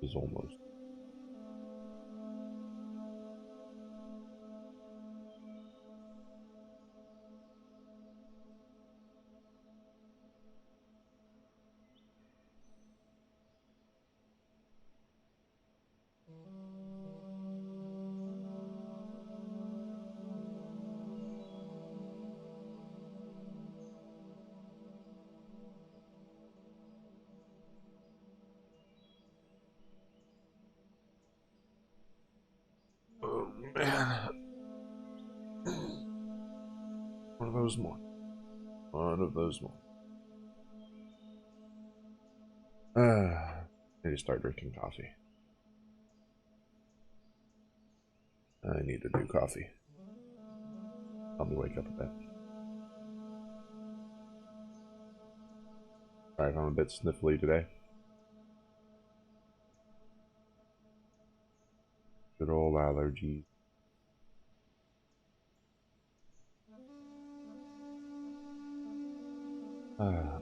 is almost. Oh man. One of those more. One of those more. I need to start drinking coffee. I need a new coffee. Help me wake up a bit. Sorry if I'm a bit sniffly today. Good old allergies. Ah,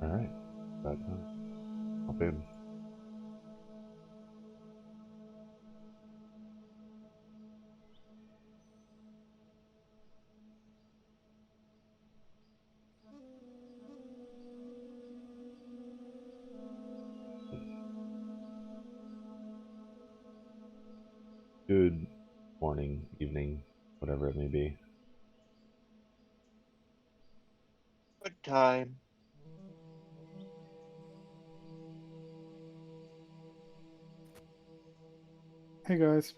alright. That time. Hop in. Good morning, evening, whatever it may be. Good time. Hey guys.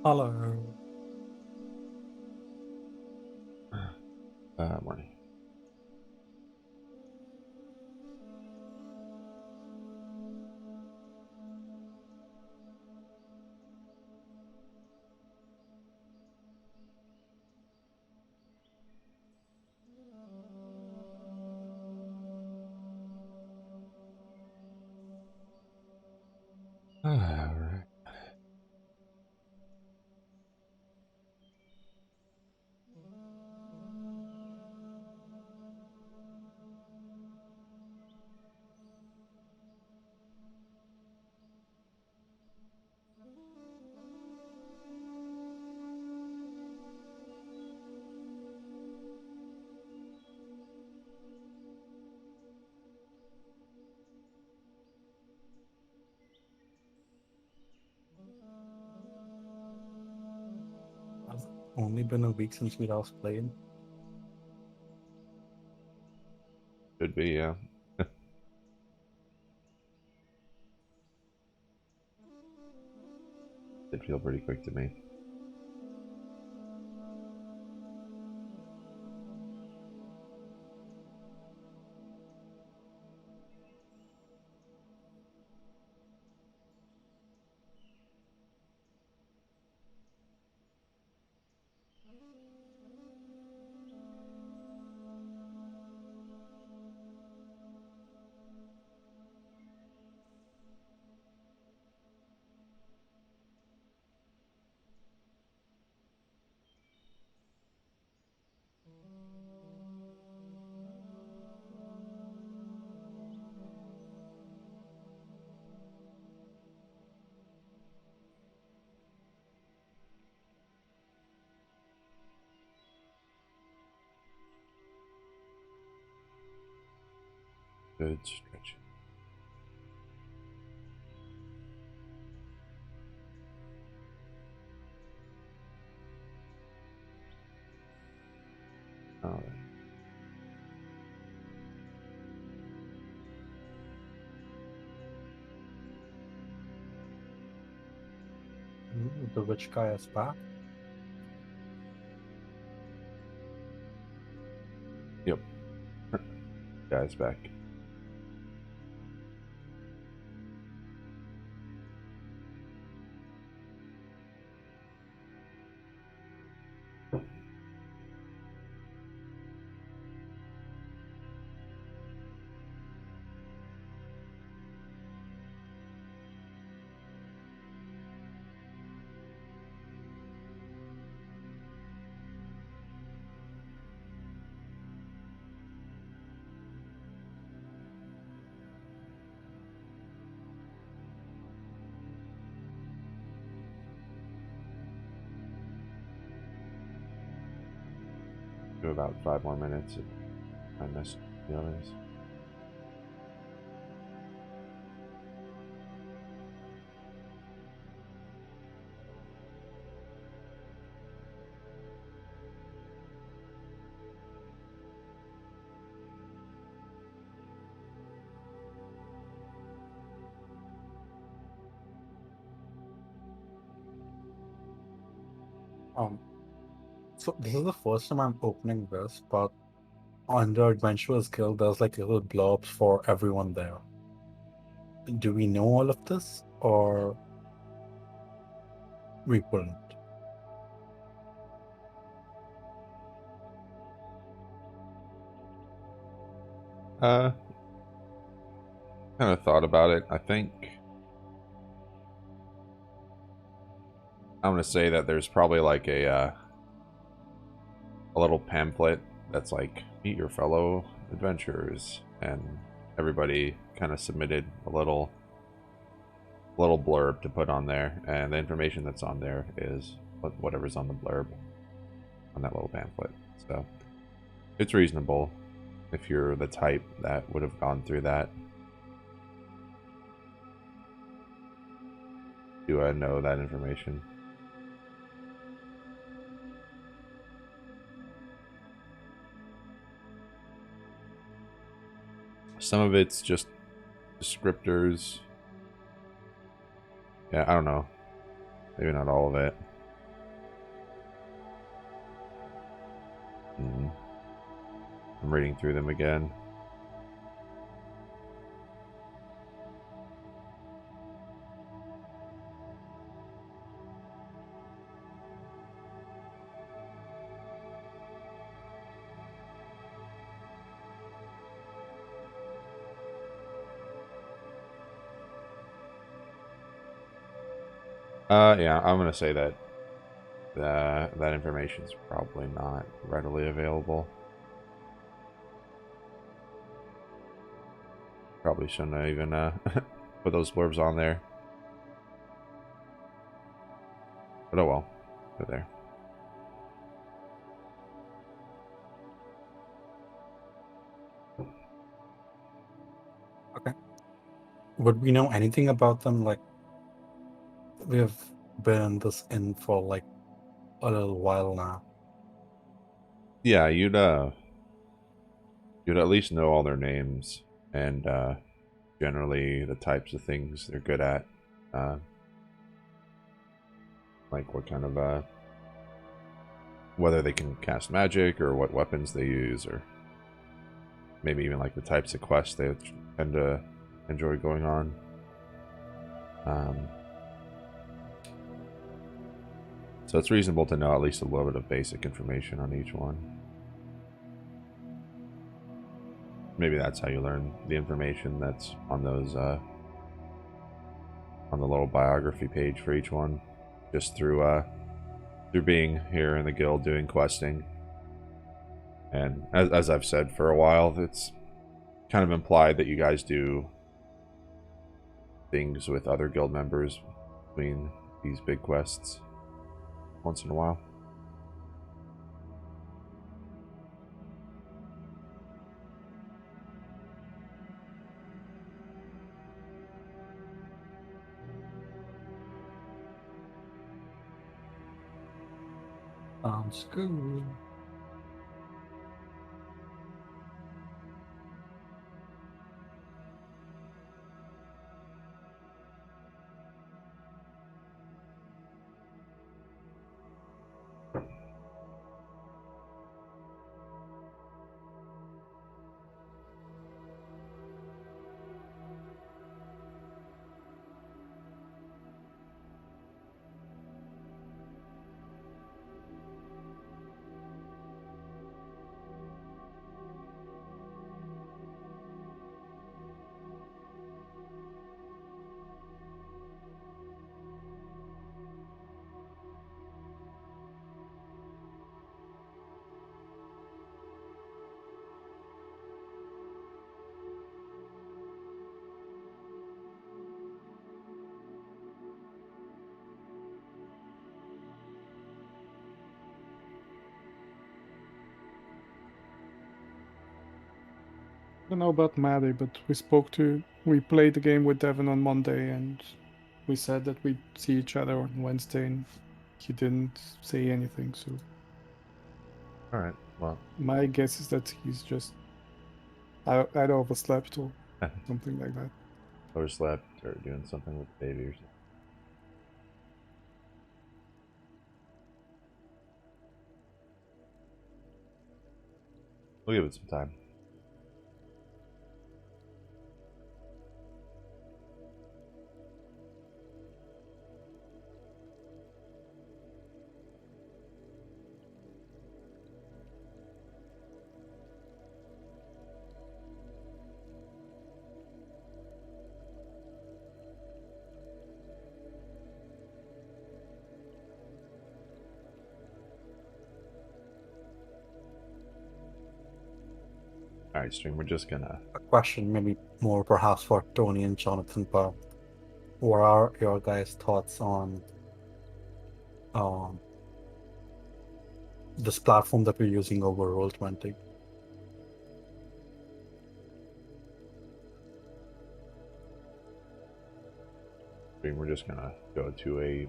Hello. Morning. Alright. It's only been a week since we last played. Could be, yeah. Did feel pretty quick to me. Good stretch. Alright. Ooh, the witch guy is back. Yep. Guy's back. do about 5 more minutes if I miss the others. So this is the first time I'm opening this, but on the Adventurers Guild, there's like little blobs for everyone there. Do we know all of this, or we wouldn't? Kind of thought about it. I think I'm gonna say that there's probably like a little pamphlet that's like meet your fellow adventurers, and everybody kind of submitted a little blurb to put on there, and the information that's on there is whatever's on the blurb on that little pamphlet. So it's reasonable if you're the type that would have gone through that to know that information. Some of it's just descriptors. Yeah, I don't know. Maybe not all of it. I'm reading through them again. Yeah, I'm gonna say that that information's probably not readily available. Probably shouldn't have even put those blurbs on there. But oh well, they're there. Okay. Would we know anything about them? Like, we have been in this inn for like a little while now. Yeah, you'd at least know all their names and generally the types of things they're good at. Like what kind of whether they can cast magic or what weapons they use, or maybe even like the types of quests they tend to enjoy going on. So it's reasonable to know at least a little bit of basic information on each one. Maybe that's how you learn the information that's on those on the little biography page for each one, just through being here in the guild doing questing. And as I've said for a while, it's kind of implied that you guys do things with other guild members between these big quests once in a while. Sounds good. don't know about Maddie, but we played the game with Devin on Monday, and we said that we'd see each other on Wednesday, and he didn't say anything. So All right. Well, my guess is that he's just either overslept or something like that. overslept or doing something with the baby or something. We'll give it some time. All right, stream. We're just gonna. A question, maybe more perhaps for Tony and Jonathan, but what are your guys' thoughts on um, this platform that we're using over Roll20? We're just gonna go to a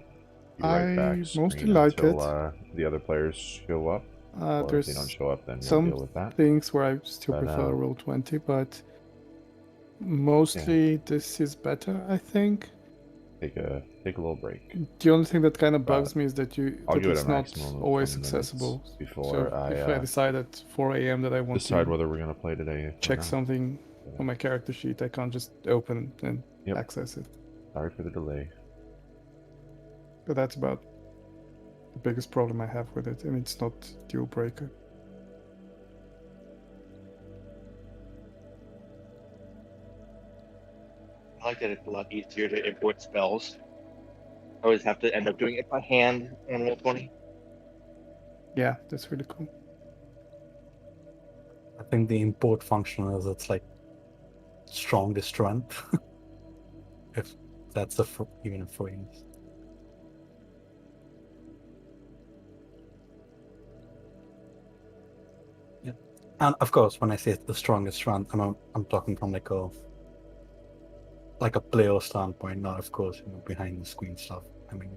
be I right back mostly screen like until it. the other players show up. Or if they don't There's show up, then we'll some deal with that. things where I still But, prefer Roll20, but mostly this is better, I think. Take a little break. The only thing that kind of About- bugs me is that I'll give it it's a not maximum of always 20 minutes accessible. before So I if I decide at 4 a.m. that I want decide to whether we're gonna play today. Or check not. something on my character sheet, I can't just open and Yep. access it. Sorry for the delay. But that's about the biggest problem I have with it, and it's not deal breaker. I like that it's a lot easier to import spells. I always have to end up doing it by hand on Roll20. Yeah, that's really cool. I think the import function is it's like strongest strength, if that's even a phrase. Yeah, and of course, when I say the strongest strength, I'm talking from like a player standpoint, not of course behind the screen stuff. I mean,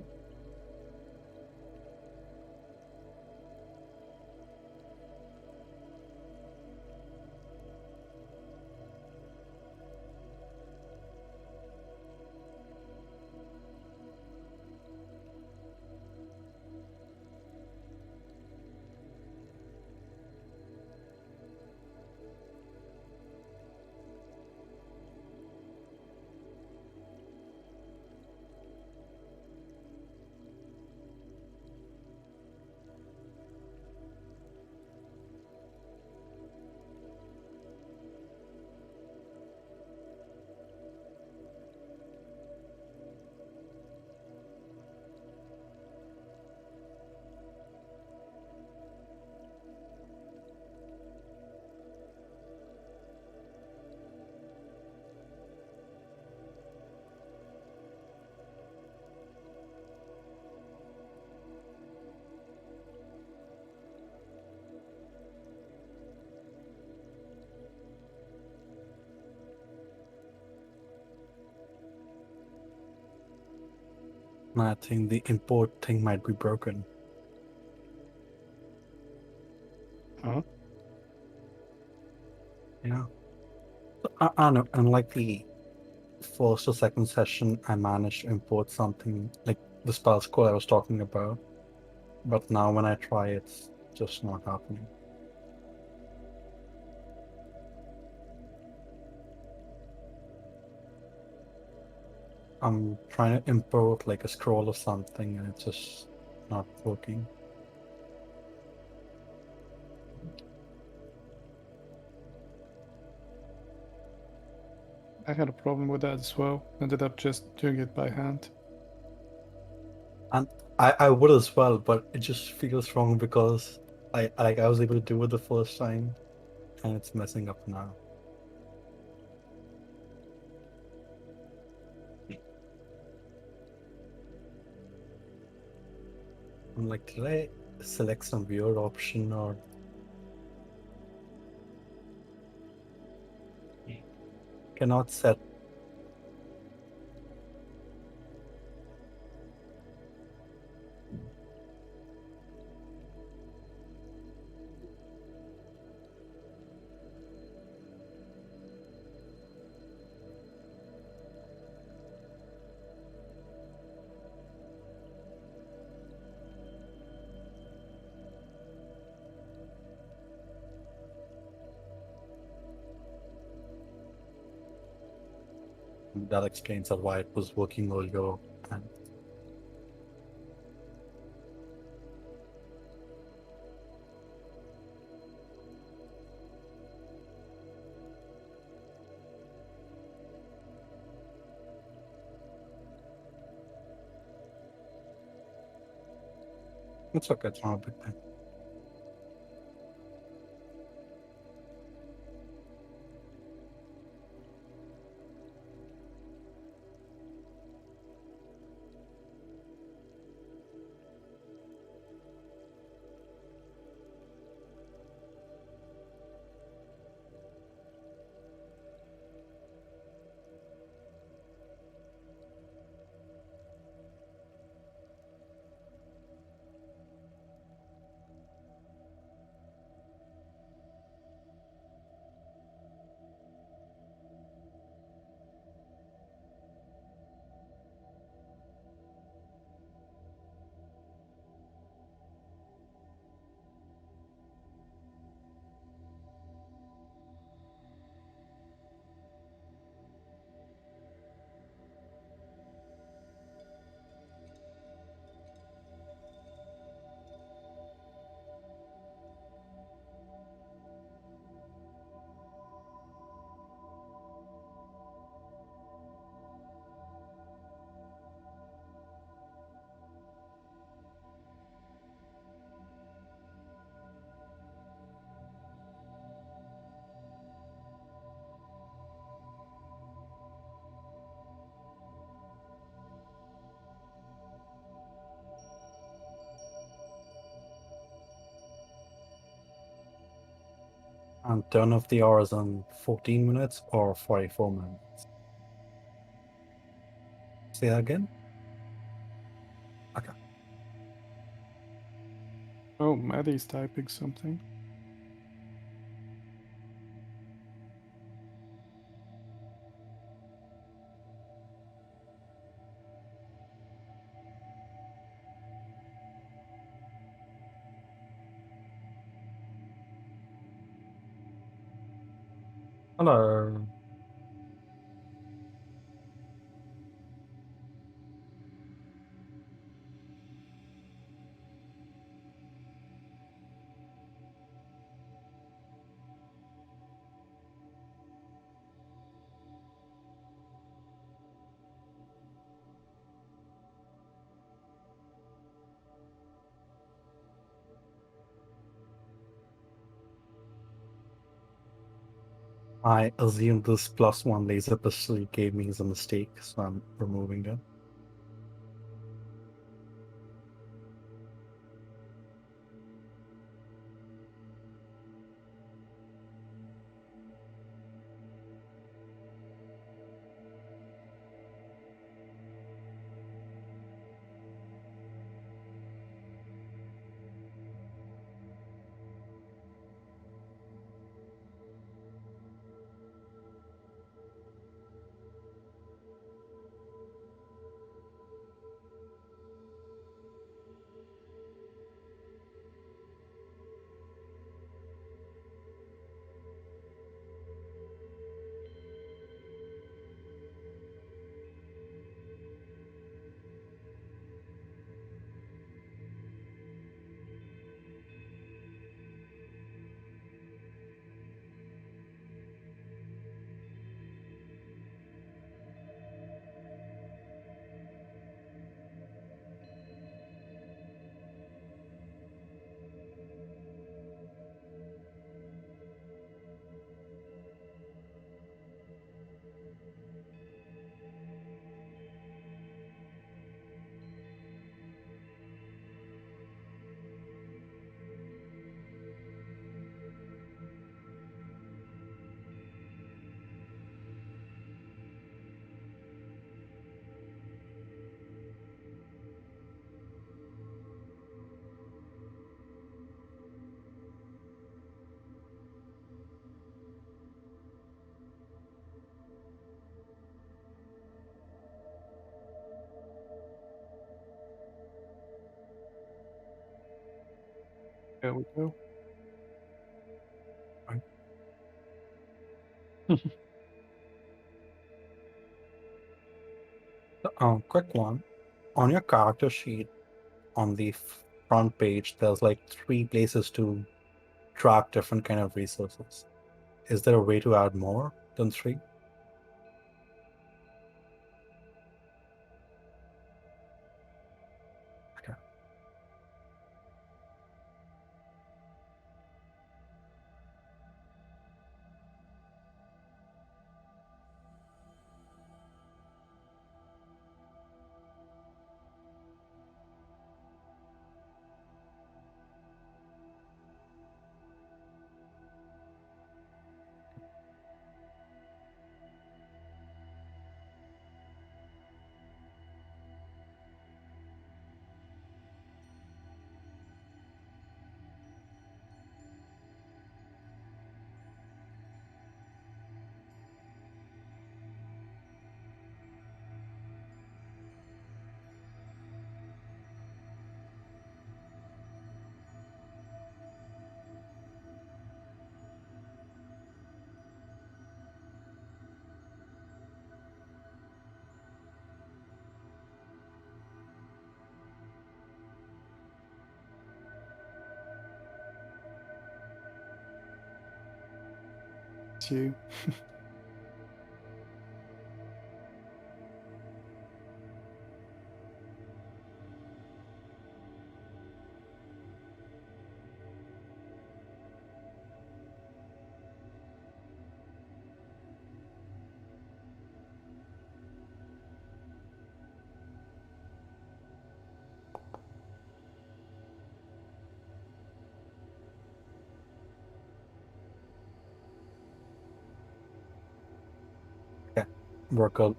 I think the import thing might be broken. Huh? Yeah. I don't know. Unlike the first or second session, I managed to import something like the spell scroll I was talking about. But now when I try, it's just not happening. I'm trying to import like a scroll or something, and it's just not working. I had a problem with that as well. Ended up just doing it by hand. And I would as well, but it just feels wrong because I was able to do it the first time, and it's messing up now. I'm like, did I select some weird option or? cannot set. That explains why it was working earlier. And it's okay, it's not a big thing. And turn off the hours in 14 minutes or 44 minutes. Say that again? Okay. Oh, Maddie's typing something. Hello. I assume this +1 laser pistol you gave me is a mistake, so I'm removing it. There we go. Quick one. On your character sheet, on the front page, there's like 3 places to track different kind of resources. Is there a way to add more than 3? Okay. It's you.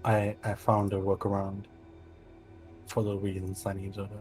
I found a workaround for the reasons I needed it.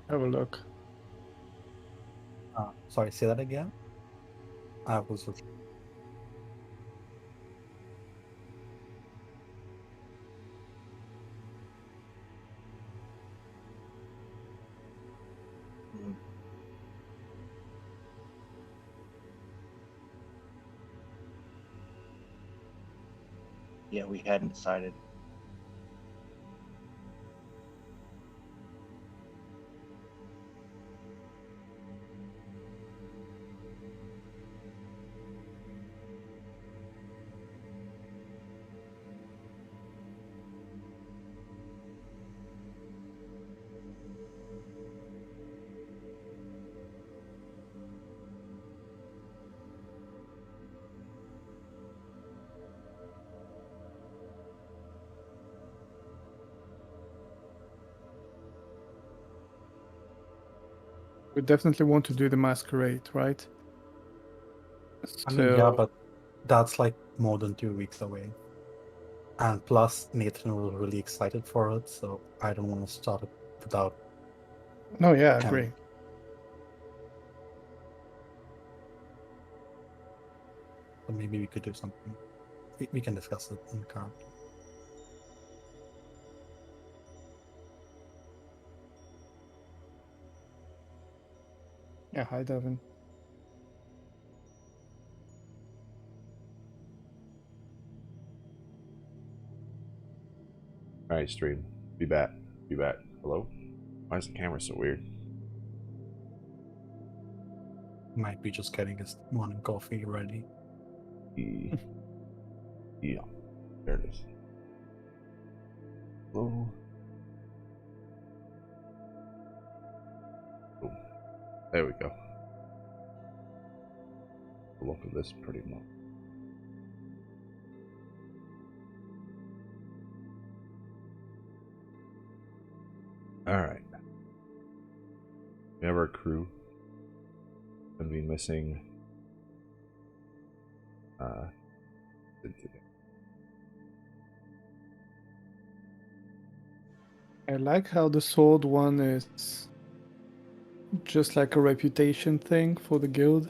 Have a look. Sorry, say that again. I was Yeah, we hadn't decided. We definitely want to do the masquerade, right? I mean, yeah, So but that's like more than 2 weeks away. And plus, Nathan was really excited for it, so I don't want to start it without no, yeah, I him. agree. So maybe we could do something. We can discuss it in the car. Yeah, hi Devin. Alright, stream. Be back. Be back. Hello? Why is the camera so weird? Might be just getting his morning coffee ready. Yeah. There it is. Hello? Boom. There we go. The look of this pretty much. Alright. We have our crew. Gonna be missing today. I like how the sword one is just like a reputation thing for the guild.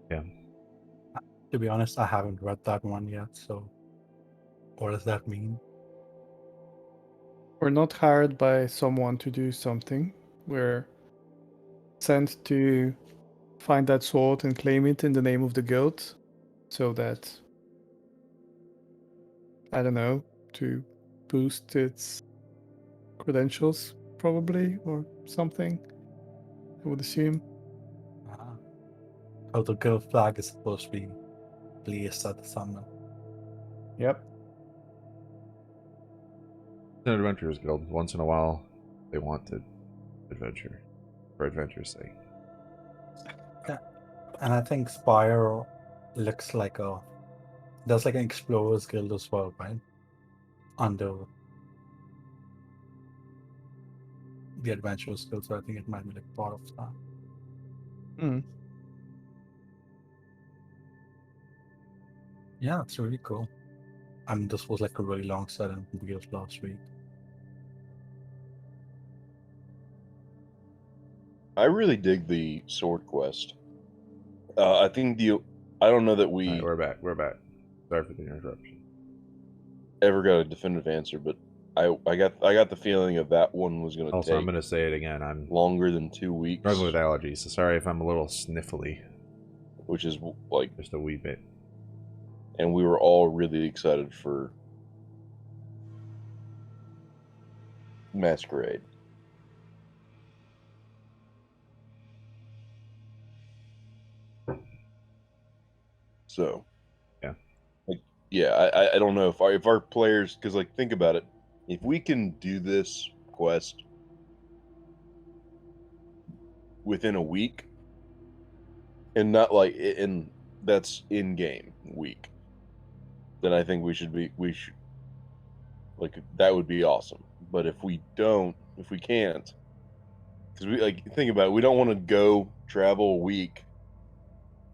Yeah. To be honest, I haven't read that one yet, so what does that mean? We're not hired by someone to do something. We're sent to find that sword and claim it in the name of the guild so that, I don't know, to boost its credentials, probably, or something, I would assume. Ah. Oh, the guild flag is supposed to be placed at the summit. Yep. It's an adventurers guild. Once in a while, they want to adventure. For adventure's sake. And I think Spire looks like there's like an explorers guild as well, right? Under the adventurers guild, so I think it might be like part of that. Mm. Yeah, it's really cool. I mean, this was like a really long set in Wheels last week. I really dig the sword quest. I think I don't know that we Alright, we're back. We're back. Sorry for the interruption. ever got a definitive answer, but I got the feeling of that one was going to Also, I'm take going to say it again. I'm longer than 2 weeks, struggling with allergies, so sorry if I'm a little sniffly. which is like, Just a wee bit. and we were all really excited for Masquerade. So, Yeah. like, yeah, I don't know if our players, because like think about it, if we can do this quest within a week, and not like and that's in game week, then I think we should like that would be awesome. But if we can't, because we like think about it, we don't want to go travel a week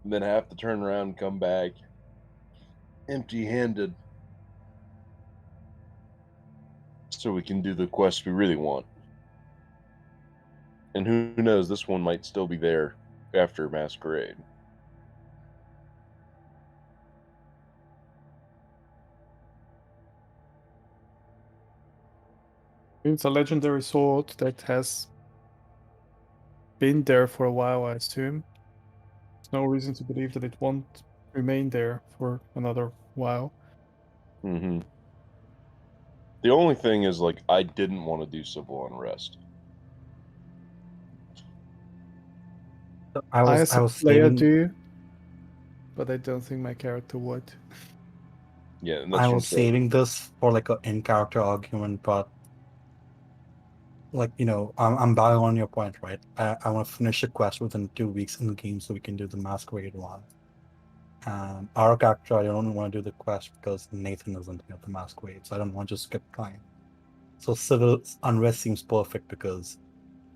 and then have to turn around and come back empty-handed so we can do the quest we really want. And who knows, this one might still be there after Masquerade. It's a legendary sword that has been there for a while, I assume. There's no reason to believe that it won't remain there for another while. Mm-hmm. The only thing is, like, I didn't want to do civil unrest. So I I as a was player saving do, but I don't think my character would. Yeah, and that's I what I'm was saying. saving this for like an in-character argument, but like I'm back on your point, right? I want to finish a quest within 2 weeks in the game so we can do the masquerade one. Our character, I don't want to do the quest because Nathan isn't here at the masquerade, so I don't want to just skip time. So civil unrest seems perfect because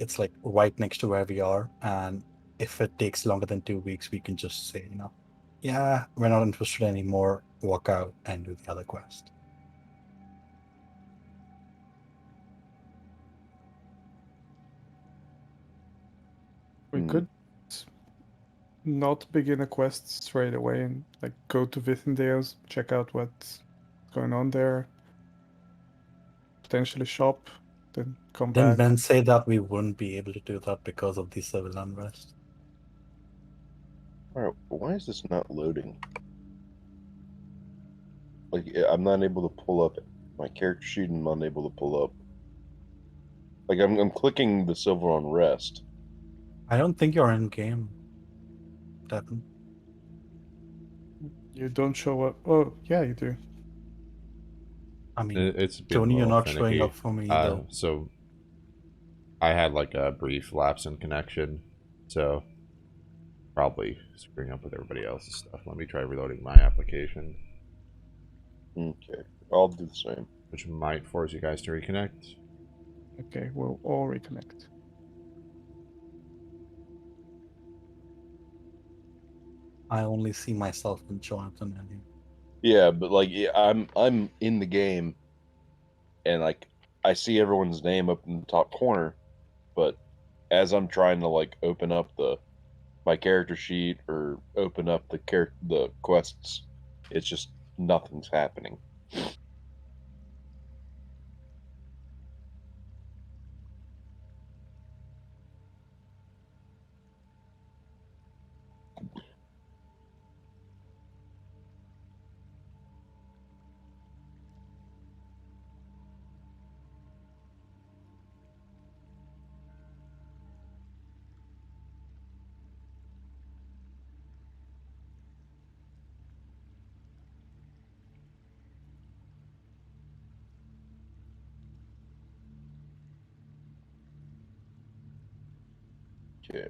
it's like right next to where we are, and if it takes longer than 2 weeks, we can just say, yeah, we're not interested anymore, walk out and do the other quest. We Hmm. could not begin a quest straight away and like go to Vithindales, check out what's going on there, potentially shop, then come Didn't back. Ben say that we wouldn't be able to do that because of the civil unrest? All right, why is this not loading? Like, I'm not able to pull up my character sheet, and I'm unable to pull up. Like, I'm clicking the civil unrest. I don't think you're in game, Devin. You don't show up. Oh, yeah, you do. I mean, It's been Tony, a you're little not showing finicky. up for me though. So I had like a brief lapse in connection, so probably screwing up with everybody else's stuff. Let me try reloading my application, Okay, I'll do the same. which might force you guys to reconnect. Okay, we'll all reconnect. I only see myself and Jonathan and you. Yeah, but like, yeah, I'm in the game, and like, I see everyone's name up in the top corner, but as I'm trying to like open up my character sheet or open up the quests, it's just nothing's happening. Okay.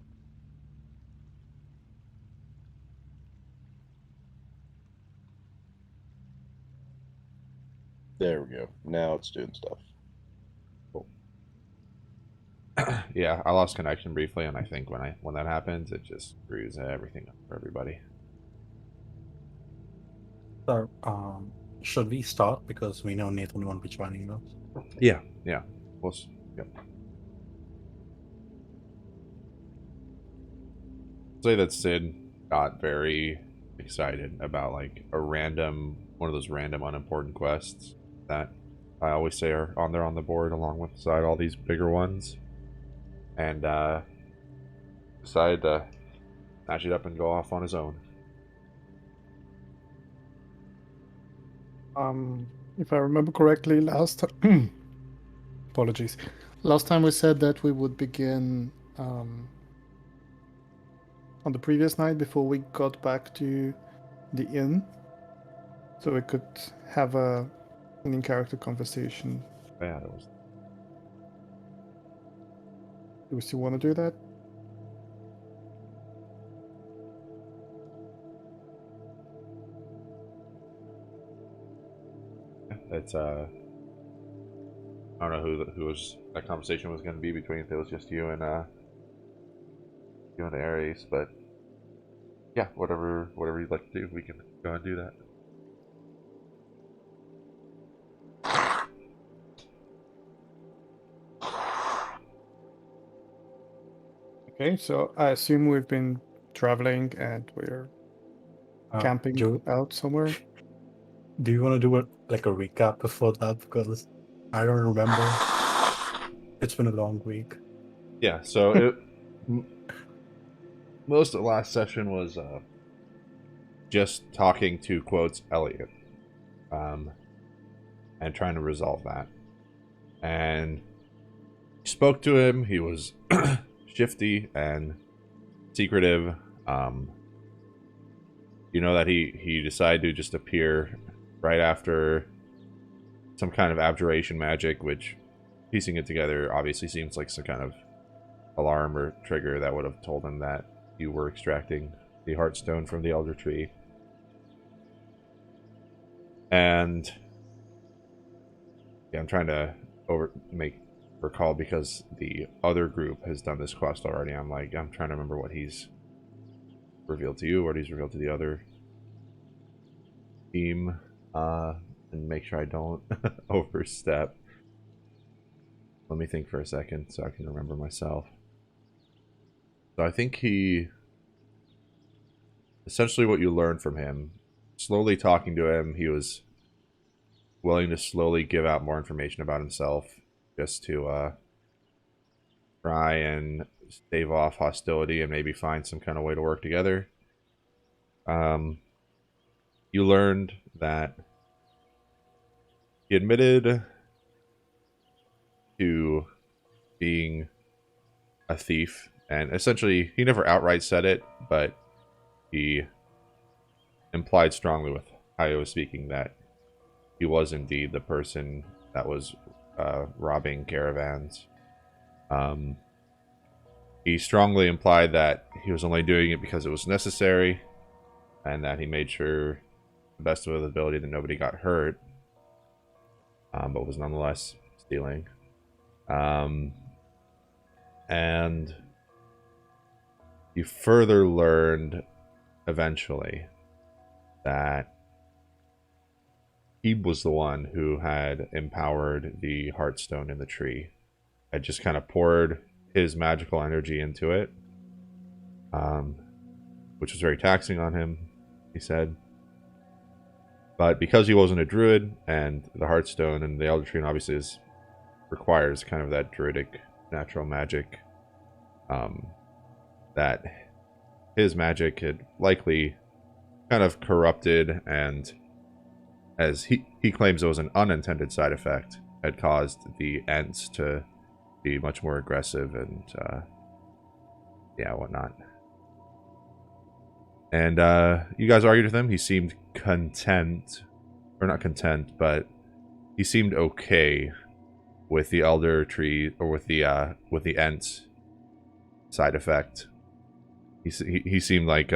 There we go. Now it's doing stuff. Cool. Yeah, I lost connection briefly, and I think when that happens, it just screws everything up for everybody. So, should we start because we know Nathan won't be joining us? Yeah. Yep. Say that Sid got very excited about like one of those random unimportant quests that I always say are on there on the board alongside all these bigger ones, and decided to snatch it up and go off on his own. If I remember correctly, last time, apologies. Last time we said that we would begin on the previous night before we got back to the inn, so we could have an in-character conversation. Yeah, that was. Do we still want to do that? It's I don't know who was that conversation was going to be between, if it was just you and Aries, but yeah, whatever you'd like to do, we can go and do that. Okay, so I assume we've been traveling and we're camping out somewhere. Do you want to do like a recap before that? Because I don't remember. It's been a long week. Yeah, so most of the last session was just talking to quotes Elliot, and trying to resolve that. And spoke to him. He was shifty and secretive. You know that he decided to just appear right after some kind of abjuration magic, which, piecing it together, obviously seems like some kind of alarm or trigger that would have told him that you were extracting the Heartstone from the Elder Tree. And yeah, I'm trying to recall because the other group has done this quest already. I'm trying to remember what he's revealed to you, what he's revealed to the other team, and make sure I don't overstep. Let me think for a second so I can remember myself. So I think essentially what you learned from him, slowly talking to him, he was willing to slowly give out more information about himself just to try and stave off hostility and maybe find some kind of way to work together. You learned that he admitted to being a thief, and essentially he never outright said it, but he implied strongly with how he was speaking that he was indeed the person that was robbing caravans. He strongly implied that he was only doing it because it was necessary, and that he made sure, to the best of his ability, that nobody got hurt, but was nonetheless stealing. And you further learned eventually that he was the one who had empowered the Heartstone in the tree. Had just kind of poured his magical energy into it, which was very taxing on him, he said. But because he wasn't a druid, and the Heartstone and the Elder Tree obviously requires kind of that druidic natural magic, that his magic had likely kind of corrupted, and as he claims it was an unintended side effect, had caused the Ents to be much more aggressive and whatnot. And you guys argued with him. He seemed content, or not content, but he seemed okay with the Elder Tree, or with the Ents side effect. He seemed like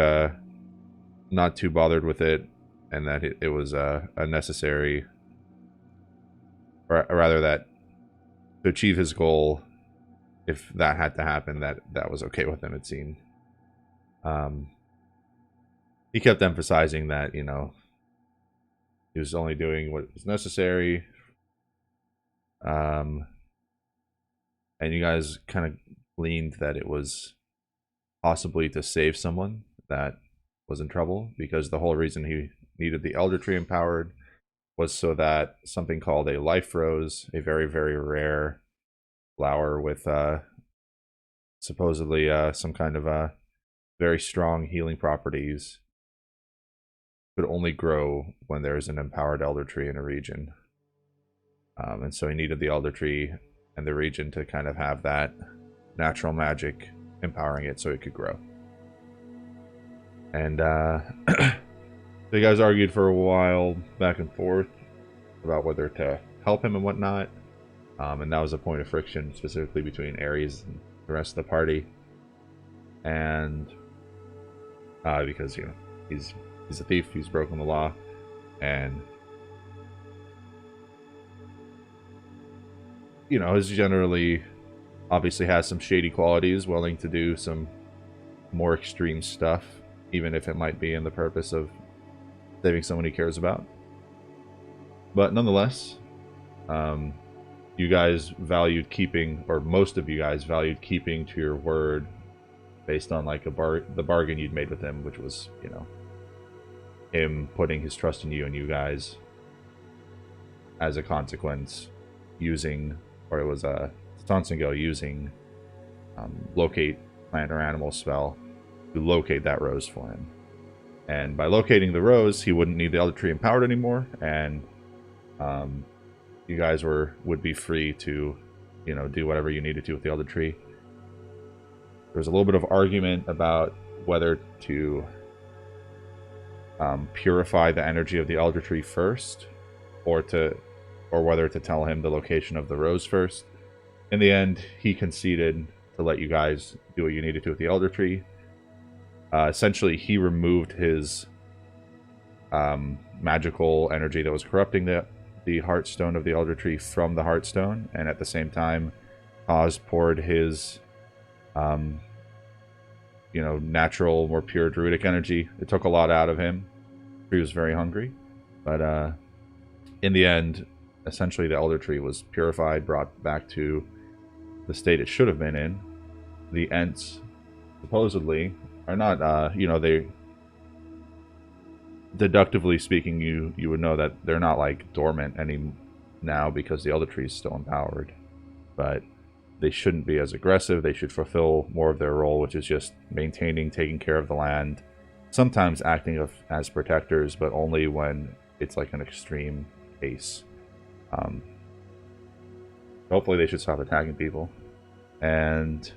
not too bothered with it, and that it was a necessary, or rather that to achieve his goal, if that had to happen, that was okay with him, it seemed. He kept emphasizing that, you know, he was only doing what was necessary. And you guys kind of gleaned that it was possibly to save someone that was in trouble, because the whole reason he needed the Elder Tree empowered was so that something called a Life Rose, a very, very rare flower with supposedly some kind of very strong healing properties, could only grow when there's an empowered Elder Tree in a region. And so he needed the Elder Tree and the region to kind of have that natural magic empowering it so it could grow. And the guys argued for a while back and forth about whether to help him and whatnot. And that was a point of friction specifically between Ares and the rest of the party. And because, you know, he's a thief, he's broken the law, and you know, is generally obviously has some shady qualities, willing to do some more extreme stuff, even if it might be in the purpose of saving someone he cares about. But nonetheless, you guys valued keeping, or most of you guys valued keeping to your word based on like the bargain you'd made with him, which was, you know, him putting his trust in you, and you guys, as a consequence, using, or it was Stansingo using locate plant or animal spell to locate that rose for him. And by locating the rose, he wouldn't need the Elder Tree empowered anymore, and you guys would be free to, do whatever you needed to with the Elder Tree. There was a little bit of argument about whether to purify the energy of the Elder Tree first, or whether to tell him the location of the rose first. In the end, he conceded to let you guys do what you needed to with the Elder Tree. Essentially, he removed his magical energy that was corrupting the Heartstone of the Elder Tree from the Heartstone, and at the same time, Oz poured his natural, more pure druidic energy. It took a lot out of him. He was very hungry, but in the end, essentially the Elder Tree was purified, brought back to the state it should have been in. The Ents supposedly are not, they, deductively speaking, you would know that they're not like dormant any now because the Elder Tree is still empowered, but they shouldn't be as aggressive. They should fulfill more of their role, which is just maintaining, taking care of the land, sometimes acting as protectors, but only when it's like an extreme case. Hopefully they should stop attacking people. And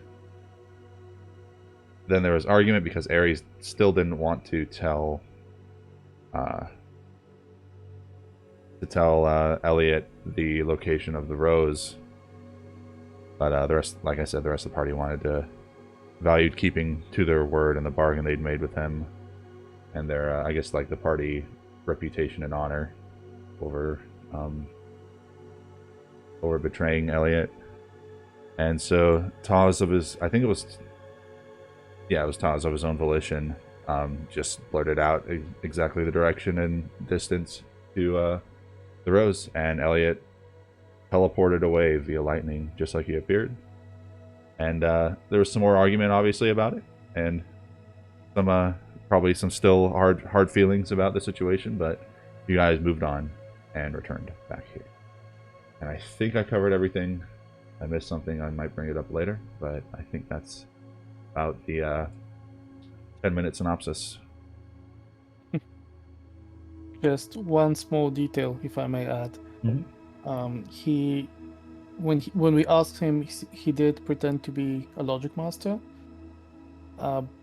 then there was argument because Ares still didn't want to tell Elliot the location of the rose, but the rest, like I said, the rest of the party valued keeping to their word and the bargain they'd made with him, and their I guess like the party reputation and honor over betraying Elliot. And so Taz of his, I think it was Taz of his own volition, just blurted out exactly the direction and distance to the rose, and Elliot teleported away via lightning, just like he appeared. And there was some more argument, obviously, about it, and some probably some still hard feelings about the situation, but you guys moved on and returned back here. And I think I covered everything. I missed something, I might bring it up later, but I think that's about the 10-minute synopsis. Just one small detail, if I may add. Mhm. When we asked him, he did pretend to be a logic master,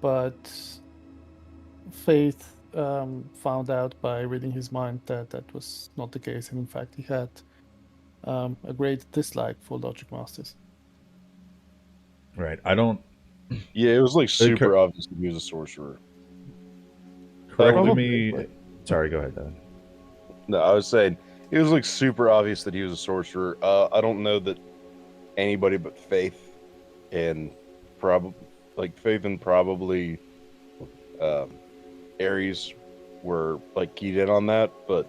but Faith found out by reading his mind that that was not the case, and in fact he had a great dislike for logic masters. Right. I don't... Yeah, it was like super obvious that he was a sorcerer. Correct Probably. me... Sorry, go ahead, Devin. No, I was saying it was like super obvious that he was a sorcerer. I don't know that anybody but Faith and probably Ares were like keyed in on that, but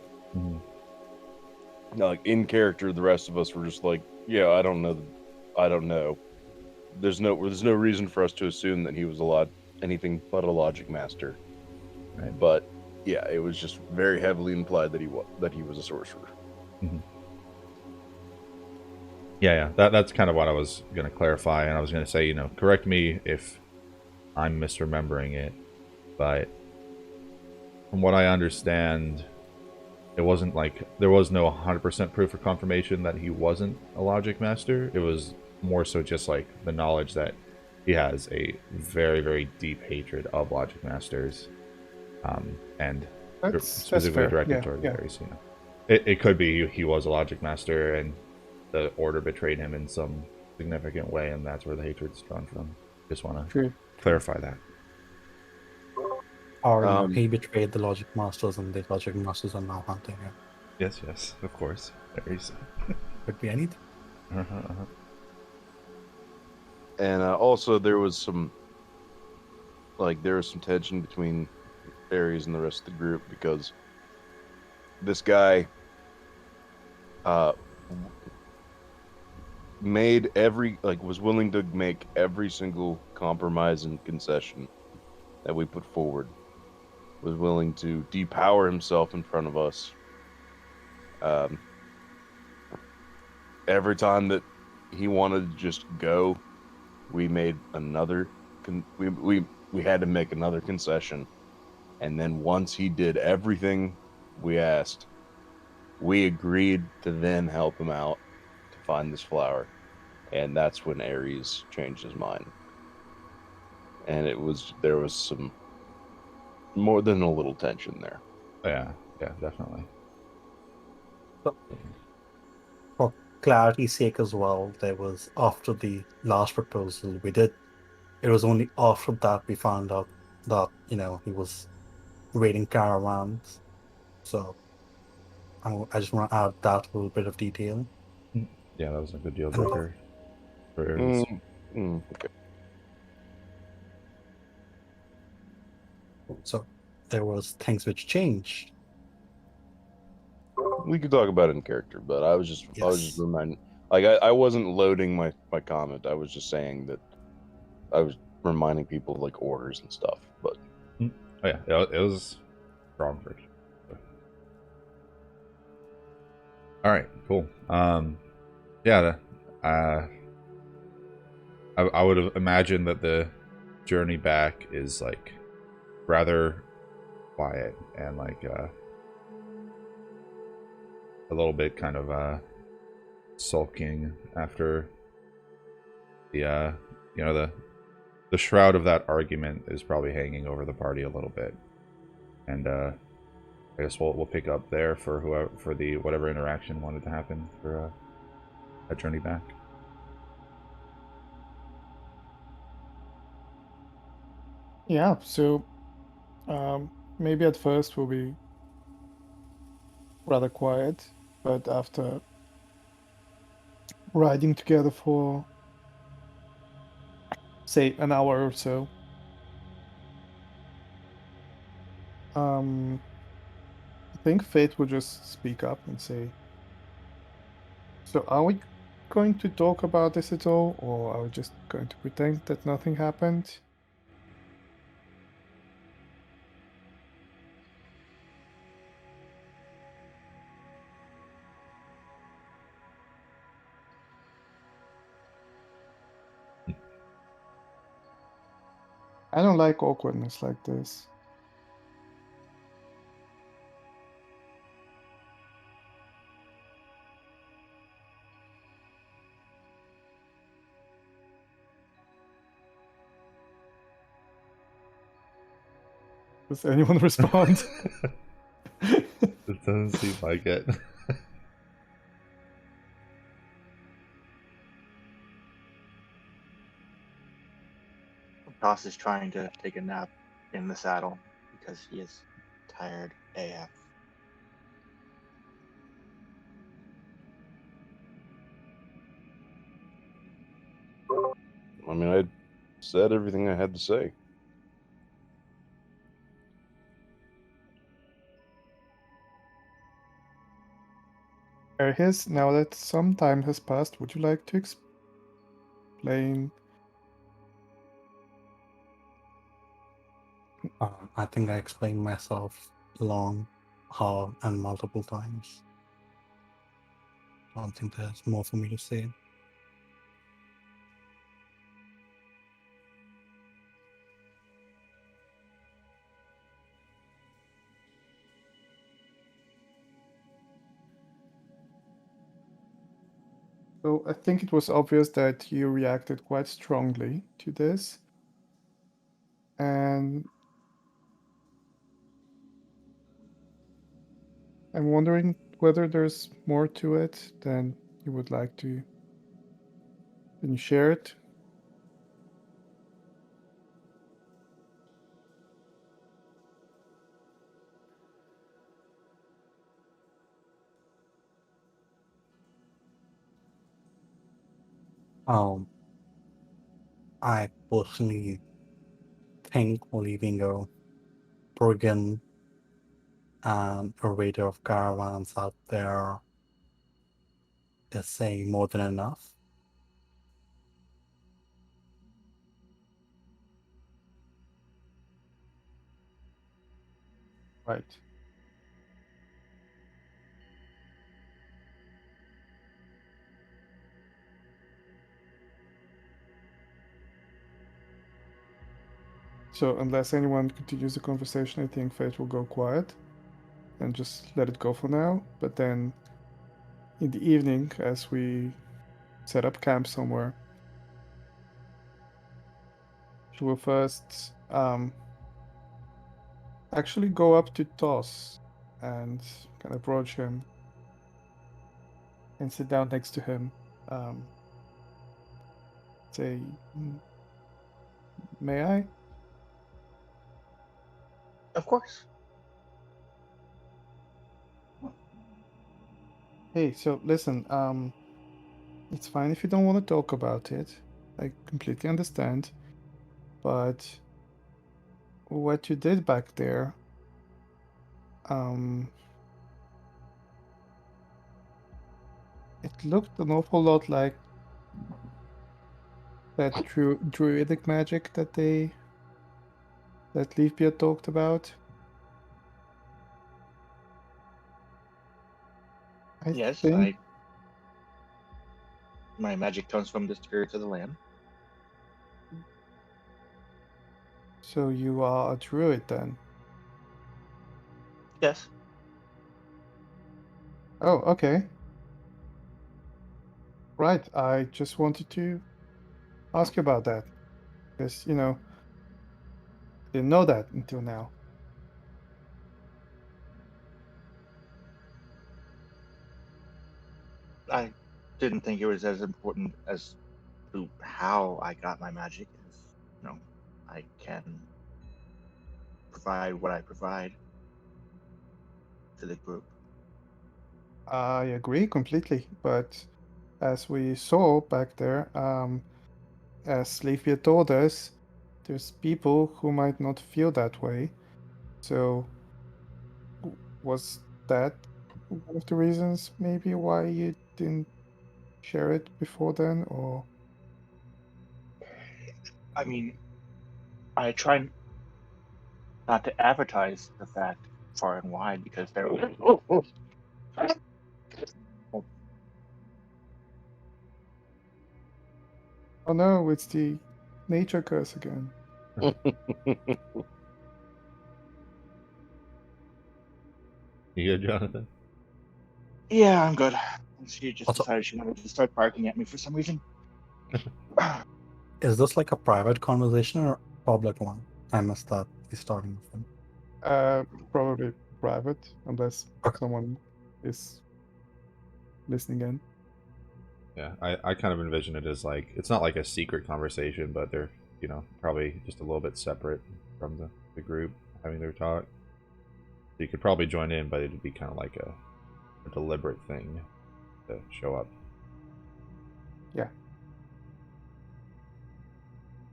like in character, the rest of us were just like, yeah, I don't know. There's no reason for us to assume that he was anything but a logic master. Right. But yeah, it was just very heavily implied that he was a sorcerer. Mm-hmm. Yeah. That's kind of what I was going to clarify, and I was going to say, correct me if I'm misremembering it, but from what I understand, it wasn't like there was no 100% proof or confirmation that he wasn't a logic master. It was more so just like the knowledge that he has a very, very deep hatred of logic masters, and specifically fair. directed toward Ares. It could be he was a logic master and the order betrayed him in some significant way, and that's where the hatred's drawn from. Just want to clarify that. Or he betrayed the logic masters, and the logic masters are now hunting him. Yes, of course. Ares. Could be anything. And also there was some tension between Ares and the rest of the group, because this guy was willing to make every single compromise and concession that we put forward. Was willing to depower himself in front of us. Every time that he wanted to just go, we made another. We we had to make another concession. And then once he did everything we asked, we agreed to then help him out to find this flower. And that's when Ares changed his mind. And there was some more than a little tension there. Yeah, yeah, definitely. For clarity's sake as well, there was after the last proposal we did. It was only after that we found out that he was raiding caravans. So I just want to add that little bit of detail. Yeah, that was a good deal And breaker for Ares. Okay. so there was things which changed. We could talk about it in character, but I was just Yes. reminding, like I wasn't loading my comment. I was just saying that I was reminding people of, like, orders and stuff. But Oh yeah, it was strong friction. All right, cool. Yeah, I would have imagined that the journey back is like rather quiet and like a little bit kind of sulking after the the shroud of that argument is probably hanging over the party a little bit, and I guess we'll pick up there for whatever interaction wanted to happen for that journey back. Yeah, so maybe at first we'll be rather quiet, but after riding together for, say, an hour or so, I think Fate will just speak up and say, "So are we going to talk about this at all, or are we just going to pretend that nothing happened?" I don't like awkwardness like this. Does anyone respond? It doesn't seem like it. Toss is trying to take a nap in the saddle because he is tired AF. I mean, I said everything I had to say. Arhis, now that some time has passed, would you like to explain? I think I explained myself long, hard, and multiple times. I don't think there's more for me to say. So I think it was obvious that you reacted quite strongly to this. And I'm wondering whether there's more to it than you would like to. Can you share it? I personally think leaving a brigand and a raider of caravans out there is saying more than enough. Right. So unless anyone continues the conversation, I think Fate will go quiet and just let it go for now. But then in the evening, as we set up camp somewhere, she will first actually go up to Toss and kind of approach him and sit down next to him. Say, may I? Of course. Hey, so listen, it's fine if you don't want to talk about it. I completely understand. But what you did back there, it looked an awful lot like that druidic magic that Leafbeard talked about. I Yes, think my magic comes from the spirits of the land. so. You are a druid then? Yes. Oh, okay. Right. I just wanted to ask you about that because I didn't know that until now. I didn't think it was as important as to how I got my magic as, I can provide what I provide to the group. I agree completely, but as we saw back there, as Leafbeard told us, there's people who might not feel that way. So, was that one of the reasons maybe why you didn't share it before then, or? I mean, I try not to advertise the fact far and wide because there. Oh no, it's the nature curse again. You good, Jonathan? Yeah, I'm good. She just Also- decided she wanted to start barking at me for some reason. Is this like a private conversation or public one? I missed that. The starting of it. Probably private, unless Okay. someone is listening in. Yeah, I kind of envision it as like, it's not like a secret conversation, but they're, probably just a little bit separate from the group having their talk. So you could probably join in, but it'd be kind of like a deliberate thing to show up. Yeah.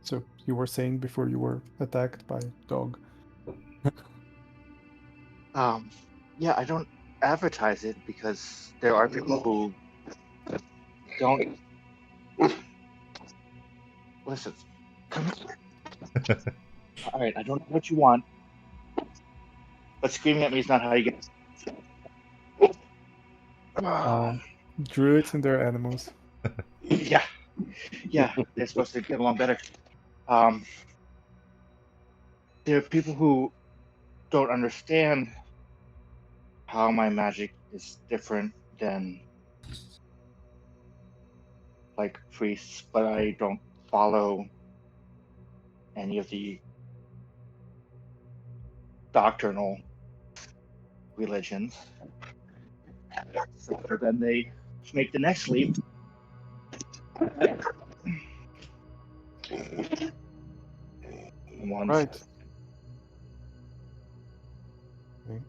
So you were saying before you were attacked by dog. Yeah, I don't advertise it because there are people who don't listen. Come here. All right, I don't know what you want, but screaming at me is not how you get. Druids and their animals. Yeah, they're supposed to get along better. There are people who don't understand how my magic is different than like priests, but I don't follow any of the doctrinal religions. So then they make the next leap. Ones Right. Okay.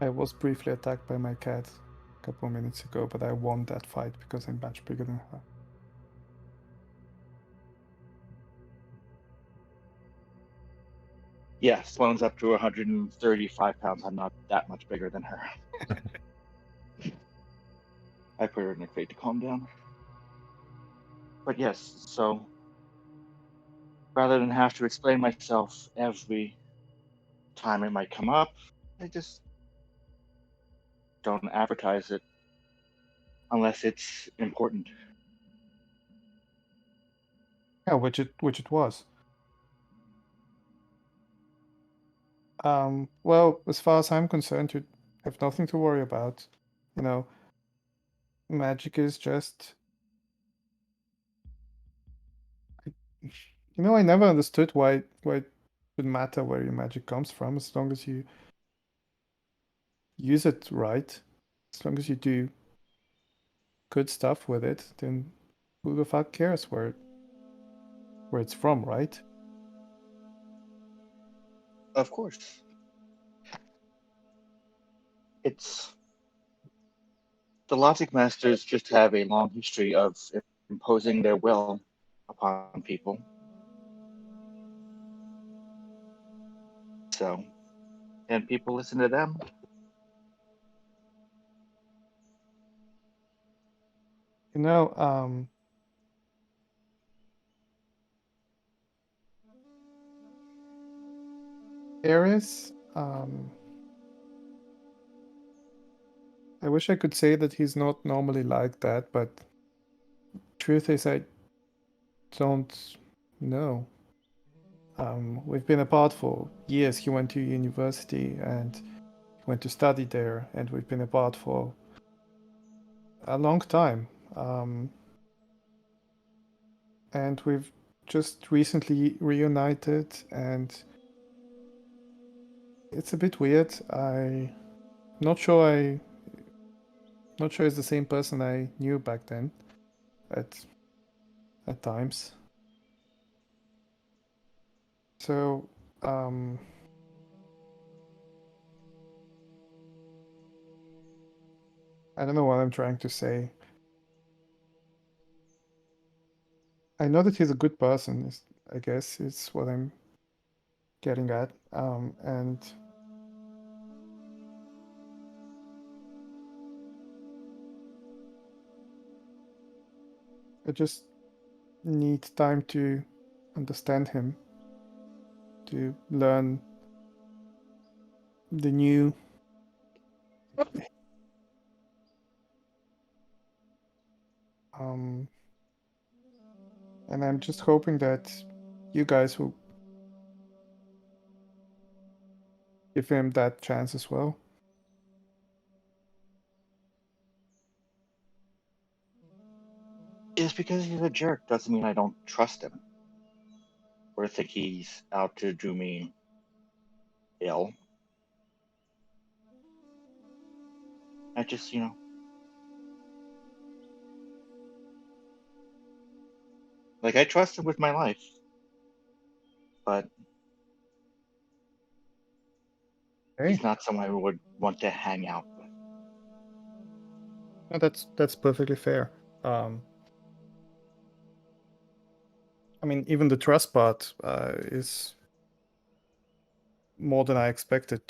I was briefly attacked by my cat a couple of minutes ago, but I won that fight because I'm much bigger than her. Yeah, Sloane's up to 135 pounds. I'm not that much bigger than her. I put her in a crate to calm down. But yes, so rather than have to explain myself every time it might come up, I just don't advertise it unless it's important. Yeah, which it was. Well, as far as I'm concerned, you have nothing to worry about. You know, magic is just. I never understood why it would matter where your magic comes from, as long as you use it right, as long as you do good stuff with it, then who the fuck cares where it's from, right? Of course. It's the logic masters just have a long history of imposing their will upon people. So, and people listen to them. You know, Eris, I wish I could say that he's not normally like that, but truth is I don't know. We've been apart for years. He went to university and went to study there, and we've been apart for a long time. And we've just recently reunited, and it's a bit weird. Not sure not sure it's the same person I knew back then at times. So, I don't know what I'm trying to say. I know that he's a good person, I guess is what I'm getting at. And I just need time to understand him, to learn the new. Um, and I'm just hoping that you guys will give him that chance as well. Just because he's a jerk doesn't mean I don't trust him or think he's out to do me ill. I just, like I trust him with my life, but Hey, he's not someone I would want to hang out with. no, that's perfectly fair. Um, I mean, even the trust part is more than I expected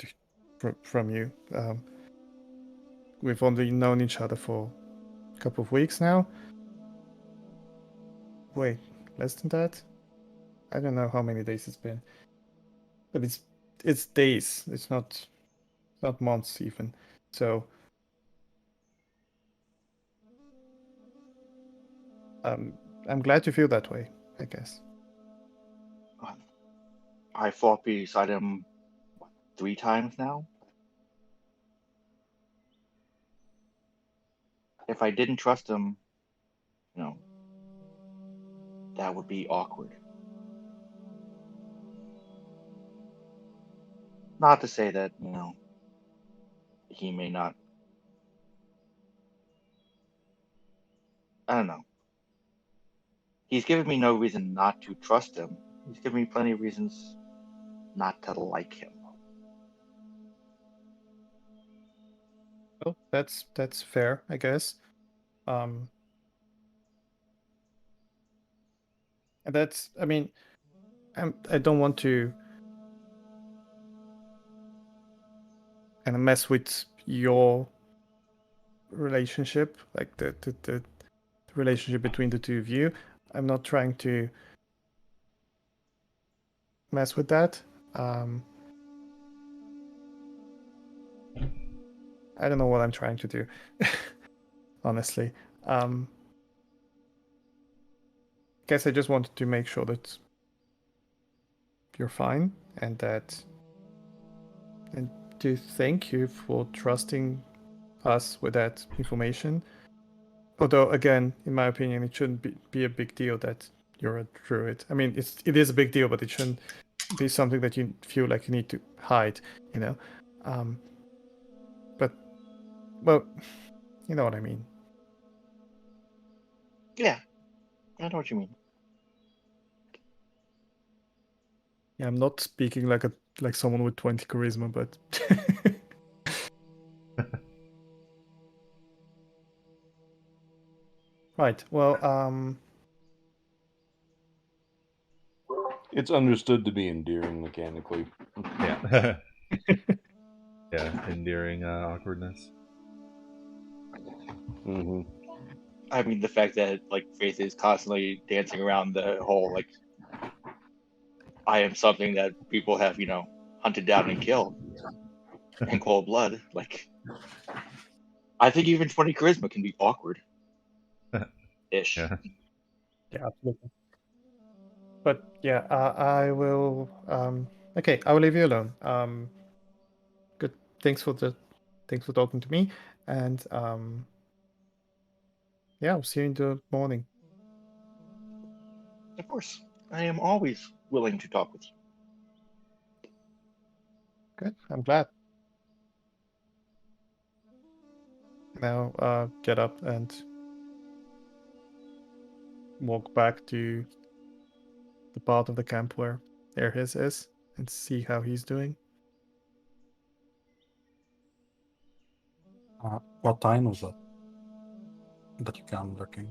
from you. We've only known each other for a couple of weeks now. Wait, less than that? I don't know how many days it's been, but it's days. It's not months even. So I'm glad you feel that way, I guess. I fought beside him 3 times now. If I didn't trust him, you know, that would be awkward. Not to say that, he may not. I don't know. He's given me no reason not to trust him. He's given me plenty of reasons not to like him. Well, that's fair, I guess. Um, and that's, I mean, I don't want to kind of mess with your relationship, like the relationship between the two of you. I'm not trying to mess with that. Um, I don't know what I'm trying to do. honestly. Guess I just wanted to make sure that you're fine and to thank you for trusting us with that information. Although, again, in my opinion, it shouldn't be a big deal that you're a druid. I mean, it is a big deal, but it shouldn't be something that you feel like you need to hide, you know. But well, you know what I mean. Yeah, I know what you mean. Yeah, I'm not speaking like someone with 20 charisma, but right. Well, It's understood to be endearing mechanically. Yeah. Yeah, endearing awkwardness. Hmm. I mean, the fact that like Faith is constantly dancing around the whole like I am something that people have, hunted down and killed in cold blood. Like, I think even 20 charisma can be awkward ish. Yeah. yeah, absolutely. But yeah, I will. Okay, I will leave you alone. Good. Thanks for talking to me, and yeah, I'll see you in the morning. Of course, I am always willing to talk with you. Good. I'm glad. Now, get up and walk back to the part of the camp where Airhis is, and see how he's doing. What time is it that you can looking?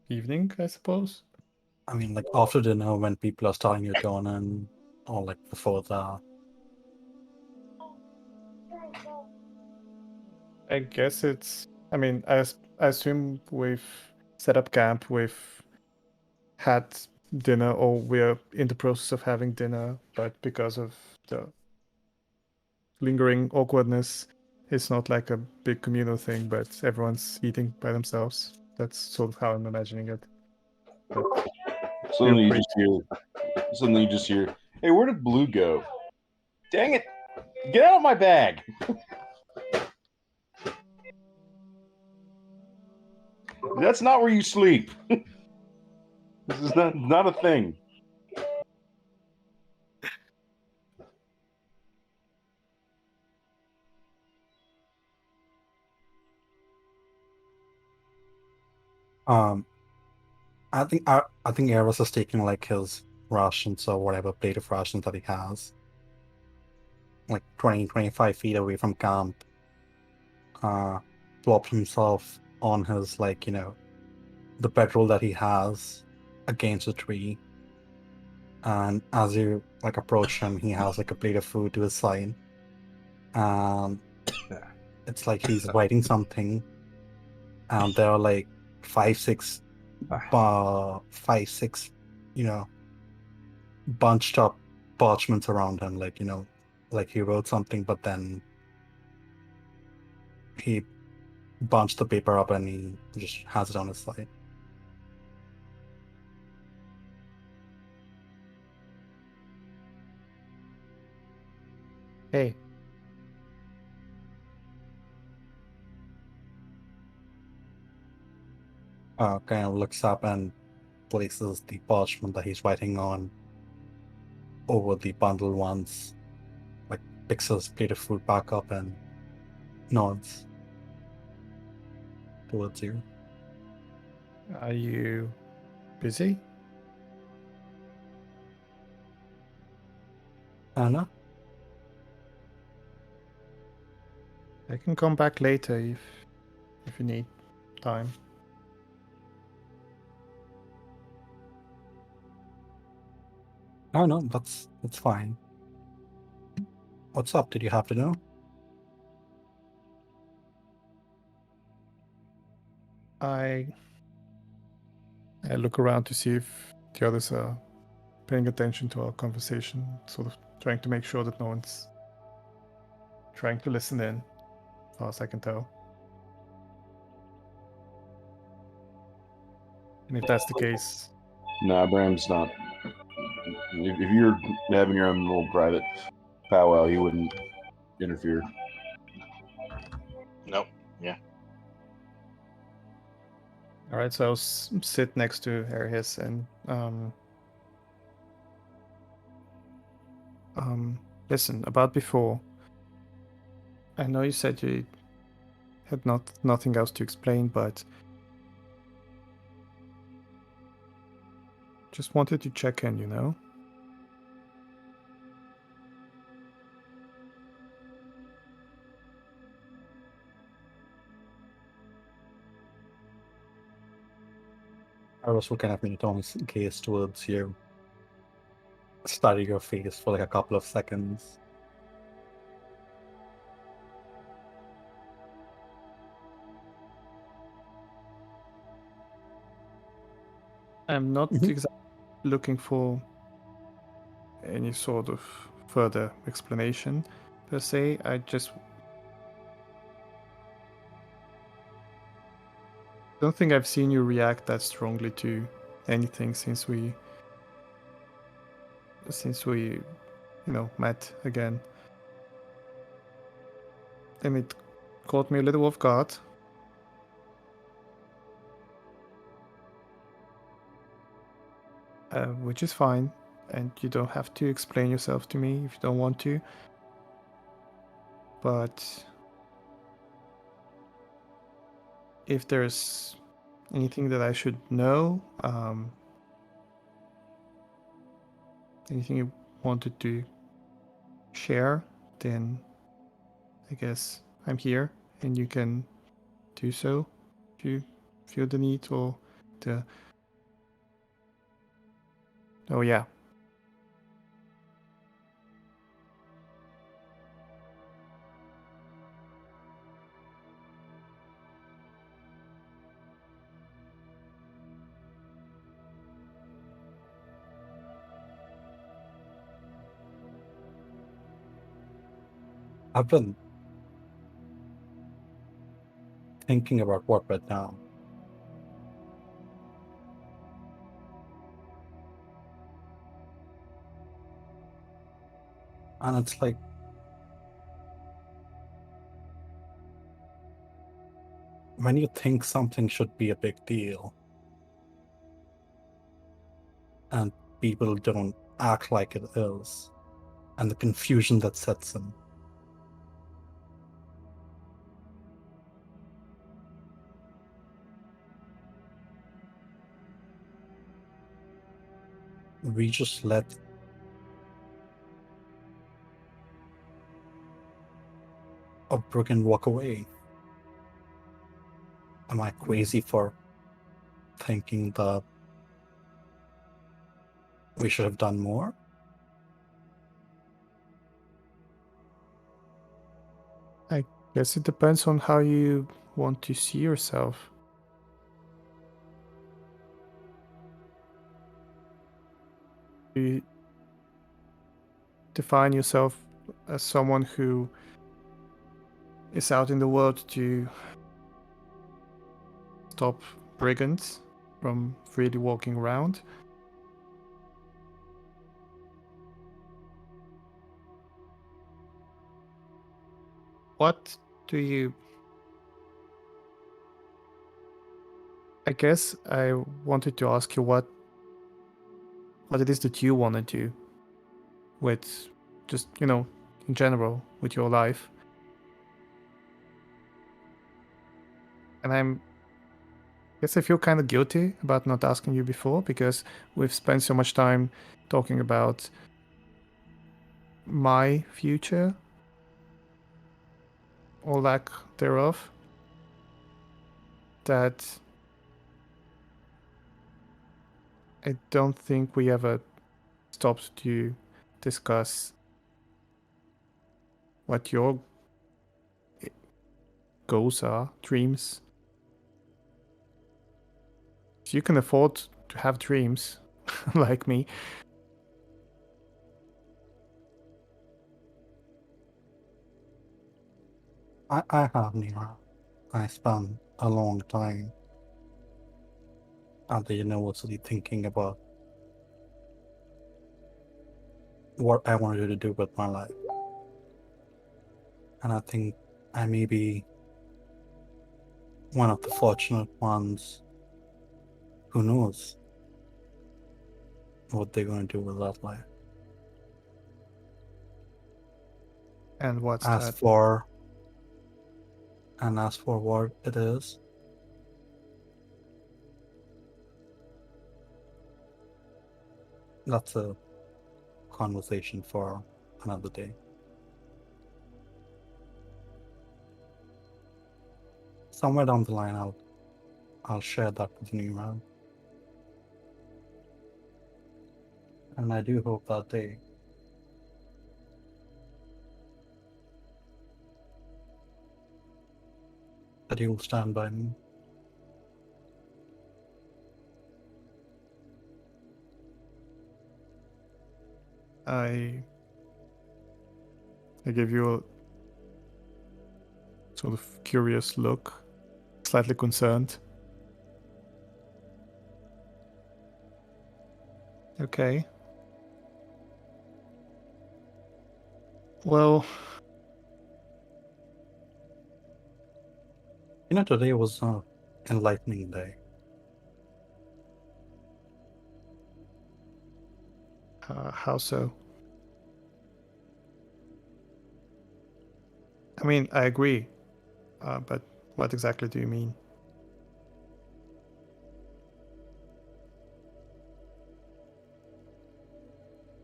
Evening, I suppose. I mean, like after dinner when people are starting to turn in, or like before that. I guess it's. I mean, I assume we've set up camp, we've had dinner, or we're in the process of having dinner, but because of the lingering awkwardness, it's not like a big communal thing, but everyone's eating by themselves. That's sort of how I'm imagining it. But Suddenly you free. just hear. Suddenly you just hear. Hey, where did Blue go? Dang it! Get out of my bag! That's not where you sleep. This is not a thing. I think Eris is taking like his rations or whatever plate of rations that he has, like 20-25 feet away from camp. Plops himself on his the bedroll that he has against a tree. And as you approach him, he has like a plate of food to his side. And it's like he's writing something. And there are like five, six, you know, bunched up parchments around him. Like he wrote something, but then he bunched the paper up and he just has it on his side. Hey, Kind of looks up and places the parchment that he's writing on over the bundle once, like picks his plate of food back up and nods towards you. are you busy? Anna? I can come back later if you need time. Oh no, that's fine. What's up? Did you have to know? I look around to see if the others are paying attention to our conversation, sort of trying to make sure that no one's trying to listen in, as far as I can tell. And if that's the case, Nah, Bram's not. If you're having your own little private powwow, he wouldn't interfere. Nope. Yeah. all right. So I'll sit next to Airhis and listen. About before, I know you said you had nothing else to explain, but just wanted to check in. You know. I was looking at Minotaur's gaze towards you. Study your face for like a couple of seconds. I'm not Mhm. exactly looking for any sort of further explanation per se. I just don't think I've seen you react that strongly to anything since we met again. And it caught me a little off guard. Which is fine, and you don't have to explain yourself to me if you don't want to. But if there's anything that I should know, anything you wanted to share, then I guess I'm here and you can do so if you feel the need or the. Oh, yeah. I've been thinking about what went down. And it's like, when you think something should be a big deal, and people don't act like it is, and the confusion that sets in. We just let Bruggen walk away. Am I crazy for thinking that we should have done more? I guess it depends on how you want to see yourself. You define yourself as someone who is out in the world to stop brigands from freely walking around. What do you... I guess I wanted to ask you what it is that you want to do with just, in general, with your life. And I guess I feel kind of guilty about not asking you before because we've spent so much time talking about my future or lack thereof that I don't think we ever stopped to discuss what your goals are, dreams. So you can afford to have dreams like me. I have Nira. I spent a long time at the university thinking about what I wanted to do with my life. And I think I may be one of the fortunate ones who knows what they're going to do with that life. And what's As that? for what it is, that's a conversation for another day. Somewhere down the line, I'll share that with you, man. And I do hope that day that you'll stand by me. I give you a sort of curious look, slightly concerned. Okay. Well, You know, today was an enlightening day. how so? I mean, I agree, but what exactly do you mean?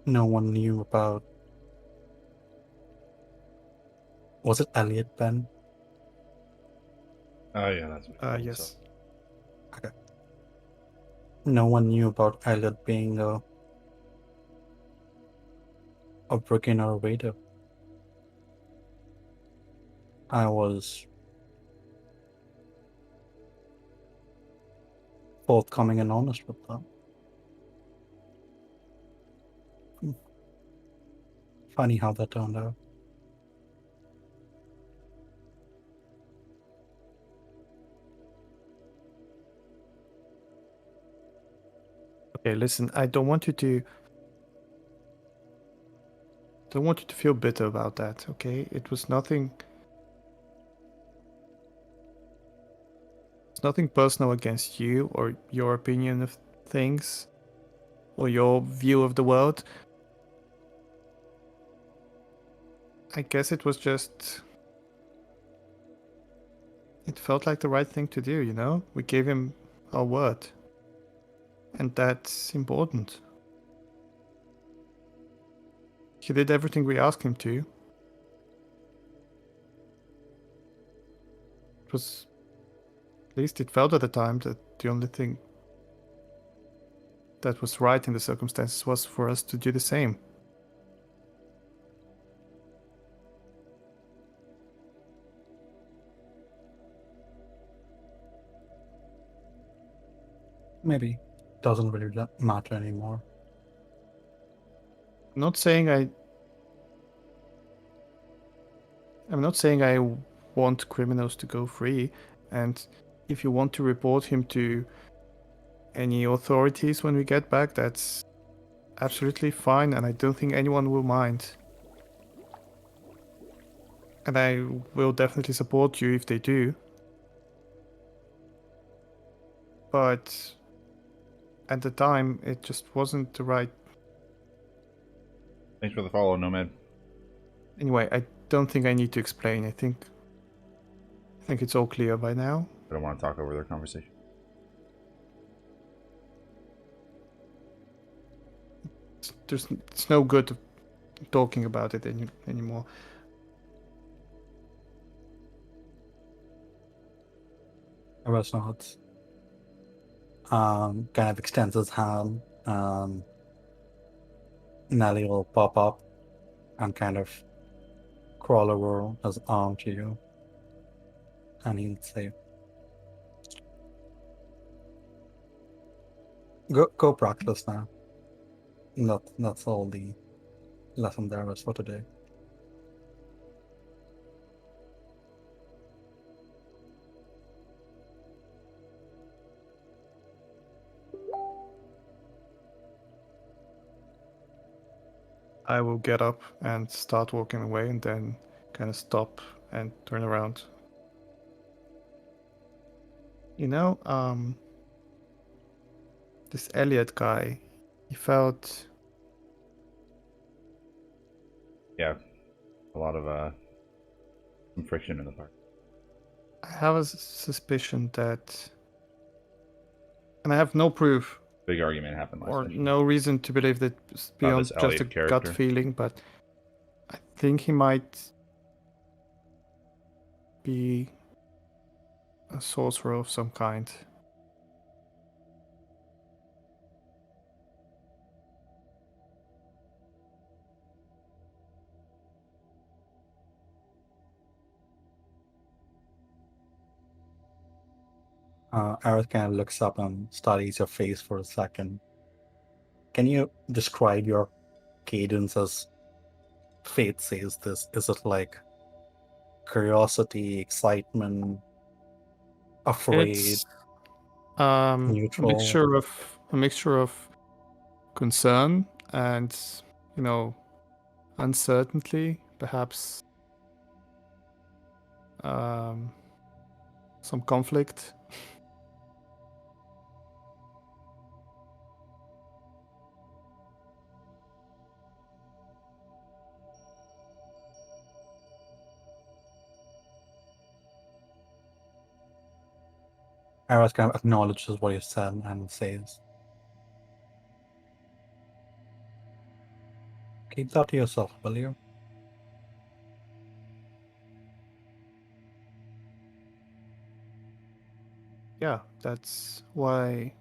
No one knew about. Was it Elliot Ben? Oh yeah, that's what he called Yes. Okay. No one knew about Elliot being a beginner waiter. I was forthcoming and honest with them. Funny how that turned out. Okay, listen, I don't want you to feel bitter about that, okay? It was nothing. It's nothing personal against you or your opinion of things or your view of the world. I guess it was just. It felt like the right thing to do, you know? We gave him our word. And that's important. He did everything we asked him to. It was. At least it felt at the time that the only thing that was right in the circumstances was for us to do the same. Maybe doesn't really matter anymore. I'm not saying I want criminals to go free, and if you want to report him to any authorities when we get back, that's absolutely fine, and I don't think anyone will mind. And I will definitely support you if they do. But at the time, it just wasn't the right. Thanks for the follow, Nomad. Anyway, I don't think I need to explain. I think it's all clear by now. I don't want to talk over their conversation. It's no good talking about it anymore. Resnauts kind of extends his hand. Nelly will pop up and kind of crawl over his arm to you. And he'll say, Go practice now. That's all the lesson there is for today. I will get up and start walking away, and then kind of stop and turn around. This Elliot guy, he felt Yeah, a lot of some friction in the park. I have a suspicion that, and I have no proof Big argument happened last or session. no reason to believe that beyond this just a Elliot gut character. feeling, but I think he might be a sorcerer of some kind. Aerith kind of looks up and studies your face for a second. Can you describe your cadence as Fate says this? Is it like curiosity, excitement, afraid, It's a neutral? mixture of concern and, uncertainty, perhaps some conflict. Aerith kind of acknowledges what you said and says, keep that to yourself, will you? Yeah, that's what I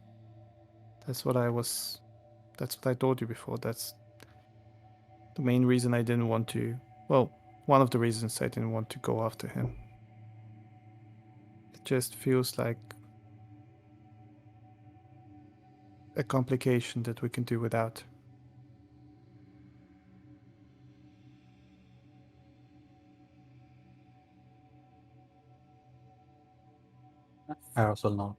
told you before. That's the main reason I didn't want to, well, one of the reasons I didn't want to go after him. It just feels like a complication that we can do without. Aerith will not.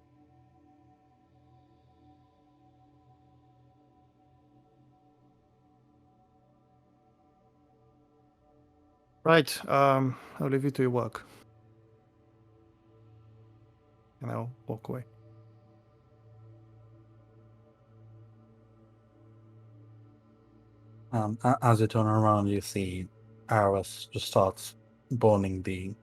Right, I'll leave you to your work. And I'll walk away. As you turn around, you see Aerith just starts burning the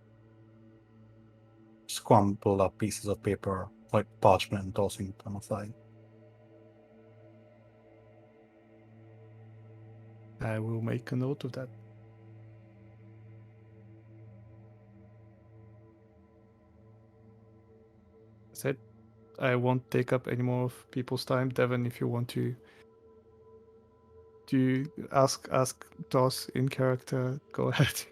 scrambled up pieces of paper, like parchment, and tossing them aside. I will make a note of that. I said I won't take up any more of people's time. Devin, if you want to ask Toss in character, go ahead.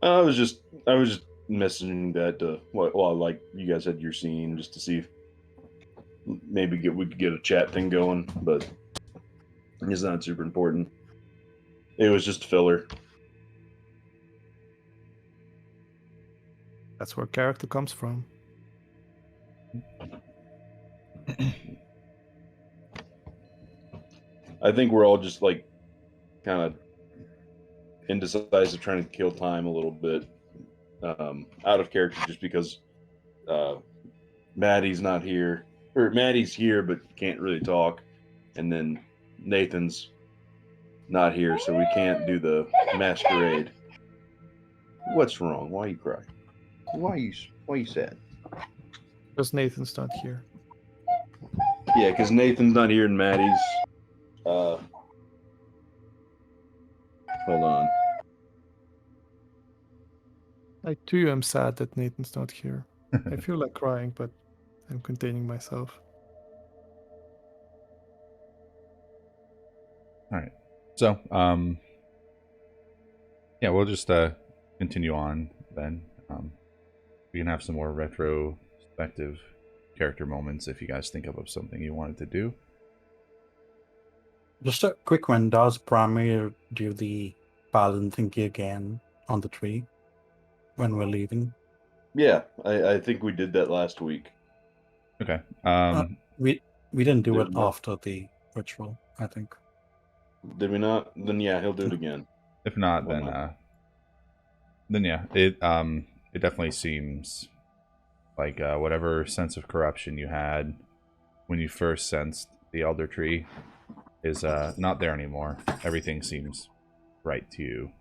I was just messaging that well, like you guys had your scene just to see if maybe we could get a chat thing going, but it's not super important. It was just filler. That's where character comes from. I think we're all just like kind of indecisive, trying to kill time a little bit, out of character, just because Maddie's not here, or Maddie's here but can't really talk, and then Nathan's not here, so we can't do the masquerade. What's wrong? Why you cry? Why you sad? Because Nathan's not here. Yeah, because Nathan's not here and Maddie's. Hold on. I too am sad that Nathan's not here. I feel like crying, but I'm containing myself. All right. So, yeah, we'll just continue on then. We can have some more retrospective character moments if you guys think of something you wanted to do. Just a quick one. Does Pramir do the paladin thingy again on the tree when we're leaving? Yeah, I think we did that last week. Okay. We We didn't do Did it we? after the ritual, I think. Did we not? Then yeah, he'll do it again. If not, Why then not? then yeah, it definitely seems like whatever sense of corruption you had when you first sensed the Elder Tree is not there anymore. Everything seems right to you.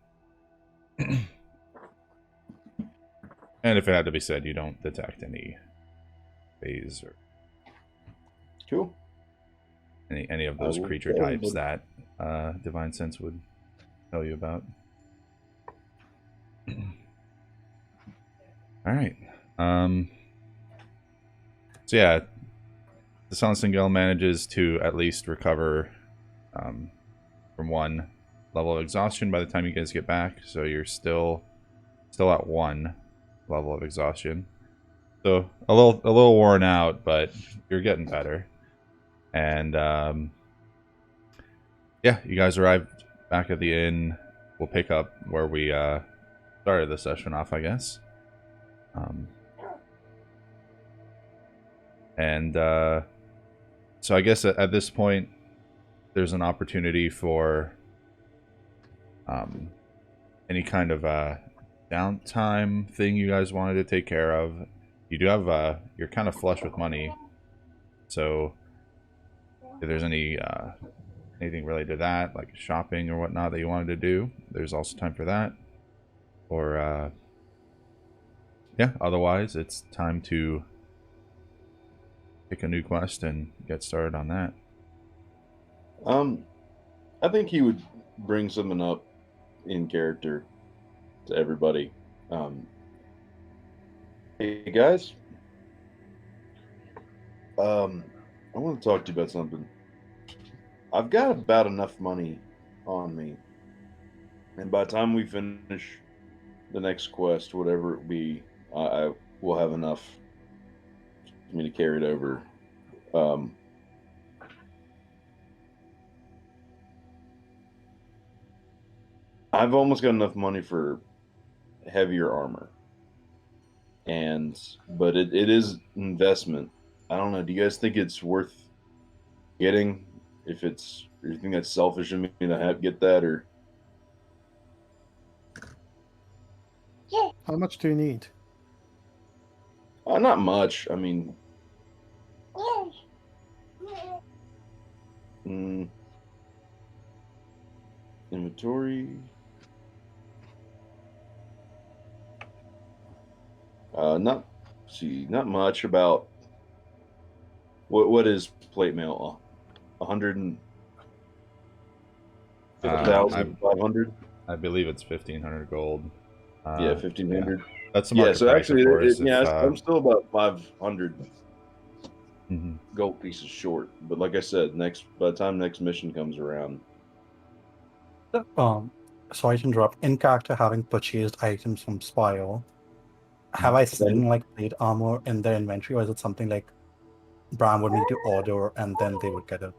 And if it had to be said, you don't detect any phase or Cool. any of I those will creature tell types everybody. that Divine Sense would tell you about. All right. So yeah, the Silencing Guild manages to at least recover from one level of exhaustion by the time you guys get back. So you're still at one level of exhaustion. So a little worn out, but you're getting better. And yeah, you guys arrived back at the inn. We'll pick up where we started the session off, I guess. And so I guess at this point, there's an opportunity for any kind of downtime thing you guys wanted to take care of. You do have you're kind of flush with money, so if there's any anything related to that, like shopping or whatnot that you wanted to do, there's also time for that. Or yeah, otherwise it's time to pick a new quest and get started on that. I think he would bring something up in character to everybody. Hey guys, I want to talk to you about something. I've got about enough money on me, and by the time we finish the next quest, whatever it be, I will have enough for me to carry it over. I've almost got enough money for heavier armor, but it is investment. I don't know. Do you guys think it's worth getting? If you think that's selfish of me to get that, or How much do you need? not much. I mean, inventory. Not much. About what is plate mail? 100 and I 1,500. I believe it's 1,500 gold. Yeah, 1,500. Yeah. That's the Yeah, market so price, actually, of course. I'm still about 500 Mhm. gold pieces short. But like I said, by the time next mission comes around, Sorry to interrupt. In character, having purchased items from Spire, have I seen like plate armor in their inventory, or is it something like Bram would need to order and then they would get it?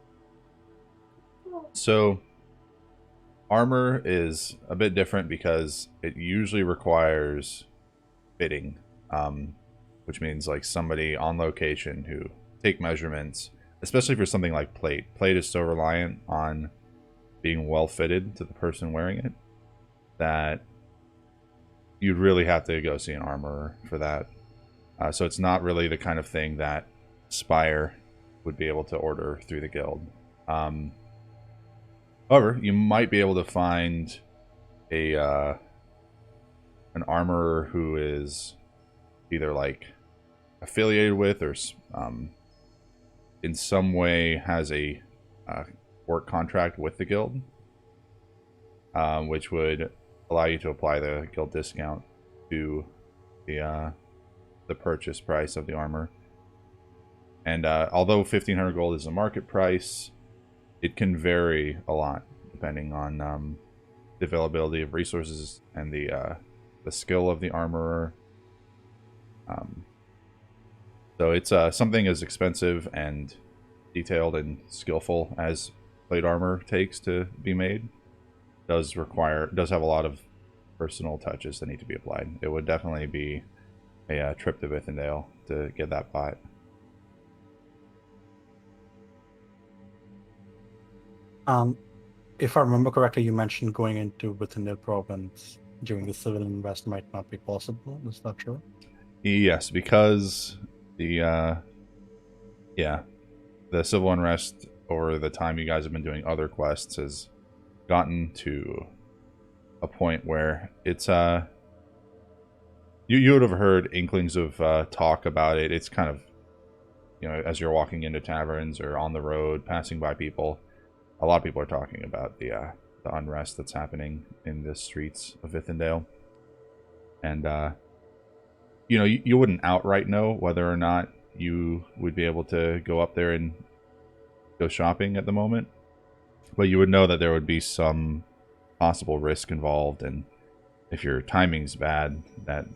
So armor is a bit different because it usually requires fitting, which means like somebody on location who take measurements, especially for something like plate. Plate is so reliant on being well fitted to the person wearing it that you'd really have to go see an armorer for that. So it's not really the kind of thing that Spire would be able to order through the guild. However, you might be able to find an armorer who is either like affiliated with or in some way has a work contract with the guild, which would allow you to apply the guild discount to the purchase price of the armor. And although 1,500 gold is the market price, it can vary a lot depending on the availability of resources and the skill of the armorer. So it's something as expensive and detailed and skillful as plate armor takes to be made. Does have a lot of personal touches that need to be applied. It would definitely be a trip to Vithindale to get that bought. If I remember correctly, you mentioned going into within their province during the civil unrest might not be possible. Is that true? Yes, because the the civil unrest over the time you guys have been doing other quests has gotten to a point where it's you would have heard inklings of talk about it. It's kind of, as you're walking into taverns or on the road passing by people, a lot of people are talking about the unrest that's happening in the streets of Ithindale. And you wouldn't outright know whether or not you would be able to go up there and go shopping at the moment, but you would know that there would be some possible risk involved, and if your timing's bad, that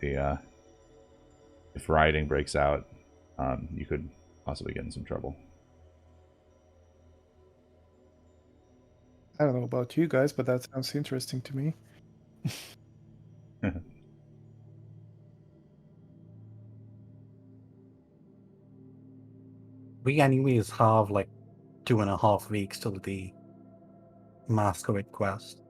if rioting breaks out, you could possibly get in some trouble. I don't know about you guys, but that sounds interesting to me. We anyways have like 2.5 weeks till the Masquerade quest.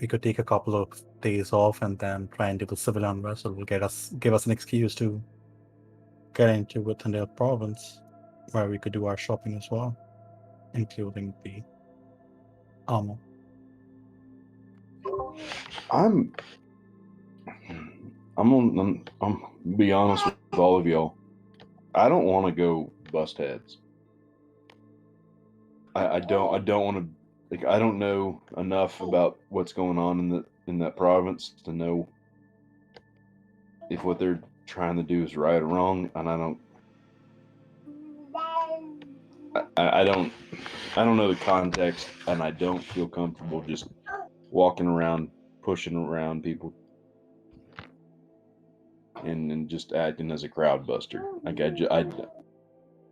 We could take a couple of days off and then try and do the civil unrest. It will give us an excuse to get into within their province, where we could do our shopping as well, including the armor. I'm be honest with all of y'all. I don't want to go bust heads. I don't want to, like, I don't know enough about what's going on in that province to know if what they're trying to do is right or wrong, and I don't know the context, and I don't feel comfortable just walking around pushing around people and just acting as a crowd buster. Like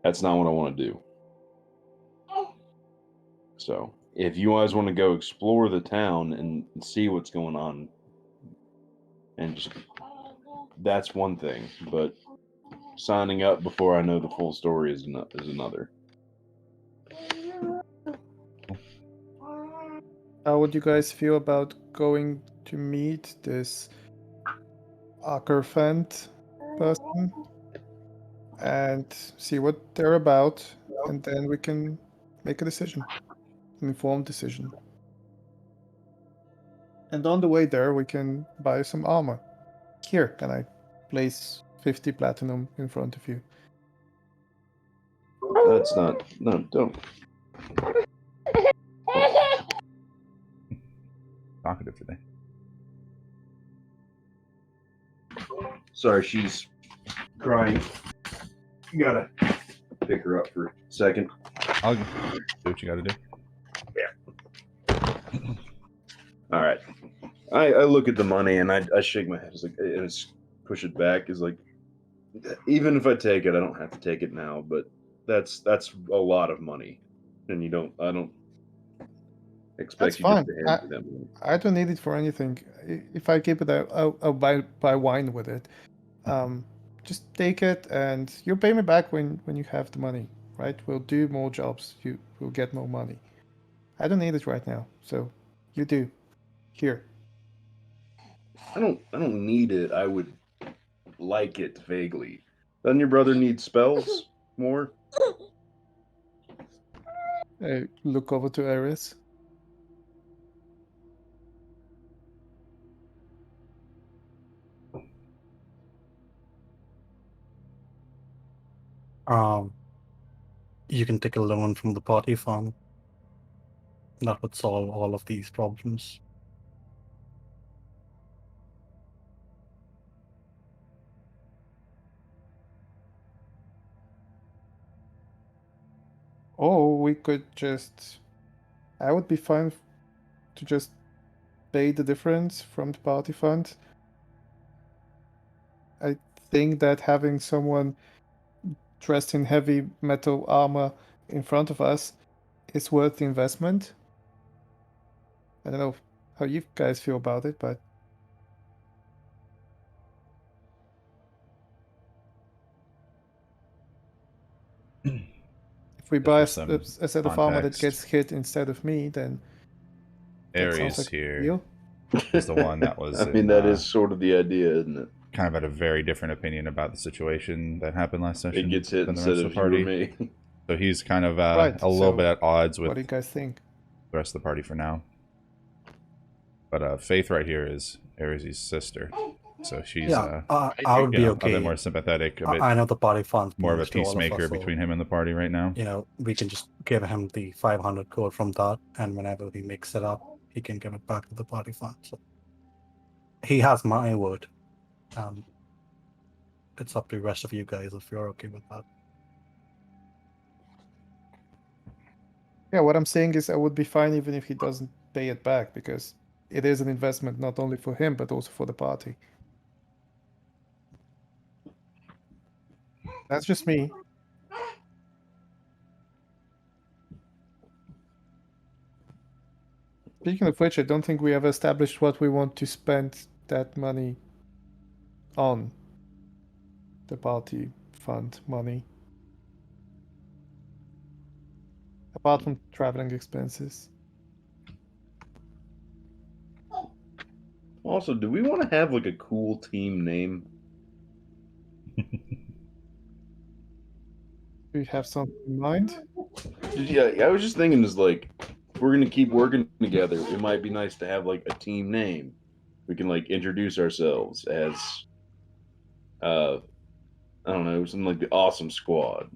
that's not what I want to do. So if you guys want to go explore the town and see what's going on, and just, that's one thing, but signing up before I know the full story is another. How would you guys feel about going to meet this Ackerfant person and see what they're about, and then we can make a decision, an informed decision. And on the way there, we can buy some armor. Here, can I place 50 platinum in front of you? That's not, no, don't. Talkative today. Sorry, she's crying. You gotta pick her up for a second. I'll do what you got to do. All right. I look at the money and I shake my head. It's like, and it's push it back. Is like, even if I take it, I don't have to take it now. But that's a lot of money, and I don't expect That's you fine. just to hand me that money. I don't need it for anything. If I keep it, I'll buy wine with it. Just take it, and you'll pay me back when you have the money, right? We'll do more jobs. You will get more money. I don't need it right now, so you do. Here. I don't need it. I would like it vaguely. Doesn't your brother need spells more? Look over to Eris. You can take a loan from the party fund. That would solve all of these problems. Or we could just. I would be fine to just pay the difference from the party fund. I think that having someone dressed in heavy metal armor in front of us is worth the investment. I don't know how you guys feel about it, but If we buy for some a set of armor that context. gets hit instead of me, then that sounds Ares like a here deal. is the one that was I mean, in, that is sort of the idea, isn't it? kind of had a very different opinion about the situation that happened last session It gets hit than the instead rest of of the you or party. me. So he's kind of Right, a little so bit at odds with What do you guys think? the rest of the party for now. But Faith right here is Ares' sister, so she's Yeah, I would you be know, okay. a bit more sympathetic, a bit I know the party funds more of a belongs to all of us, peacemaker so, between him and the party right now. you know, we can just give him the 500 code from that, and whenever he makes it up, he can give it back to the party fund. So he has my word. It's up to the rest of you guys if you're okay with that. Yeah, what I'm saying is I would be fine even if he doesn't pay it back, because it is an investment not only for him but also for the party. That's just me. Speaking of which, I don't think we ever established what we want to spend that money on. The party fund money. Apart from traveling expenses. Also, do we want to have like a cool team name? Do you have something in mind? Yeah, I was just thinking, is like, if we're gonna keep working together, it might be nice to have like a team name. We can like introduce ourselves as, I don't know, something like the Awesome Squad.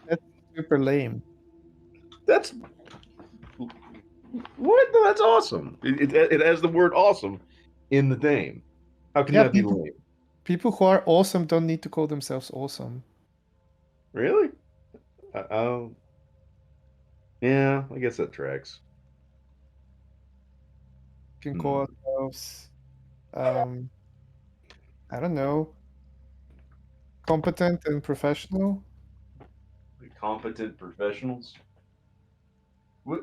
That's super lame. That's what? No, that's awesome. It has the word "awesome" in the name. How can Yeah, that be lame? People who are awesome don't need to call themselves awesome. Really? Oh, yeah. I guess that tracks. We can call ourselves, I don't know, competent and professional. Competent professionals.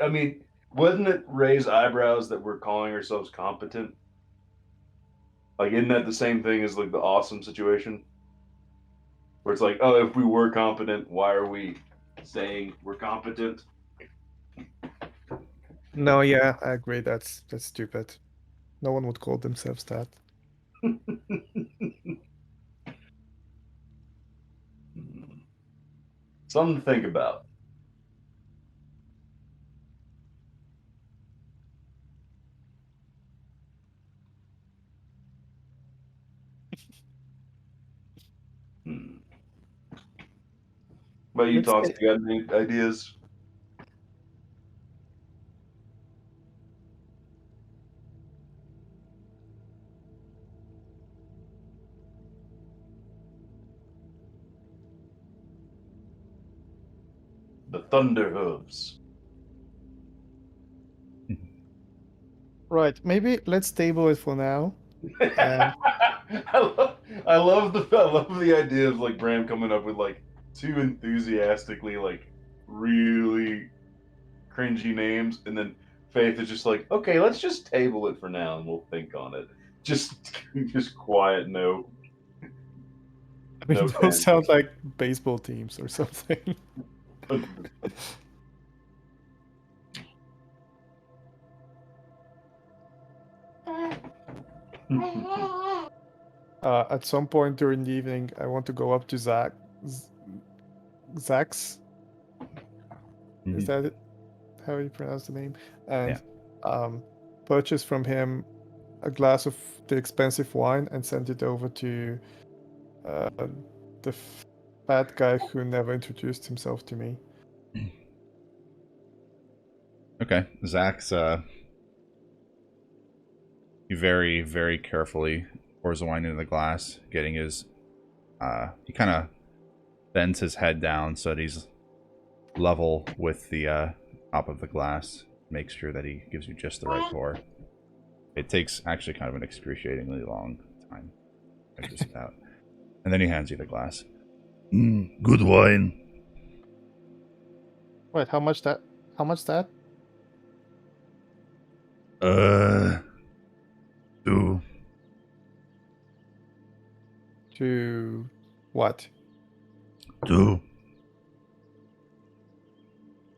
I mean, wouldn't it raise eyebrows that we're calling ourselves competent? Like, isn't that the same thing as like the awesome situation? Where it's like, oh, if we were competent, why are we saying we're competent? No, yeah, I agree. That's stupid. No one would call themselves that. Something to think about. Hmm. But you, Let's Toss, say- you got any ideas? The Thunder Hooves. Right, maybe let's table it for now. And I love the idea of like Bram coming up with like two enthusiastically like really cringy names, and then Faith is just like, okay, let's just table it for now and we'll think on it. Just quiet, no. I mean, No those tangent. sound like baseball teams or something. At some point during the evening, I want to go up to Zach's. Is Mhm. that it? How you pronounce the name? And purchase from him a glass of the expensive wine and send it over to the fat guy who never introduced himself to me. Okay, Zach's he very, very carefully pours the wine into the glass, getting his he kind of bends his head down so that he's level with the top of the glass. Makes sure that he gives you just the right pour. It takes actually kind of an excruciatingly long time. Just about. And then he hands you the glass. Good wine. Wait, how much that? How much that? 2. To What? 2.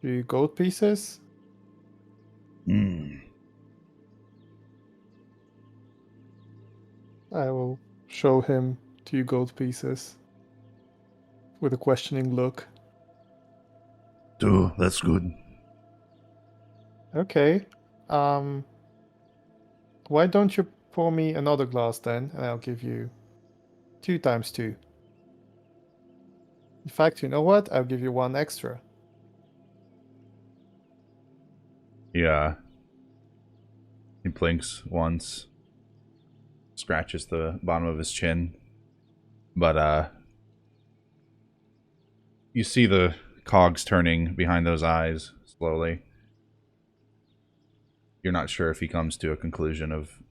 2 gold pieces? Hmm. I will show him 2 gold pieces with a questioning look. 2, that's good. Okay. Why don't you pour me another glass then, and I'll give you 2 times 2. In fact, you know what? I'll give you 1 extra. Yeah. He blinks once, scratches the bottom of his chin, but you see the cogs turning behind those eyes slowly. You're not sure if he comes to a conclusion of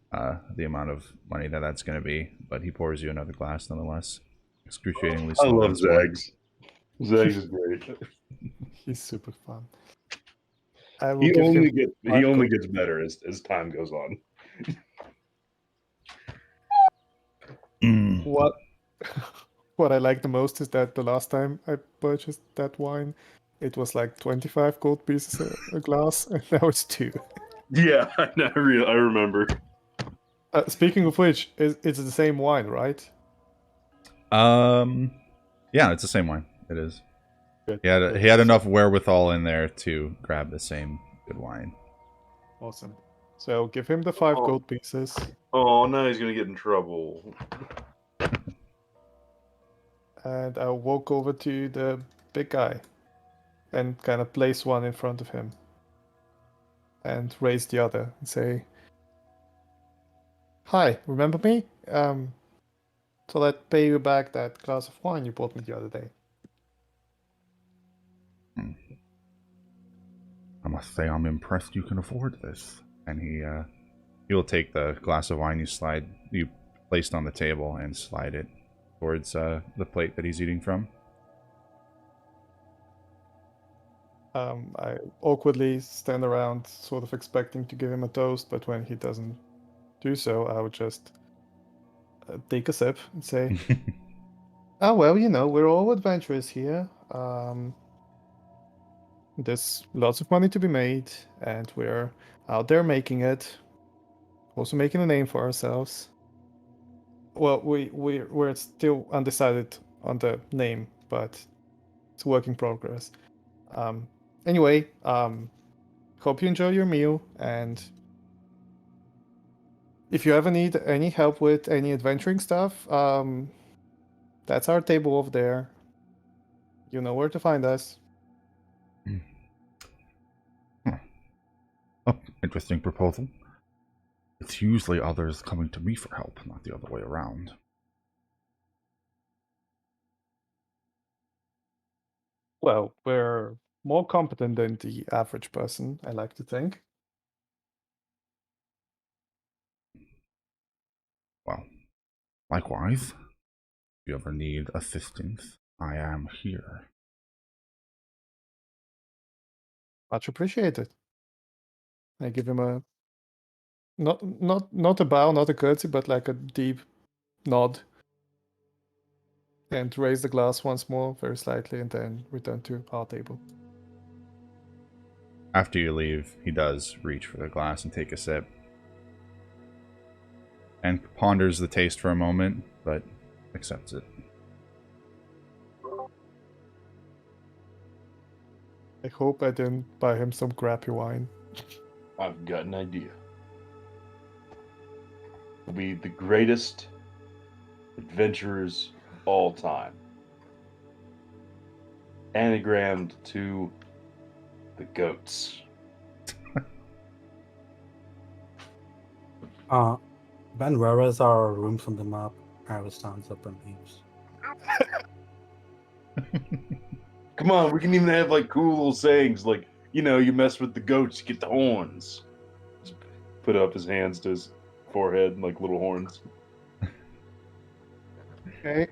the amount of money that's going to be, but he pours you another glass nonetheless. Excruciatingly I slow. love once more. Zags. Zags is great. He's super fun. I will He give only him gets 5 gold. gets better as time goes on. Mm. What what I like the most is that the last time I purchased that wine, it was like 25 gold pieces a glass, and now it's 2. Yeah, I remember. Speaking of which, it's the same wine, right? Yeah, it's the same wine. It is. Good. He had enough wherewithal in there to grab the same good wine. Awesome. So give him the 5 Oh. gold pieces. Oh, now he's gonna get in trouble. And I'll walk over to the big guy and kind of place one in front of him and raise the other and say, "Hi, remember me? So I'd pay you back that glass of wine you bought me the other day." I must say, I'm impressed you can afford this. And he'll take the glass of wine you placed on the table and slide it towards the plate that he's eating from. I awkwardly stand around, sort of expecting to give him a toast, but when he doesn't do so, I would just take a sip and say, "Ah, well, you know, we're all adventurers here. There's lots of money to be made, and we're out there making it. Also making a name for ourselves. Well, we're still undecided on the name, but it's a work in progress. Anyway, hope you enjoy your meal, and if you ever need any help with any adventuring stuff, that's our table over there. You know where to find us." Oh, interesting proposal. It's usually others coming to me for help, not the other way around. Well, we're more competent than the average person, I like to think. Well, likewise, if you ever need assistance, I am here. Much appreciated. I give him a not a bow, not a curtsy, but like a deep nod, and raise the glass once more, very slightly, and then return to our table. After you leave, he does reach for the glass and take a sip. And ponders the taste for a moment, but accepts it. I hope I didn't buy him some crappy wine. I've got an idea. We'll be the greatest adventurers of all time. Anagrammed to the goats. Ben, where is our rooms on the map? Arrow stands up and leaves. Come on, we can even have like cool little sayings like, you know, you mess with the goats, you get the horns. Just put up his hands to his forehead like little horns. Okay,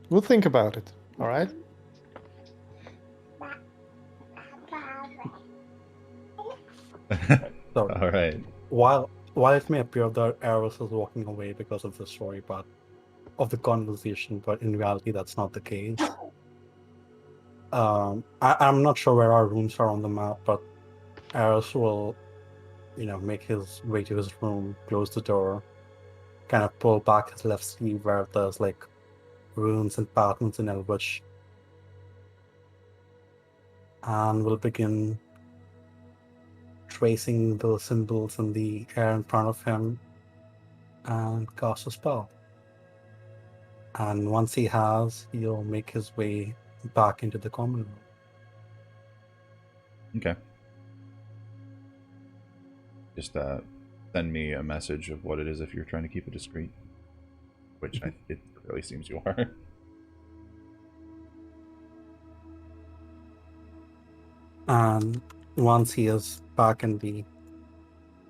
we'll think about it. All right. So All right. while it may appear that Eris is walking away because of the story, but of the conversation, but in reality, that's not the case. I'm not sure where our rooms are on the map, but Eris will, make his way to his room, close the door, kind of pull back his left sleeve where there's like runes and patterns in Elvish, and will begin tracing the symbols in the air in front of him and cast a spell. And once he has, he'll make his way back into the common room. Okay. Just send me a message of what it is if you're trying to keep it discreet, which it really seems you are. And once he is back in the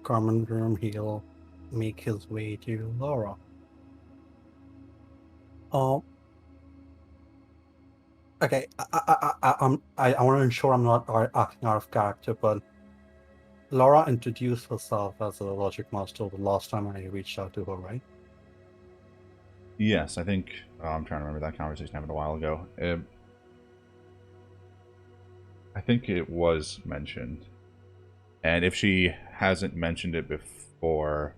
common room, he'll make his way to Laura. Oh, okay. I want to ensure I'm not acting out of character, but Laura introduced herself as a logic master the last time I reached out to her, right? Yes, I think I'm trying to remember that conversation happened a while ago. I think it was mentioned, and if she hasn't mentioned it before,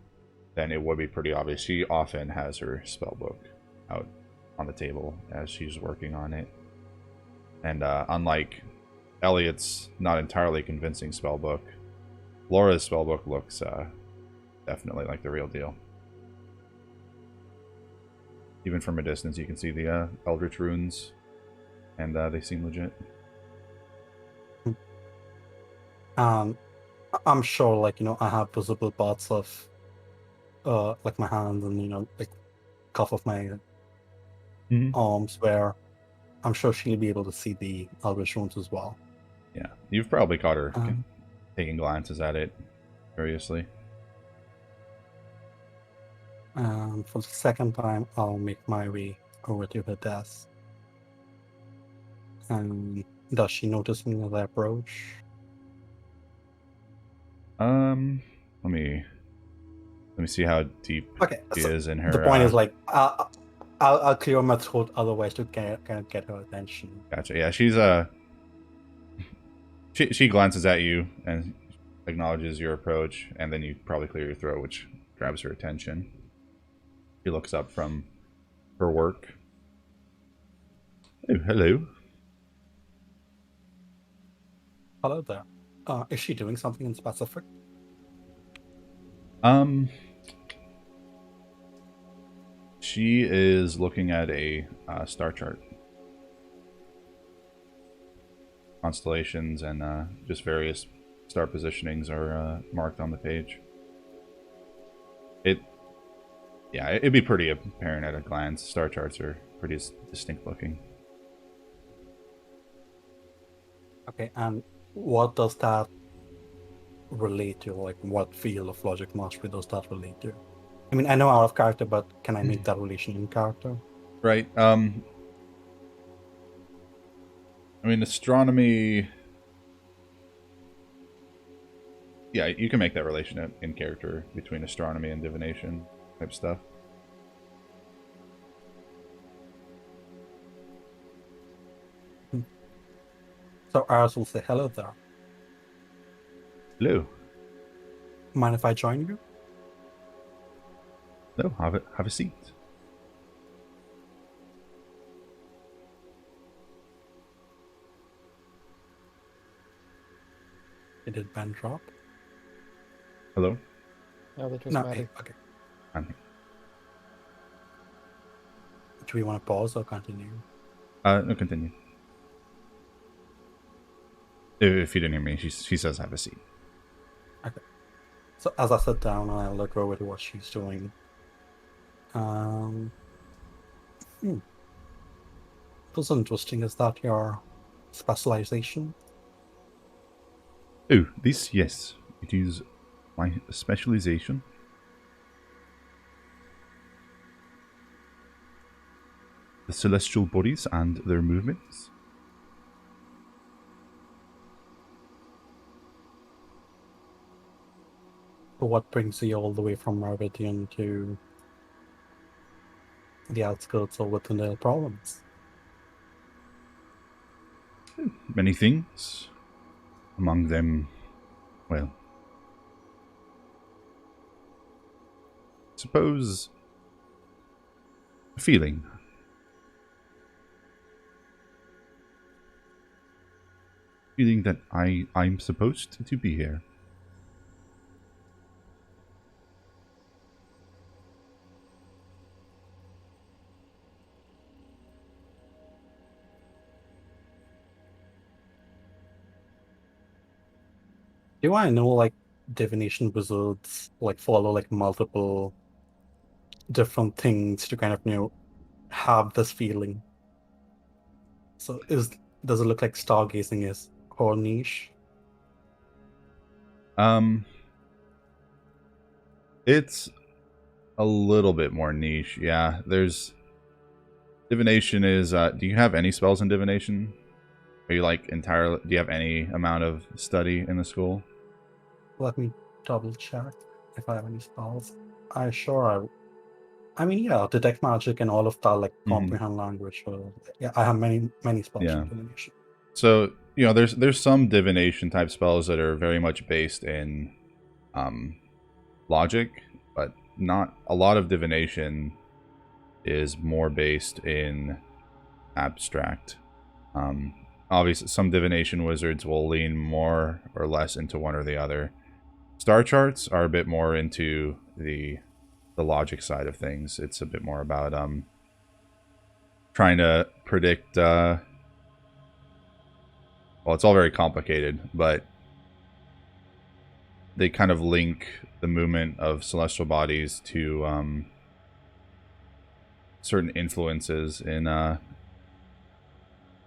then it would be pretty obvious. She often has her spell book out on the table as she's working on it, and unlike Elliot's not entirely convincing spell book, Laura's spell book looks definitely like the real deal. Even from a distance, you can see the Eldritch runes, and they seem legit. I'm sure, like, I have visible parts of, like my hands and, like, cuff of my arms where I'm sure she'll be able to see the Eldritch runes as well. Yeah, you've probably caught her taking glances at it curiously. For the second time, I'll make my way over to her desk. And does she notice me as I approach? Let me see how deep she is in her. The point is, like, I'll clear my throat otherwise to kind of get her attention. Gotcha. Yeah, she's she glances at you and acknowledges your approach, and then you probably clear your throat, which grabs her attention. She looks up from her work. Oh, hello. Hello there. Is she doing something in specific? She is looking at a star chart. Constellations and just various star positionings are marked on the page. It'd be pretty apparent at a glance. Star charts are pretty distinct looking. Okay, and what does that relate to? Like, what field of logic mastery does that relate to? I mean, I know out of character, but can I make that relation in character? Right. I mean, astronomy. Yeah, you can make that relation in character between astronomy and divination type stuff. So Aris will say hello there. Hello. Mind if I join you? No, have a seat. Did Ben drop? Hello. Yeah, that was No, Maddie. okay. I'm here. Do we want to pause or continue? No, continue. If you didn't hear me, she says have a seat. Okay. So as I sit down, I look over to what she's doing. What's interesting is that your specialization. Oh, this, yes. It is my specialization. The celestial bodies and their movements. What brings you all the way from Meridian to the outskirts or within the province. Many things. Among them, well, suppose a feeling. Feeling that I'm supposed to be here. Do I know like divination wizards like follow like multiple different things to kind of have this feeling? So does it look like stargazing is core niche? It's a little bit more niche. Yeah, there's divination is. Do you have any spells in divination? Are you like entirely? Do you have any amount of study in the school? Let me double check if I have any spells. I mean, yeah, detect magic and all of that, like comprehend language. Yeah, I have many spells Yeah. in divination. So there's some divination type spells that are very much based in logic, but not a lot of divination is more based in abstract. Obviously, some divination wizards will lean more or less into one or the other. Star charts are a bit more into the logic side of things. It's a bit more about trying to predict. Well, it's all very complicated, but they kind of link the movement of celestial bodies to certain influences in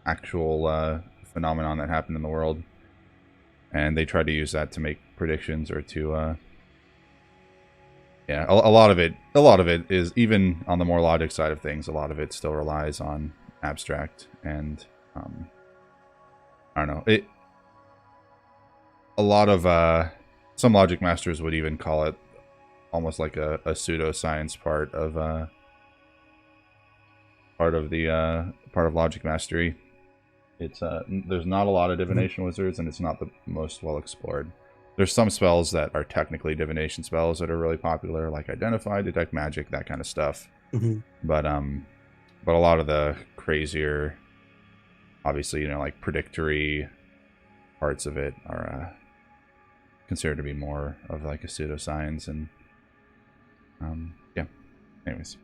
actual phenomenon that happened in the world, and they try to use that to make predictions or to yeah, a lot of it is, even on the more logic side of things, a lot of it still relies on abstract, and I don't know, a lot of some logic masters would even call it almost like a pseudoscience part of logic mastery. It's there's not a lot of divination wizards, and it's not the most well explored. There's some spells that are technically divination spells that are really popular, like Identify, Detect Magic, that kind of stuff. But a lot of the crazier, obviously, like predictory parts of it are considered to be more of like a pseudoscience, and yeah. Anyways,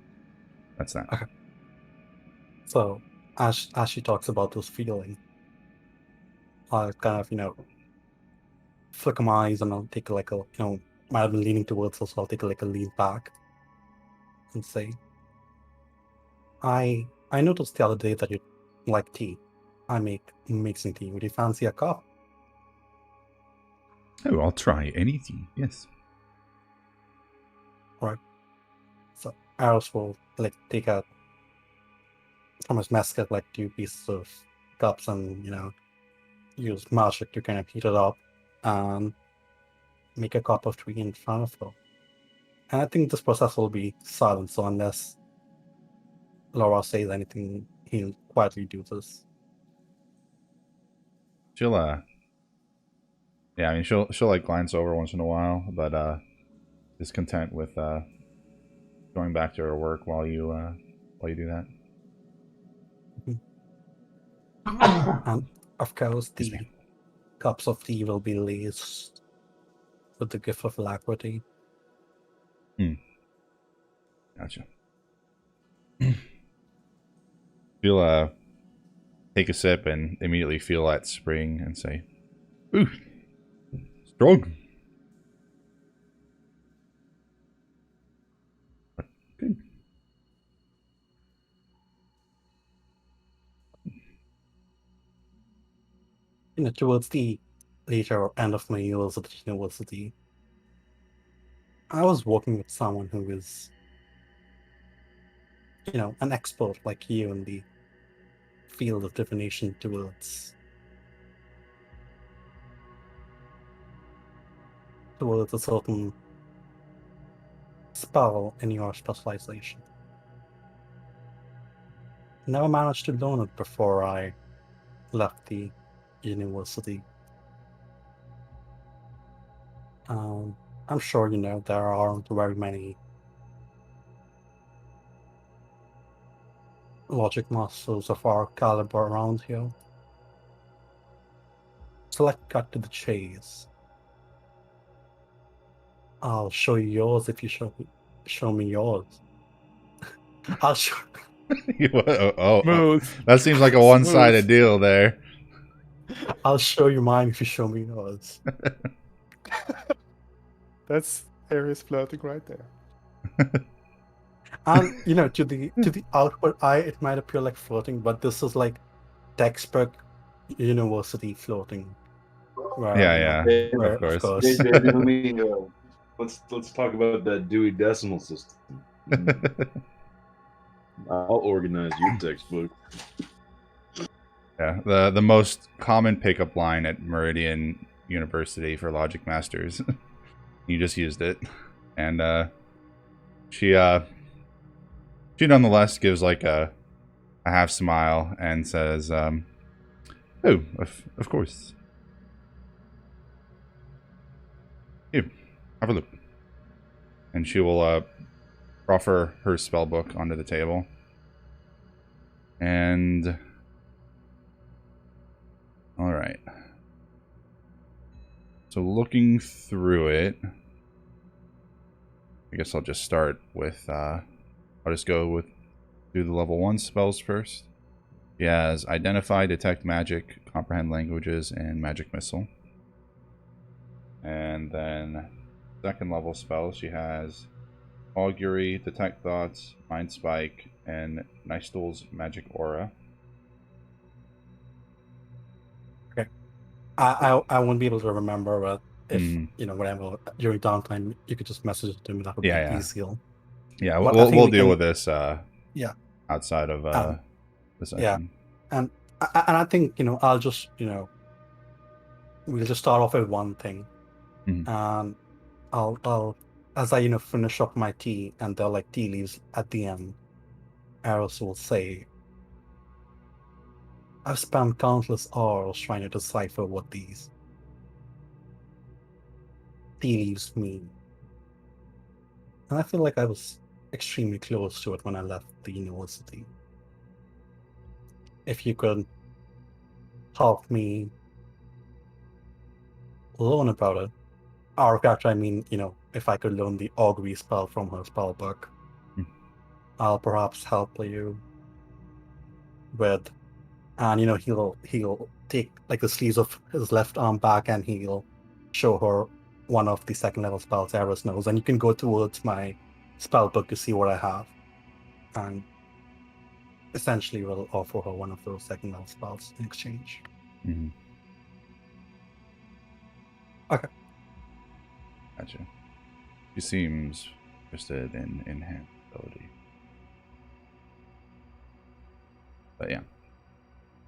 that's that. Okay. So as she talks about this feeling, I'll kind of flicker my eyes and I'll take like a might have been leaning towards us, so I'll take like a lean back and say, I noticed the other day that you like tea. I make amazing tea. Would you fancy a cup? Oh, I'll try anything. Yes. Right. So Eros will like take out from his basket like 2 pieces of cups and use magic to kind of heat it up and make a cup of tea in front of her. And I think this process will be silent, so unless Laura says anything, he'll quietly do this. She'll yeah, I mean she'll like glance over once in a while, but is content with going back to her work while you do that. And of course, Excuse the me. cups of tea will be laced with the gift of alacrity. Gotcha. She'll take a sip and immediately feel that spring and say, "Ooh, strong." Good. Towards the later end of my years at the university, I was working with someone who is, an expert like you in the field of divination towards a certain spell in your specialization. never managed to learn it before I left the university. I'm sure there aren't very many logic masters of our caliber around here. So let's cut to the chase. I'll show you yours if you show me yours. I'll show. Oh, Smooth. that seems like a one-sided deal there. I'll show you mine if you show me yours. That's Aries flirting right there. And to the outward eye, it might appear like flirting, but this is like textbook university flirting. Where, Yeah, where, of course. Hey, Daddy, let me let's talk about that Dewey Decimal System. I'll organize your textbook. Yeah, the most common pickup line at Meridian University for Logic Masters. You just used it, and she nonetheless gives like a half smile and says, "Oh, of course. Here, have a look." And she will proffer her spell book onto the table, and all right. So looking through it, I guess I'll just start with, I'll just do the level 1 spells first. She has Identify, Detect Magic, Comprehend Languages, and Magic Missile. And then second level spells, she has Augury, Detect Thoughts, Mind Spike, and Nystul's Magic Aura. I won't be able to remember, but if Mm. whatever during downtime, you could just message it to me. That would be Yeah. easier. Yeah, But I think we'll we deal can- with this Yeah. outside of the session. Yeah. And I think I'll just we'll just start off with one thing, Mhm. and I'll as I finish up my tea, and they're like tea leaves at the end. Eros will say, "I've spent countless hours trying to decipher what these tea leaves mean, and I feel like I was extremely close to it when I left the university. If you could help me learn about it, or actually, I mean, if I could learn the augury spell from her spell book, I'll perhaps help you with." And he'll take like the sleeves of his left arm back, and he'll show her one of the second level spells Eris knows, and you can go towards my spell book to see what I have, and essentially will offer her one of those second level spells in exchange. Mhm. Okay. Gotcha. She seems interested in enhanced ability. But yeah.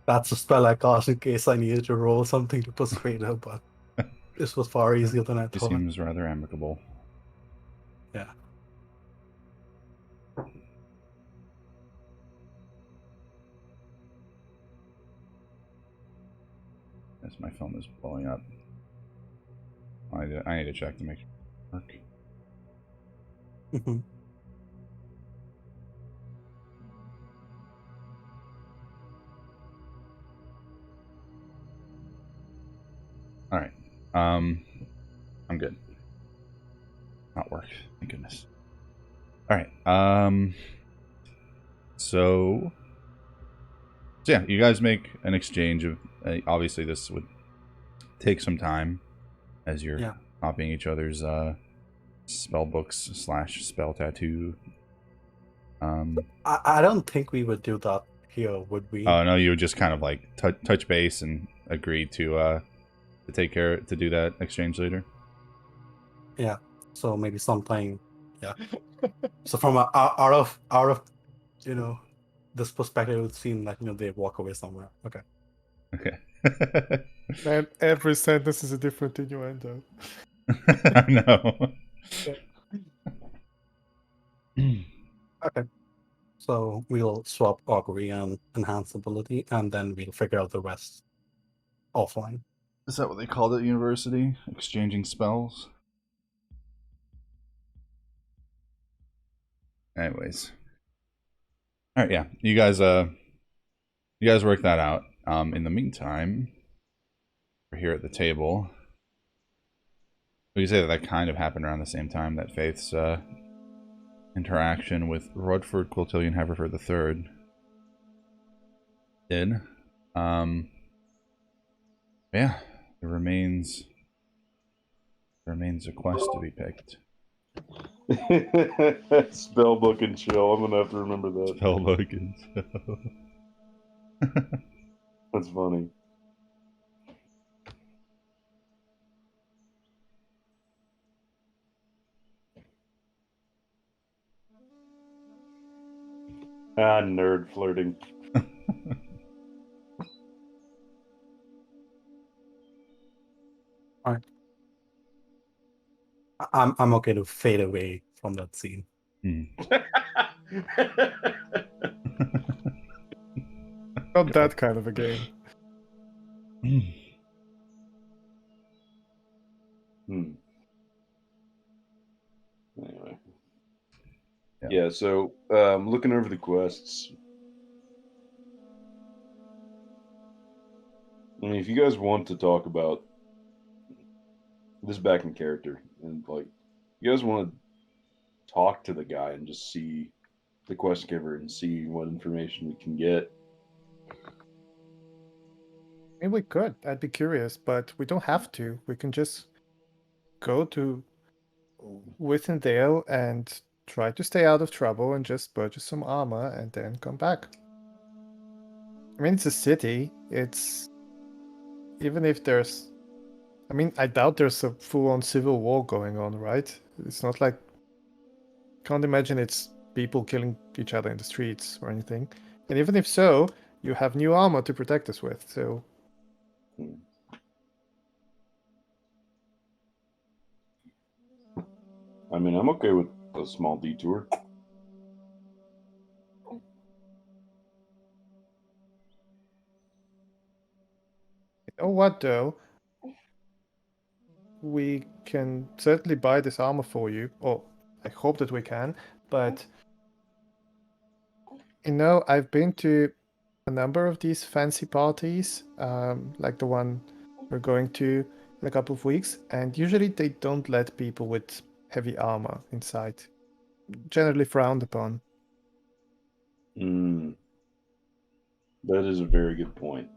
That's a spell I cast in case I needed to roll something to persuade her, but this was far easier than I She thought. seems rather amicable. Yeah. Yes, my phone is blowing up. I need to check to make sure it works. Mhm. All right. I'm good. Not work. Thank goodness. All right. So yeah, you guys make an exchange of. Obviously, this would take some time as you're Yeah. copying each other's spell books / spell tattoo. I don't think we would do that here, would we? Oh no, you would just kind of like touch base and agree to do that exchange later. Yeah. So maybe something. Yeah. So from out of this perspective, it would seem like they walk away somewhere. Okay. Okay. Man, every sentence is a different innuendo. I know. Okay. So we'll swap augury and enhance ability, and then we'll figure out the rest offline. Is that what they called it at university? Exchanging spells? Anyways. Alright, yeah. You guys work that out. In the meantime, we're here at the table. We say that kind of happened around the same time that Faith's interaction with Rodford Quiltillion Haverford III did. Yeah, there remains a quest to be picked. Spellbook and chill. I'm gonna have to remember that. Spellbook and chill. That's funny. Ah, nerd flirting. I'm okay to fade away from that scene. Not that kind of a game. Anyway. Yeah. Yeah, so looking over the quests. I mean, if you guys want to talk about this back in character, and like, you guys want to talk to the guy and just see the quest giver and see what information we can get. Maybe we could. I'd be curious, but we don't have to. We can just go to Withindale and try to stay out of trouble and just purchase some armor and then come back. I mean, it's a city. It's... Even if there's... I mean, I doubt there's a full-on civil war going on, right? It's not like... Can't imagine it's people killing each other in the streets or anything. And even if so, you have new armor to protect us with, so... I mean, I'm okay with a small detour. You know what, though? We can certainly buy this armor for you, or I hope that we can, but... You know, I've been to a number of these fancy parties, like the one we're going to in a couple of weeks, and usually they don't let people with heavy armor inside. Generally frowned upon. That is a very good point.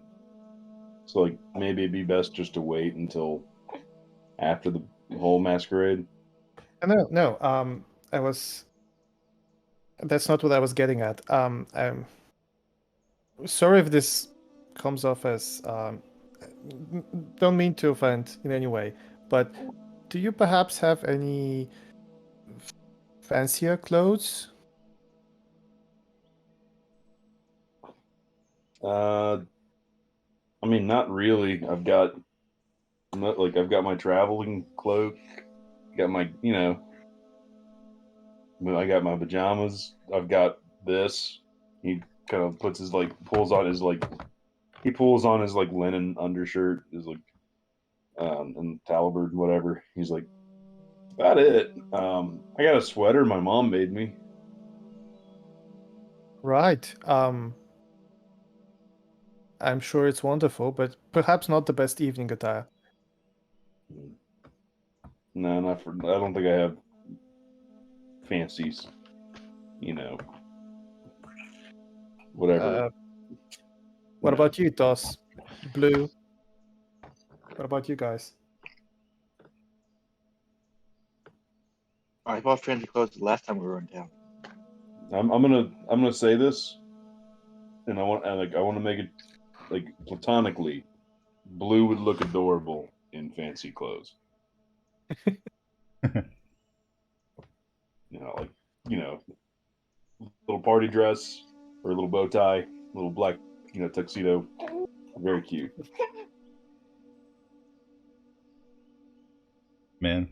So, like, maybe it'd be best just to wait until after the whole masquerade. No. I was. That's not what I was getting at. I'm sorry if this comes off as. Don't mean to offend in any way, but do you perhaps have any fancier clothes? I mean, not really. I've got my traveling cloak, got my, I got my pajamas. I've got this. He kind of puts his pulls on his linen undershirt, his and talibard, whatever. He's like, about it. I got a sweater my mom made me. Right. I'm sure it's wonderful, but perhaps not the best evening attire. No, not for. I don't think I have fancies. Whatever. What about you, Dos? Blue? What about you guys? I bought fancy clothes the last time we were in town. I'm gonna say this, and I want to make it like platonically. Blue would look adorable in fancy clothes. Little party dress or a little bow tie, little black, tuxedo. Very cute. Man.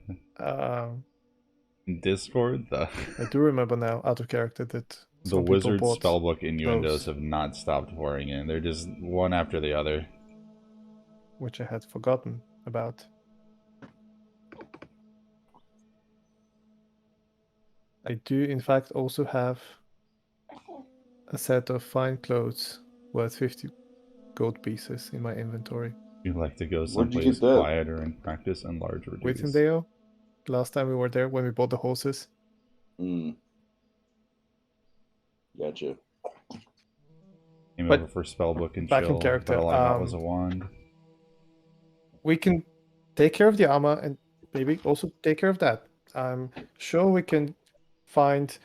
In Discord, I do remember now, out of character, that the some people wizard bought spellbook innuendos those, have not stopped pouring in. They're just one after the other. which I had forgotten about. I do, in fact, also have a set of fine clothes worth 50 gold pieces in my inventory. You like to go Where'd you get someplace that? quieter and practice and larger duties. Withindale, last time we were there when we bought the horses. Mm. Gotcha. Came But over for spellbook and back in chill, character, but all I got was a wand. We can take care of the armor and maybe also take care of that. I'm sure we can find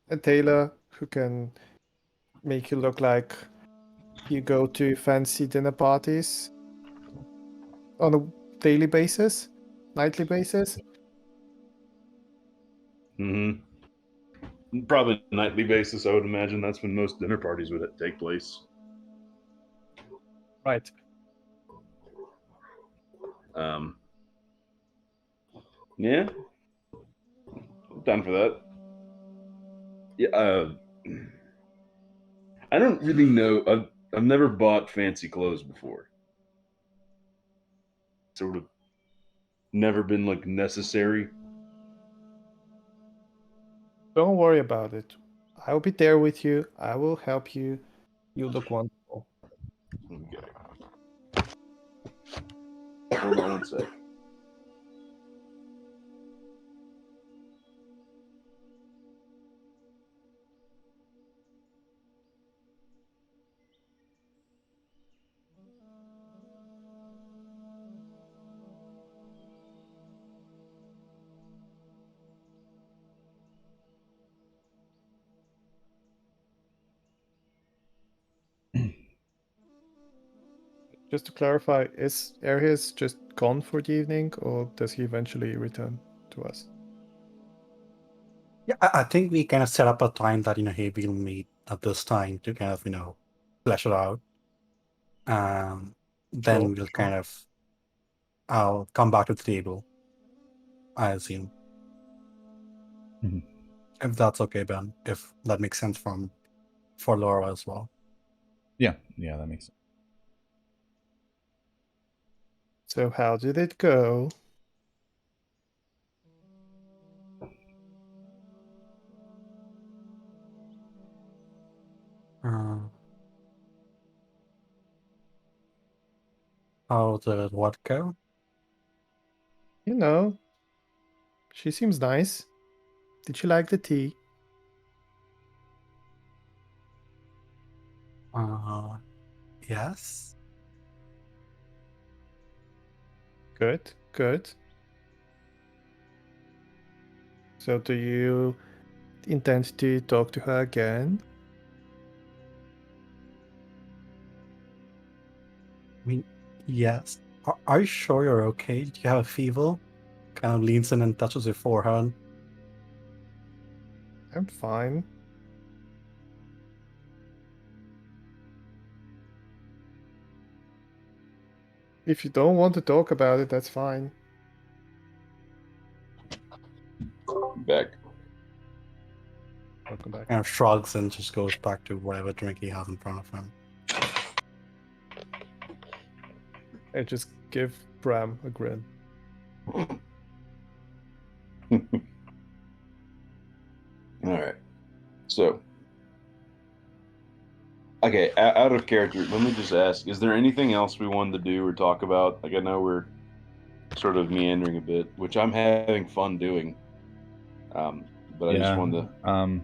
a tailor who can make you look like you go to fancy dinner parties on a daily basis, nightly basis. Probably nightly basis, I would imagine. That's when most dinner parties would take place. Right. Yeah, I'm down for that. Yeah, I don't really know. I've never bought fancy clothes before. Sort of never been like necessary. Don't worry about it. I'll be there with you. I will help you. You look wonderful. Okay. Hold on one sec. Just to clarify, is Arius just gone for the evening, or does he eventually return to us? Yeah, I think we kind of set up a time that, hey, we'll meet at this time to kind of, flesh it out. Then Sure, we'll sure. kind of, I'll come back to the table, I assume. Mhm. If that's okay, Ben, if that makes sense for Laura as well. Yeah, that makes sense. So how did it go? How did what go? You know, she seems nice. Did you like the tea? Yes. Good, good. So do you intend to talk to her again? I mean, yes. Are you sure you're okay? Do you have a fever? Kind of leans in and touches your forehead. I'm fine. If you don't want to talk about it, that's fine. Back. Welcome back. Kind of shrugs and just goes back to whatever drink he has in front of him. I just give Bram a grin. All right. So, okay, out of character, let me just ask: is there anything else we wanted to do or talk about? Like, I know we're sort of meandering a bit, which I'm having fun doing. But I just wanted to.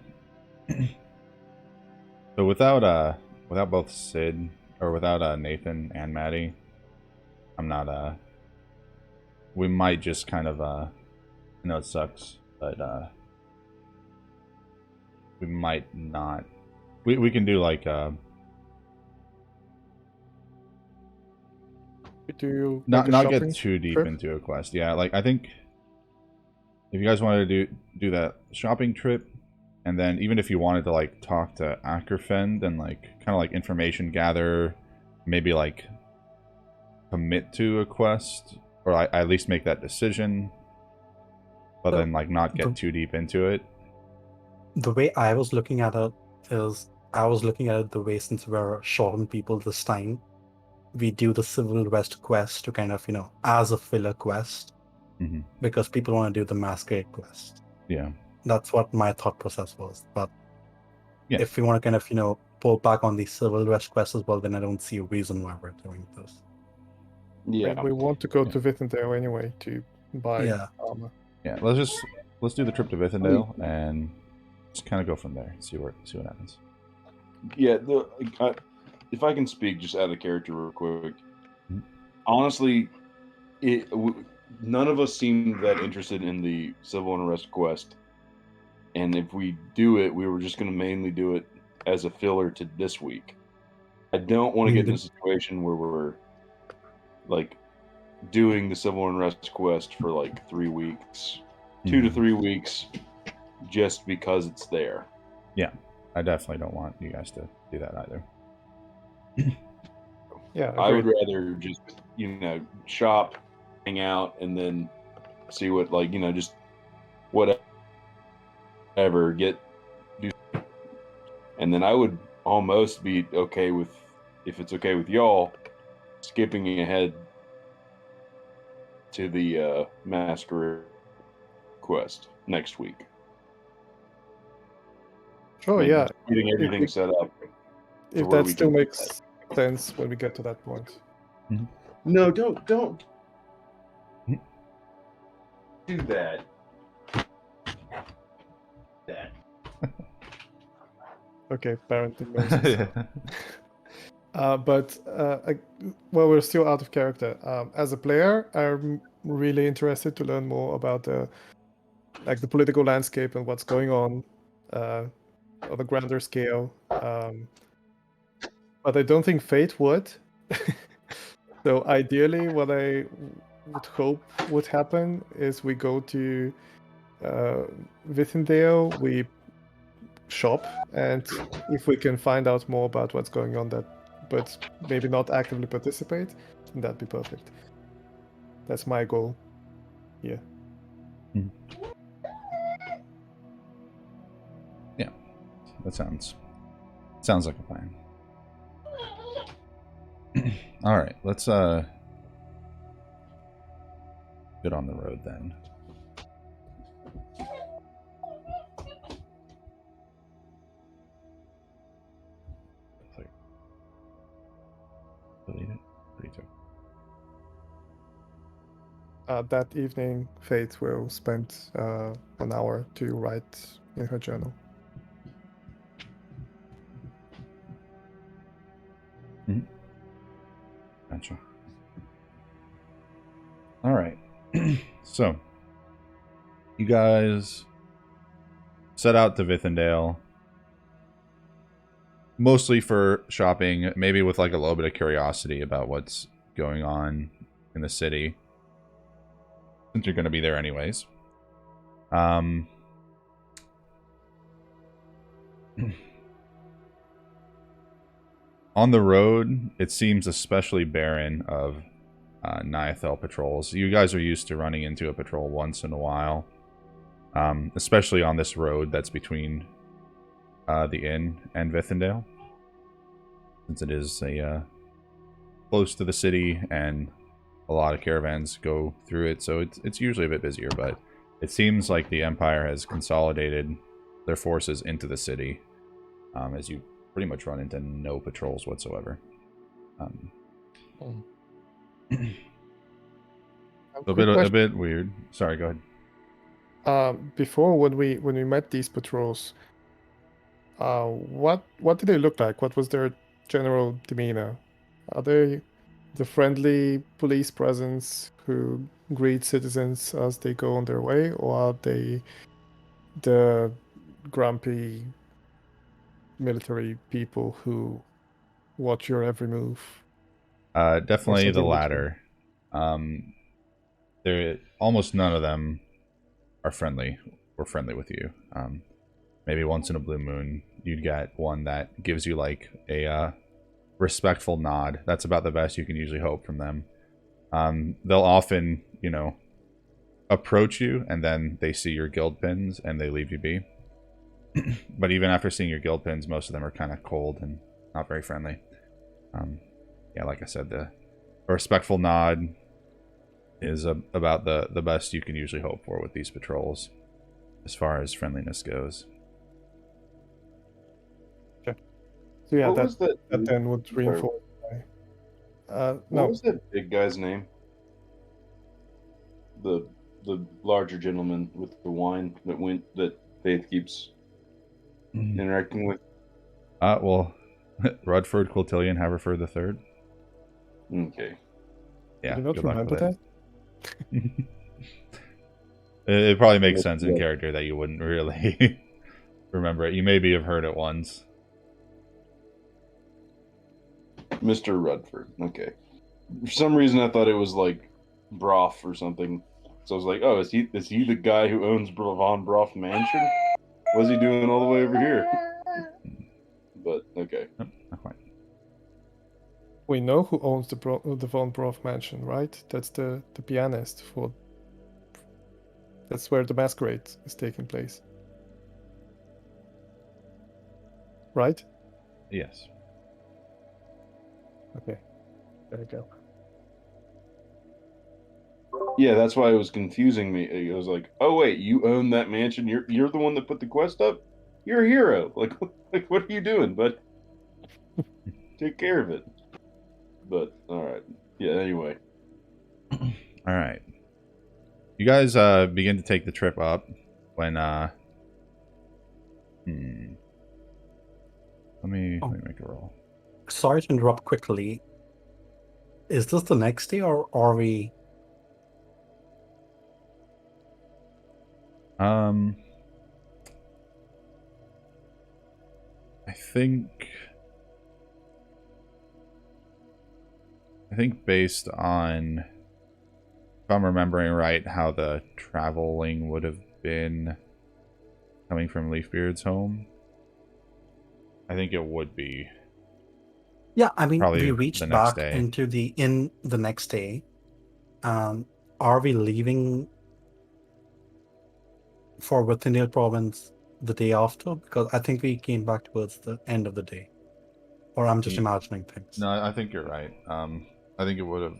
So without both Sid or without Nathan and Maddie, I'm not we might just kind of I know it sucks, but we might not. We can do like Do not a get shopping too deep trip? into a quest. Yeah, like I think if you guys wanted to do that shopping trip, and then even if you wanted to like talk to Ackerfend and like kind of like information gather, maybe like commit to a quest or at least make that decision. but So, then like not get the- too deep into it. The way I was looking at it is, I was looking at it the way, since we're short on people this time, we do the Civil West quest to kind of, as a filler quest, Hmm. because people want to do the Masquerade quest. Yeah. That's what my thought process was. But Yeah. if we want to kind of, pull back on the Civil West quest as well, then I don't see a reason why we're doing this. Yeah. We want to go Yeah. to Vithendale anyway to buy Yeah. armor. Yeah. Let's do the trip to Vithendale and just kind of go from there. See what happens. Yeah, if I can speak just out of character real quick, Mhm. honestly, none of us seemed that interested in the civil unrest quest, and if we do it, we were just going to mainly do it as a filler to this week. I don't want to get in a situation where we're like doing the civil unrest quest for like 3 weeks, 2 to Mhm. 3 weeks, just because it's there. Yeah. I definitely don't want you guys to do that either. Yeah, I would agreed. rather just, shop, hang out, and then see what, just whatever, do. And then I would almost be okay with, if it's okay with y'all, skipping ahead to the Masquerade quest next week. Sure, Maybe yeah. getting everything set up. If where that we still can do makes sense when we get to that point. No, don't Mhm. do that. That. Okay, parenting Moses. Well, we're still out of character. As a player, I'm really interested to learn more about the political landscape and what's going on a grander scale. But I don't think Fate would. So ideally, what I would hope would happen is we go to Vithendale, we shop, and if we can find out more about what's going on, but maybe not actively participate, then that'd be perfect. That's my goal. Yeah. Yeah, that sounds like a plan. All right, let's get on the road then. Delete it. That evening, Fate will spend 1 hour to write in her journal. Gotcha. All right. So, you guys set out to Vithendale, mostly for shopping, maybe with like a little bit of curiosity about what's going on in the city, since you're going to be there anyways. On the road, it seems especially barren of Nyathel patrols. You guys are used to running into a patrol once in a while, especially on this road that's between the inn and Vithendale, since it is close to the city and a lot of caravans go through it, so it's usually a bit busier. But it seems like the Empire has consolidated their forces into the city, as you pretty much run into no patrols whatsoever. A bit weird. Sorry, go ahead. Before, when we met these patrols, what did they look like? What was their general demeanor? Are they the friendly police presence who greet citizens as they go on their way, or are they the grumpy military people who watch your every move? Definitely the something latter. There, almost none of them are friendly or friendly with you. Maybe once in a blue moon, you'd get one that gives you like a respectful nod. That's about the best you can usually hope from them. They'll often, approach you, and then they see your guild pins and they leave you be. But even after seeing your guild pins, most of them are kind of cold and not very friendly. Yeah, like I said, the respectful nod is about the best you can usually hope for with these patrols, as far as friendliness goes. So yeah, What was that? that then would Sorry. reinforce. What No, was that big guy's name? The larger gentleman with the wine that Faith keeps interacting with. Well, Rudford Quiltillion Haverford III. Okay. Yeah, do you not good luck remember with that? it. It probably makes Yes, sense in yes. character that you wouldn't really remember it. You maybe have heard it once. Mr. Rudford. Okay. For some reason, I thought it was like Broth or something. So I was like, oh, is he the guy who owns Von Broth Mansion? What's he doing all the way over here? But okay. Nope, not quite. We know who owns the Von Broth mansion, right? That's the pianist for. That's where the masquerade is taking place. Right? Yes. Okay. There you go. Yeah, that's why it was confusing me. It was like, oh wait, you own that mansion. You're the one that put the quest up. You're a hero. Like what are you doing, bud? Take care of it. But all right. Yeah. Anyway. All right. You guys begin to take the trip up when let me make a roll. Sorry to interrupt quickly. Is this the next day or are we? I think based on, if I'm remembering right, how the traveling would have been coming from Leafbeard's home, I think it would be Yeah, I mean, probably we the reached next back day. into the inn the next day. Are we leaving for Withindale province the day after? Because I think we came back towards the end of the day. Or I'm just imagining things. No, I think you're right. I think it would have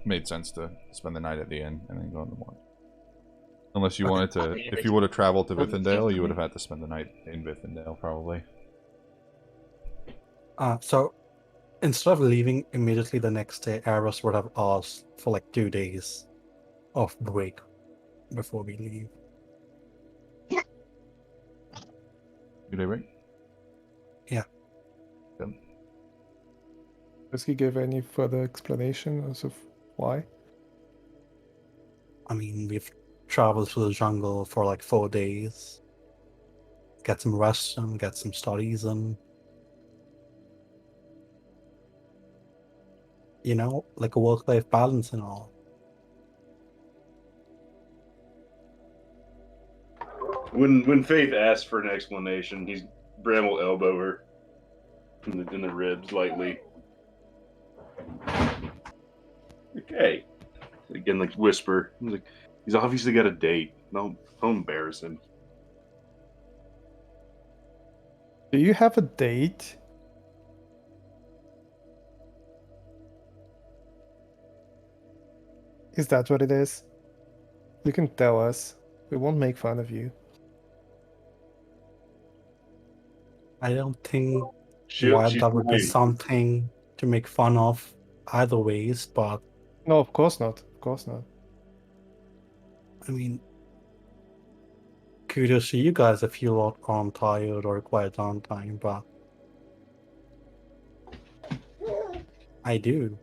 made sense to spend the night at the inn and then go in the morning. Unless you Okay. wanted to, if you would have traveled to Vithindale, you would have had to spend the night in Vithindale, probably. So instead of leaving immediately the next day, Eros would have asked for like 2 days of break before we leave. 2-day break? Yeah. Yep. Does he give any further explanation as of why? I mean, we've traveled through the jungle for like 4 days. Get some rest and get some studies and you know, like a work-life balance and all. When Faith asks for an explanation, Bram will elbow her in the ribs lightly. Okay. Again, like whisper. He's obviously got a date. Don't embarrass him. Do you have a date? Is that what it is? You can tell us. We won't make fun of you. I don't think She's that would be waiting. something to make fun of either ways, but No, of course not. Of course not. I mean, kudos to you guys if you aren't tired or require downtime, but I do.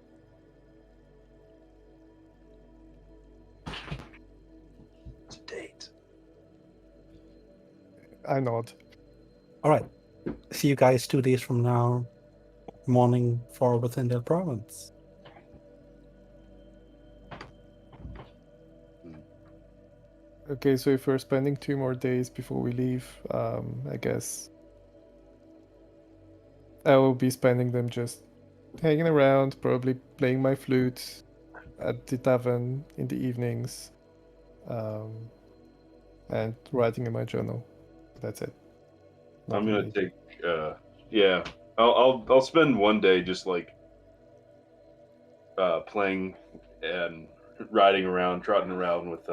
It's a date. I nod. Alright. See you guys 2 days from now, morning for Withindale province. Okay, so if we're spending 2 more days before we leave, I guess I will be spending them just hanging around, probably playing my flute at the tavern in the evenings, and writing in my journal. That's it. Not I'm gonna really. take. Yeah, I'll spend one day just like playing and riding around, trotting around with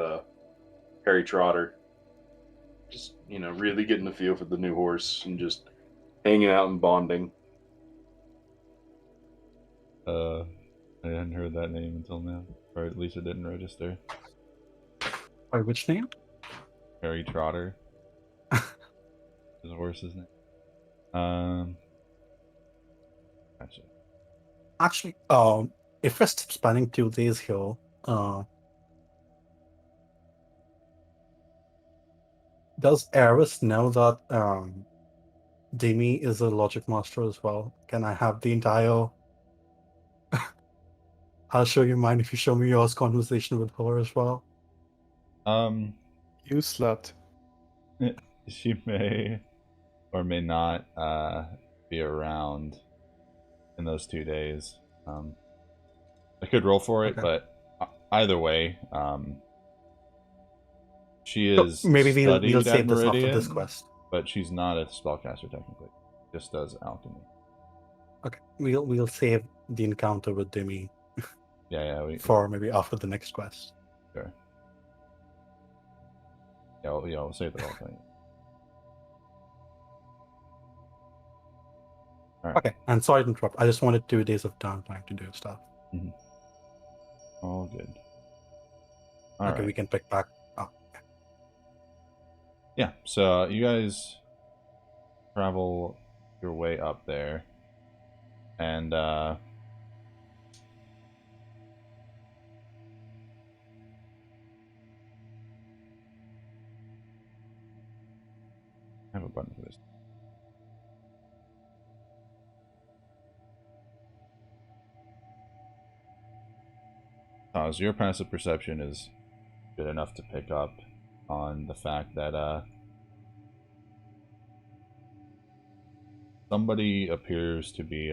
Harry Trotter. Just really getting the feel for the new horse and just hanging out and bonding. I hadn't heard that name until now, or at least it didn't register. By which name? Harry Trotter. His horse's name. Gotcha. Actually, if we're spending 2 days here, does Eris know that Demi is a logic master as well? Can I have the entire? I'll show you mine if you show me yours conversation with her as well. You slut. She may or may not be around in those 2 days. I could roll for it, Okay. but either way, she So is maybe we'll studied at save this after this Meridian, quest. but she's not a spellcaster technically. Just does alchemy. Okay, we'll save the encounter with Demi Yeah, for maybe after the next quest. sure. Yeah, we'll save the whole thing. All right. Okay, and sorry to interrupt. I just wanted 2 days of downtime to do stuff. All good. All Okay, right. we can pick back up. Yeah, so you guys travel your way up there, and I have a button for this. So your passive perception is good enough to pick up on the fact that somebody appears to be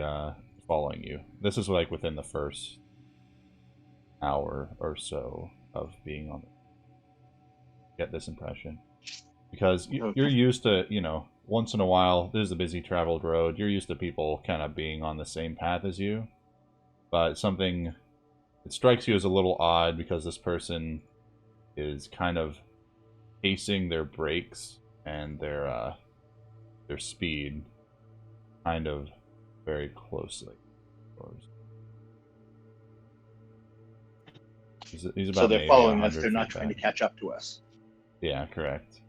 following you. This is like within the first hour or so of being on. Get this impression because you're Okay. used to, once in a while. This is a busy traveled road. You're used to people kind of being on the same path as you, but something it strikes you as a little odd because this person is kind of pacing their brakes and their speed kind of very closely. He's about So they're maybe following us. 100 They're not feet trying to back. catch up to us. Yeah, correct.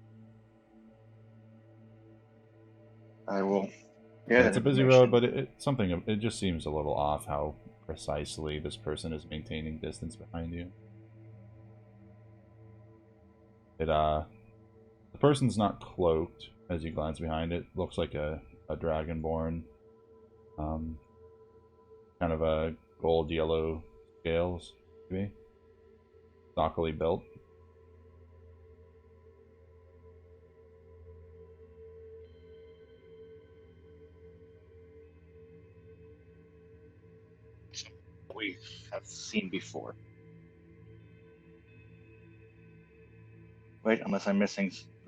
I will. Yeah, Yeah, it's a busy road, but it just seems a little off how precisely this person is maintaining distance behind you. The person's not cloaked as you glance behind it. Looks like a dragonborn. Kind of a gold yellow scales, maybe. Stockily built. we have seen before. Wait, unless I'm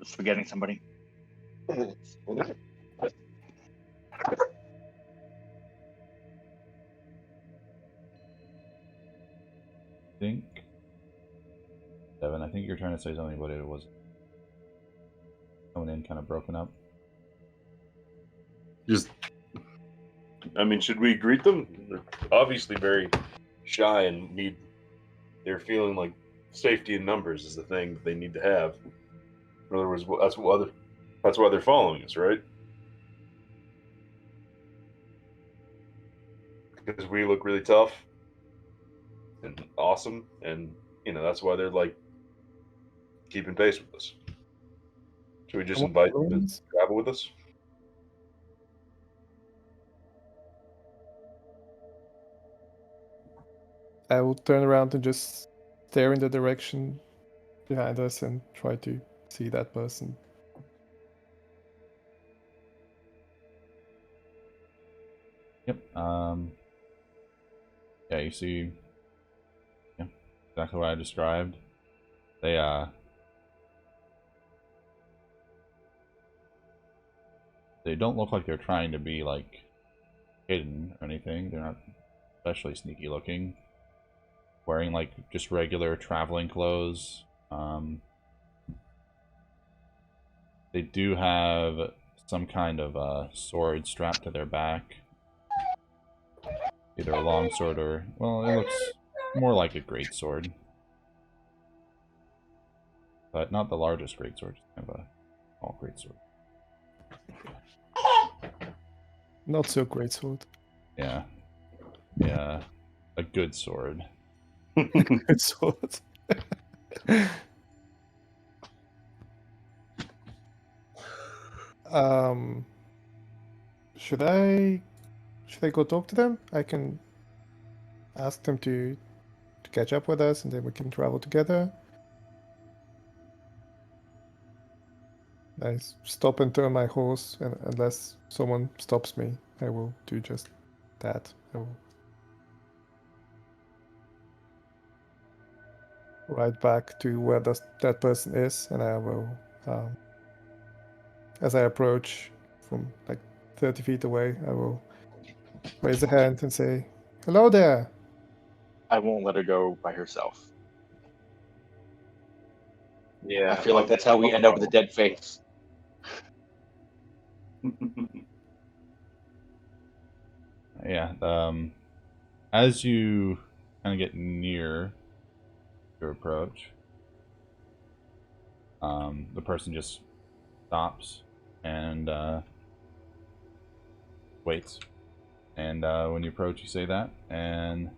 forgetting somebody. Think, Devin, I think you're trying to say something, but it was coming in kind of broken up. Should we greet them? They're obviously very shy and they're feeling like safety in numbers is the thing that they need to have. In other words, that's why they're following us, right? Because we look really tough and awesome, and that's why they're like keeping pace with us. Should we just invite them to travel with us? I will turn around and just stare in the direction behind us and try to see that person. Yep. Yeah, you see exactly what I described. they don't look like they're trying to be like hidden or anything. They're not especially sneaky looking. Wearing like just regular traveling clothes. They do have some kind of sword strapped to their back. Either a long sword or, well, it looks more like a great sword. But not the largest great sword, just kind of a small great sword. Not so great sword. Yeah. Yeah. A good sword. Good sword. um, should I go talk to them? I can ask them to catch up with us, and then we can travel together. I stop and turn my horse, and unless someone stops me, I will do just that. I will ride back to where that person is, and I will, as I approach from like 30 feet away, I will raise a hand and say, "Hello there." I won't let her go by herself. Yeah. I feel like that's how we end up with a dead face. Yeah. As you kind of get near your approach, the person just stops and waits. And when you approach, you say that, and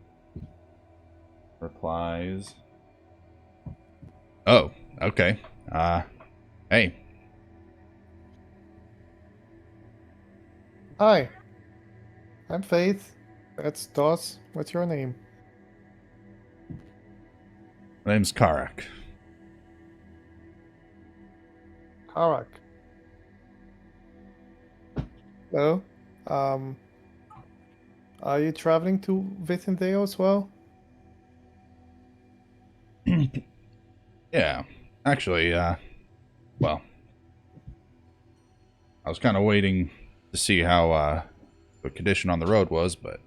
replies, "Oh, okay. Hey." Hi, I'm Faith. That's Doss. What's your name? My name's Karak. Karak. Hello. Are you traveling to Vithindale as well? Yeah. Actually, well, I was kind of waiting to see how the condition on the road was, but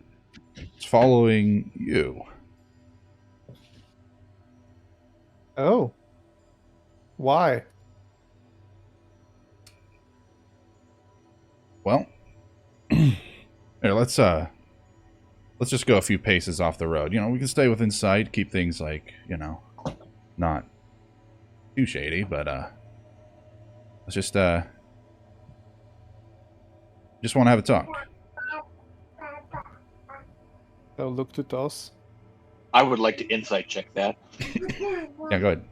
it's following you. Oh. Why? Well, here, let's just go a few paces off the road. You know, we can stay within sight, keep things like, you know, not too shady, but let's just want to have a talk. I'll look to Doss. I would like to insight check that. Yeah, go ahead.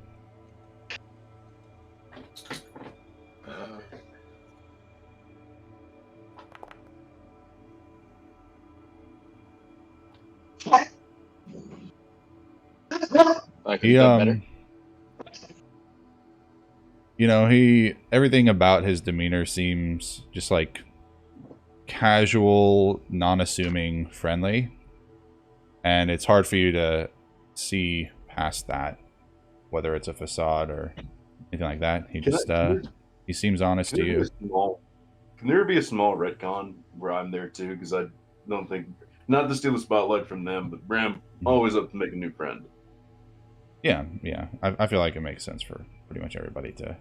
I could have done better. You know, everything about his demeanor seems just like casual, non-assuming, friendly. And it's hard for you to see past that, whether it's a facade or anything like that. He just, he seems honest to you. Can there be a small retcon where I'm there too? Because I don't think, not to steal the spotlight from them, but Bram always up to make a new friend. Yeah. I feel like it makes sense for pretty much everybody to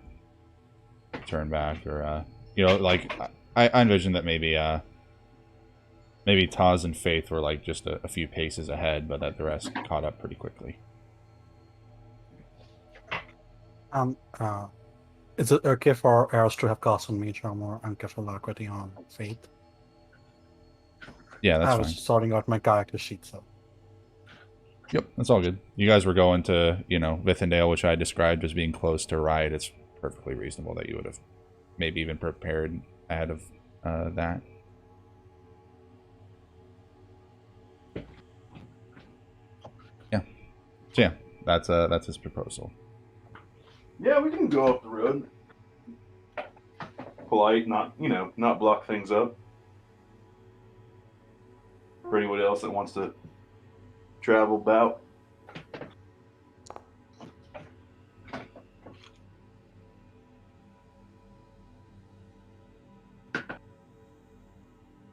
turn back, or you know, like I envision that maybe Taz and Faith were like just a few paces ahead, but that the rest caught up pretty quickly. Is it okay for Eris to have cast on Mage Armor and give Alacrity on Faith? Yeah, that's I was fine. sorting out my character sheet, so. Yep, that's all good. You guys were going to, you know, Vithindale, which I described as being close to Riot. It's perfectly reasonable that you would have maybe even prepared ahead of that. Yeah. So yeah, that's his proposal. Yeah, we can go off the road. Polite, not block things up. For anyone else that wants to travel about.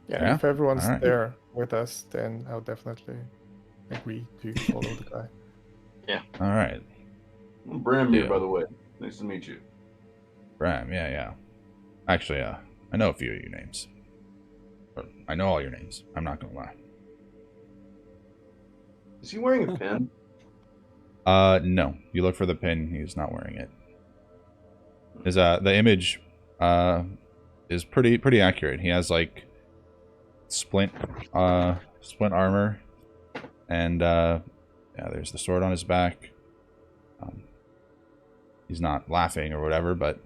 Yeah, Yeah? if everyone's Alright. there with us, then I'll definitely agree to follow the guy. All right. Bram here, Yeah. by the way. Nice to meet you. Bram, yeah. Actually, I know a few of your names. Or, I know all your names. I'm not gonna lie. Is he wearing a pin? No. You look for the pin. He's not wearing it. His the image is pretty accurate. He has like splint armor, and yeah, there's the sword on his back. He's not laughing or whatever, but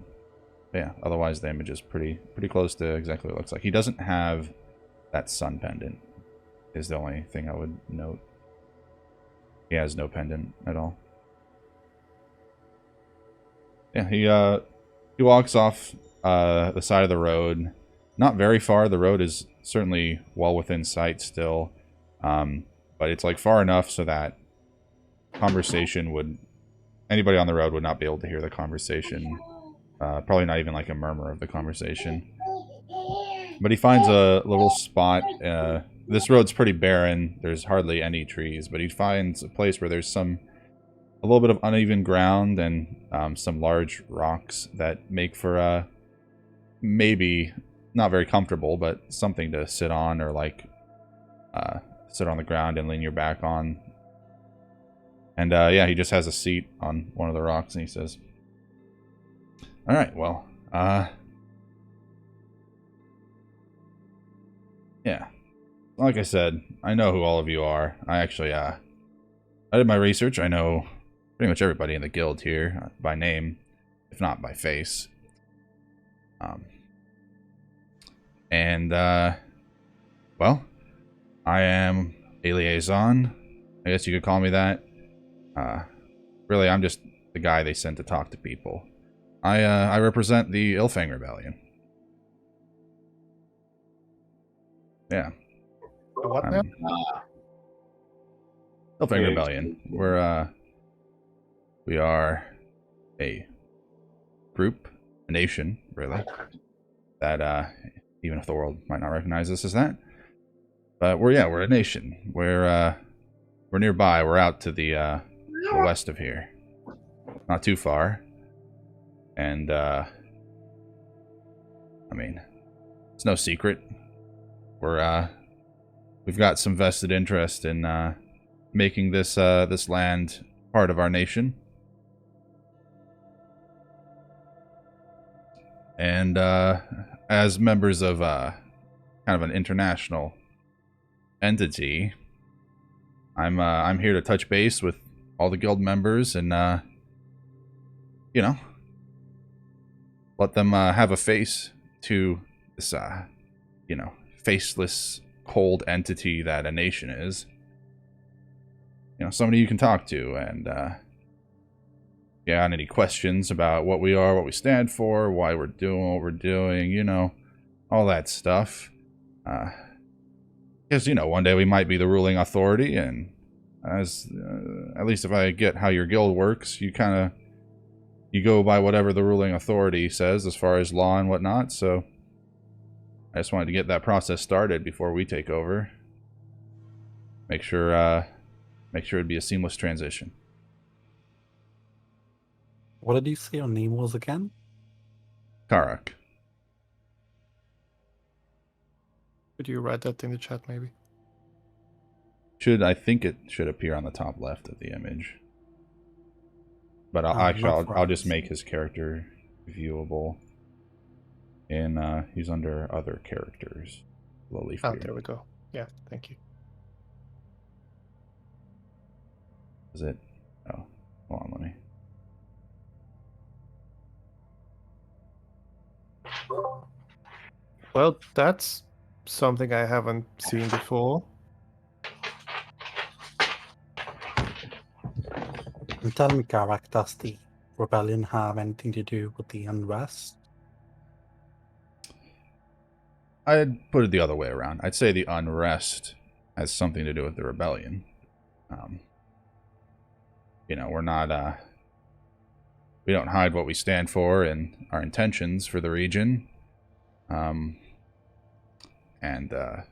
yeah, otherwise the image is pretty close to exactly what it looks like. He doesn't have that sun pendant, is the only thing I would note. He has no pendant at all. Yeah, he walks off the side of the road. Not very far. The road is certainly well within sight still. But it's like far enough so that conversation would... Anybody on the road would not be able to hear the conversation. Probably not even like a murmur of the conversation. But he finds a little spot. This road's pretty barren. There's hardly any trees. But he finds a place where there's a little bit of uneven ground and some large rocks that make for maybe not very comfortable, but something to sit on or like sit on the ground and lean your back on. And yeah, he just has a seat on one of the rocks and he says, "All right, well, yeah, like I said, I know who all of you are. I actually I did my research. I know pretty much everybody in the guild here by name, if not by face. And well, I am a liaison. I guess you could call me that. Really, I'm just the guy they send to talk to people. I represent the Ilfang Rebellion. Yeah. The what now? Ilfang Yeah, Rebellion. We are a group, a nation, really, that even if the world might not recognize us as that, but we're a nation. We're nearby. We're out to the west of here, not too far, and I mean, it's no secret. We've got some vested interest in making this this land part of our nation. And as members of kind of an international entity, I'm here to touch base with all the guild members and you know, let them have a face to this you know, faceless, cold entity that a nation is. You know, somebody you can talk to, and yeah, any questions about what we are, what we stand for, why we're doing what we're doing, you know, all that stuff. Because, you know, one day we might be the ruling authority, and as at least if I get how your guild works, you go by whatever the ruling authority says as far as law and whatnot. So I just wanted to get that process started before we take over. Make sure it'd be a seamless transition. What did you say your name was again? Karak. Could you write that in the chat, maybe? I think it should appear on the top left of the image. But I'll just make his character viewable. And he's under other characters. Lowleaf Oh, Beard. there we go. Yeah, thank you. Is it? Oh, hold on, let me. Well, that's something I haven't seen before. And tell me, Karak, does the rebellion have anything to do with the unrest? I'd put it the other way around. I'd say the unrest has something to do with the rebellion. You know, we're not, we don't hide what we stand for and our intentions for the region. And the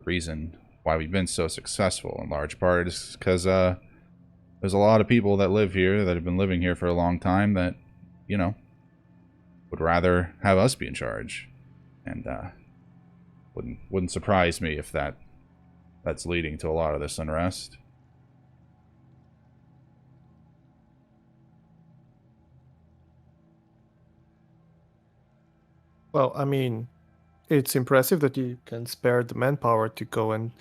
reason why we've been so successful in large part is because there's a lot of people that live here that have been living here for a long time that, you know, would rather have us be in charge. And wouldn't surprise me if that's leading to a lot of this unrest. Well, I mean, it's impressive that you can spare the manpower to go and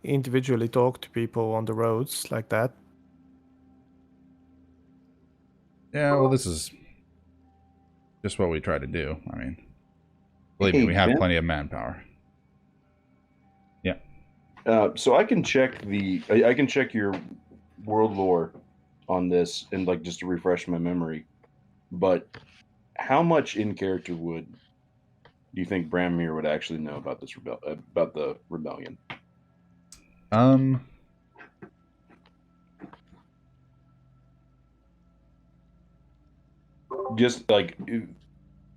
individually talk to people on the roads like that. Yeah, well, this is just what we try to do. I mean, believe me, Hey, we have Ben? plenty of manpower. So I can check I can check your world lore on this and like just to refresh my memory. But how much in character do you think Branmir would actually know about this about the rebellion? Just like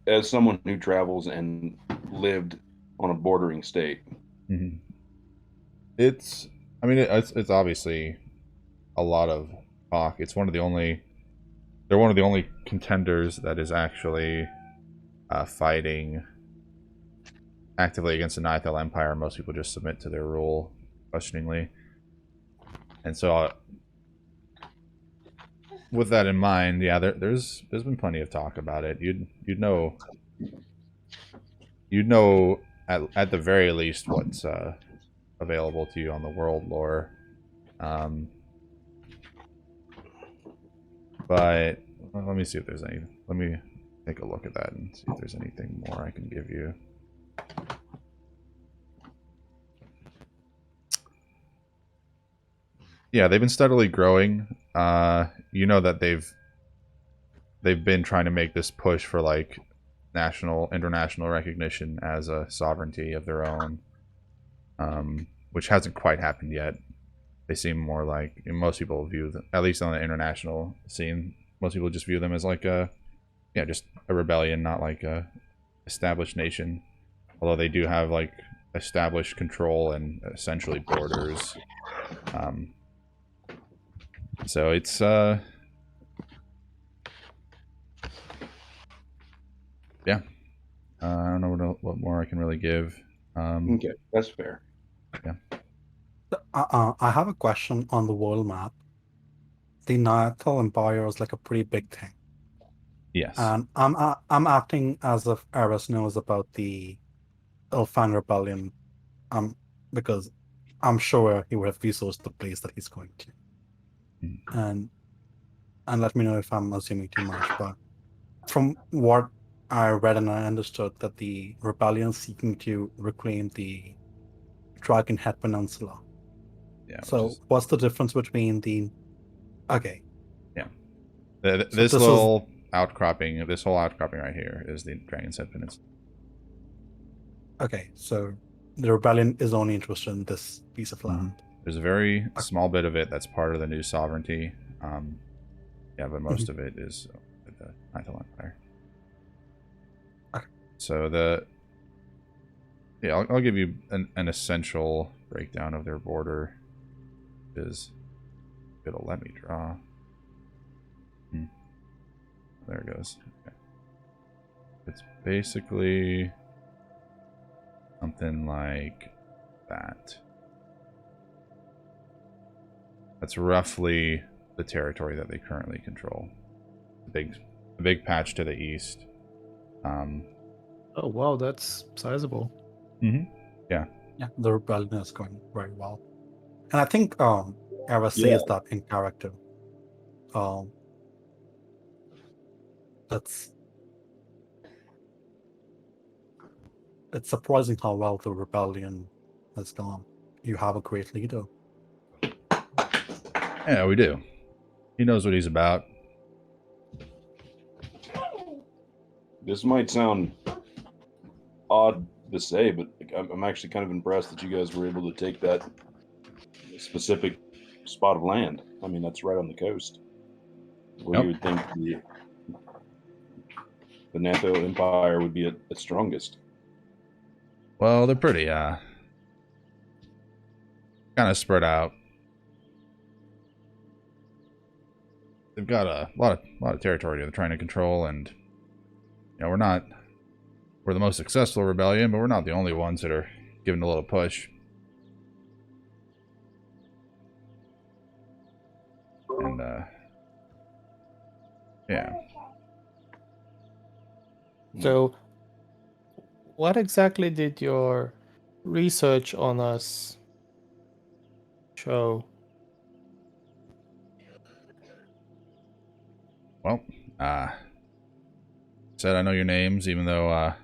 as someone who travels and lived on a bordering state. Mm-hmm. It's obviously a lot of talk. They're one of the only contenders that is actually fighting actively against the Nithal Empire. Most people just submit to their rule questioningly. And so with that in mind, yeah, there's been plenty of talk about it. You'd know at the very least what's available to you on the world lore. But let me see if there's any. Let me take a look at that and see if there's anything more I can give you. Yeah, they've been steadily growing. You know that they've been trying to make this push for like international recognition as a sovereignty of their own, which hasn't quite happened yet. They seem more like, most people view them, at least on the international scene, most people just view them as like just a rebellion, not like a established nation. Although they do have like established control and essentially borders. So it's yeah. I don't know what more I can really give. Okay, that's fair. Yeah. I have a question on the world map. The Nithal Empire is like a pretty big thing. Yes. And I'm acting as if Eris knows about the Ilfan rebellion, because I'm sure he would have resourced the place that he's going to. And let me know if I'm assuming too much, but from what I read and I understood, that the rebellion is seeking to reclaim the Dragon Head Peninsula. Yeah. So what's the difference between the... Okay. Yeah. So this whole outcropping right here is the Dragon's Head Peninsula. Okay, so the rebellion is only interested in this piece of land. There's a very small bit of it that's part of the new sovereignty. But most of it is the Nithal Empire. Okay. So I'll give you an essential breakdown of their border. It'll let me draw. There it goes. Okay. It's basically something like that. That's roughly the territory that they currently control. The big patch to the east. Oh wow, that's sizable. Yeah. Yeah, the rebellion is going very well. And I think Eris says that in character. It's surprising how well the rebellion has gone. You have a great leader. Yeah, we do. He knows what he's about. This might sound odd to say, but I'm actually kind of impressed that you guys were able to take that specific spot of land. I mean, that's right on the coast, where you would think the Nithal Empire would be at its strongest. Well, they're pretty kind of spread out. They've got a lot of territory they're trying to control, and you know, we're the most successful rebellion, but we're not the only ones that are giving a little push. And yeah. So, what exactly did your research on us show? Well, said I know your names, even though I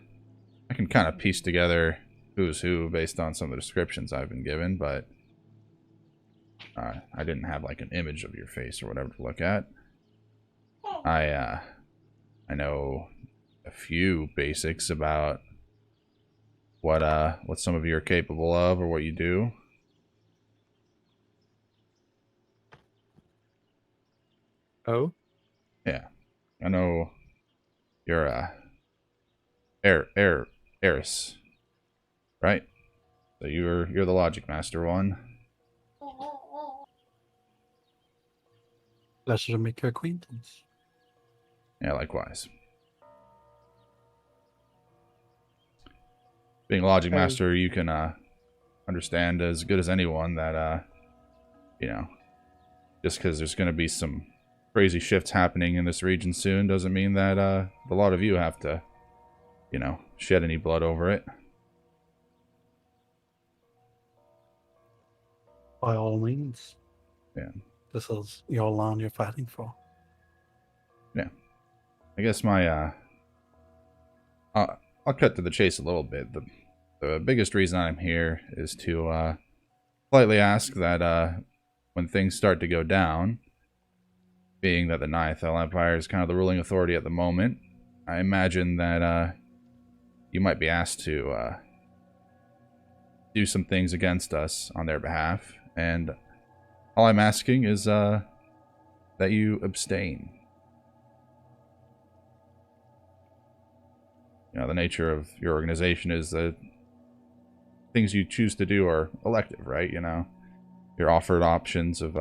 can kind of piece together who's who based on some of the descriptions I've been given, but I didn't have like an image of your face or whatever to look at. I know a few basics about what some of you are capable of or what you do. Oh, Yeah, I know you're Eris, right? So you're the Logic Master one. Pleasure to make your acquaintance. Yeah, likewise. Being a Logic Hey. Master, you can understand as good as anyone that you know, just because there's going to be some crazy shifts happening in this region soon doesn't mean that a lot of you have to, you know, shed any blood over it. By all means. Yeah. This is your land you're fighting for. Yeah. I guess my I'll cut to the chase a little bit. The biggest reason I'm here is to politely ask that when things start to go down, being that the Nyathel Empire is kind of the ruling authority at the moment, I imagine that you might be asked to do some things against us on their behalf, and all I'm asking is that you abstain. You know, the nature of your organization is that things you choose to do are elective, right? You know, you're offered options of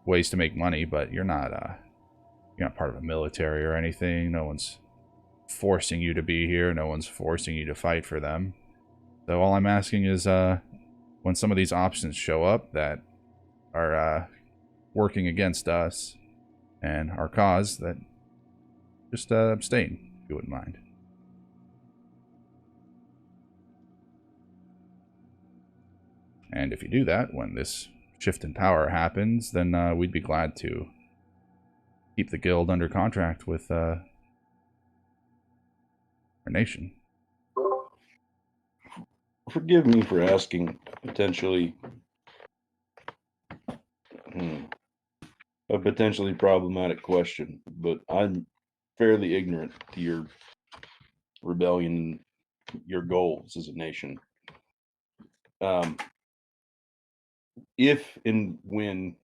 ways to make money, but you're not part of a military or anything. No one's forcing you to be here. No one's forcing you to fight for them. So all I'm asking is when some of these options show up that are working against us and our cause, that just abstain, if you wouldn't mind. And if you do that, when this shift in power happens, then we'd be glad to keep the guild under contract with our nation. Forgive me for asking potentially a potentially problematic question, but I'm fairly ignorant to your rebellion, your goals as a nation. If and when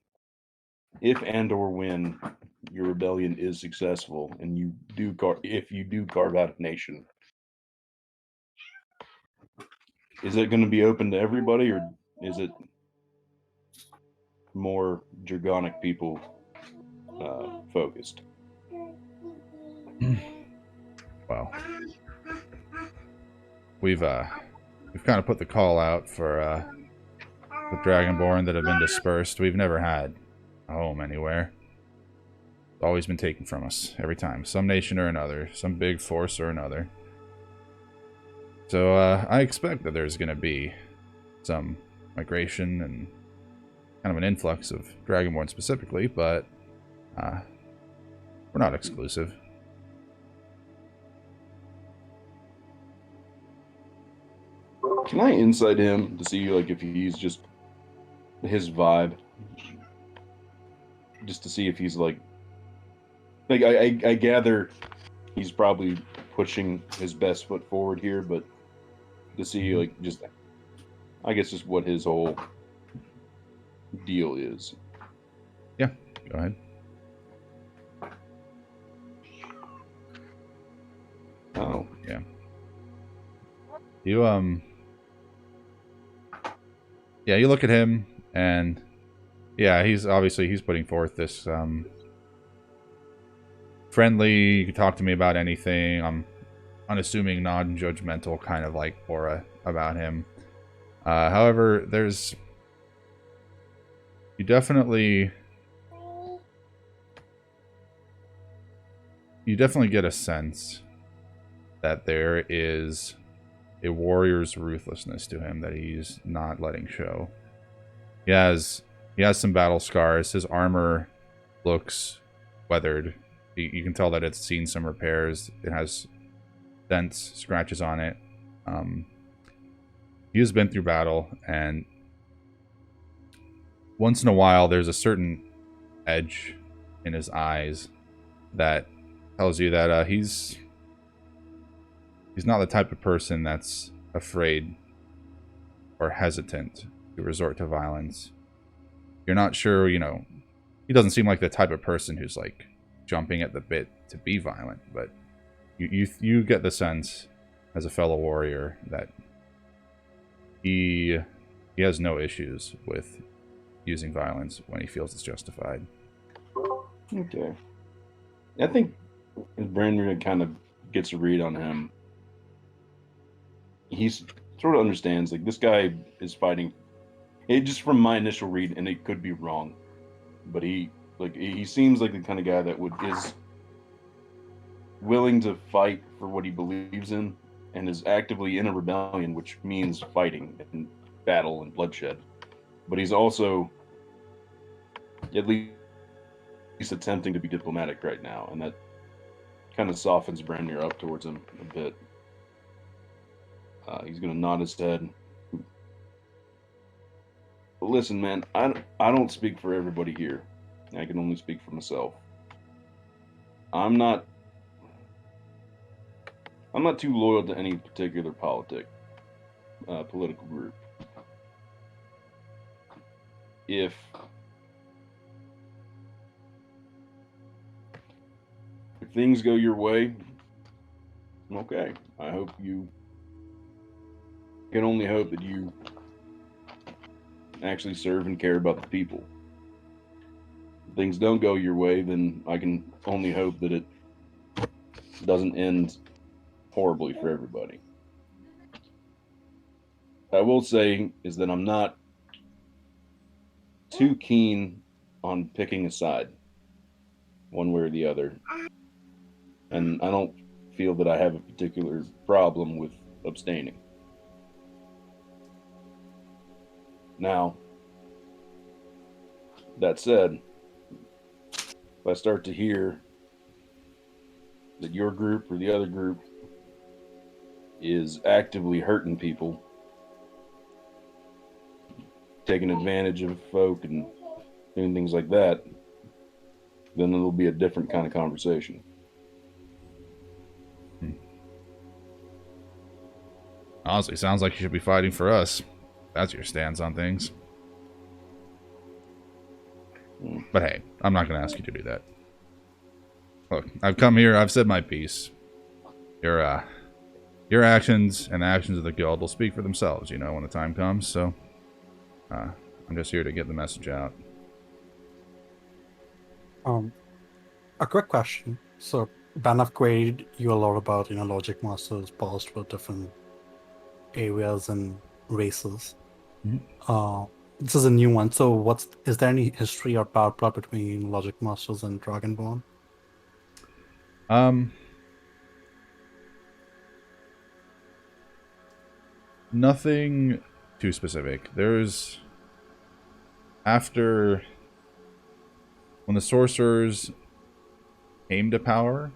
your rebellion is successful and if you do carve out a nation, is it going to be open to everybody, or is it more Dragonic people focused? Well, we've kind of put the call out for the Dragonborn that have been dispersed. We've never had a home anywhere. It's always been taken from us every time, some nation or another, some big force or another. So I expect that there's going to be some migration and kind of an influx of Dragonborn specifically, but we're not exclusive. Can I insight him to see like if he's just his vibe, just to see if he's like I gather he's probably pushing his best foot forward here, but to see like just I guess just what his whole deal is. Yeah, go ahead. Oh, yeah. You yeah, you look at him, and yeah, he's putting forth this friendly, you can talk to me about anything. I'm unassuming, non-judgmental kind of like aura about him. However, you definitely get a sense that there is a warrior's ruthlessness to him that he's not letting show. He has some battle scars. His armor looks weathered. You can tell that it's seen some repairs. It has dents, scratches on it. He has been through battle, and once in a while there's a certain edge in his eyes that tells you that he's not the type of person that's afraid or hesitant to resort to violence. You're not sure, he doesn't seem like the type of person who's like jumping at the bit to be violent, but you get the sense as a fellow warrior that he has no issues with using violence when he feels it's justified. Okay. I think as Brandon kind of gets a read on him, he sort of understands, like, this guy is fighting. It just from my initial read, and it could be wrong, but he seems like the kind of guy that is willing to fight for what he believes in, and is actively in a rebellion, which means fighting and battle and bloodshed. But he's also at least attempting to be diplomatic right now, and that kind of softens Brandir up towards him a bit. He's going to nod his head. But listen, man, I don't speak for everybody here. I can only speak for myself. I'm not too loyal to any particular political group. If things go your way, okay. I can only hope that you actually serve and care about the people. If things don't go your way, then I can only hope that it doesn't end horribly for everybody. What I will say is that I'm not too keen on picking a side, one way or the other. And I don't feel that I have a particular problem with abstaining. Now, that said, if I start to hear that your group or the other group is actively hurting people, taking advantage of folk and doing things like that, then it'll be a different kind of conversation. Honestly, sounds like you should be fighting for us. That's your stance on things. But hey, I'm not going to ask you to do that. Look, I've come here, I've said my piece. Your actions and the actions of the guild will speak for themselves, when the time comes, so I'm just here to get the message out. A quick question. So, Ben, I've queried you a lot about, Logic Masters past for different areas and races. Mm-hmm. This is a new one. So, is there any history or power plot between Logic Masters and Dragonborn? Nothing too specific. There's when the sorcerers came to power,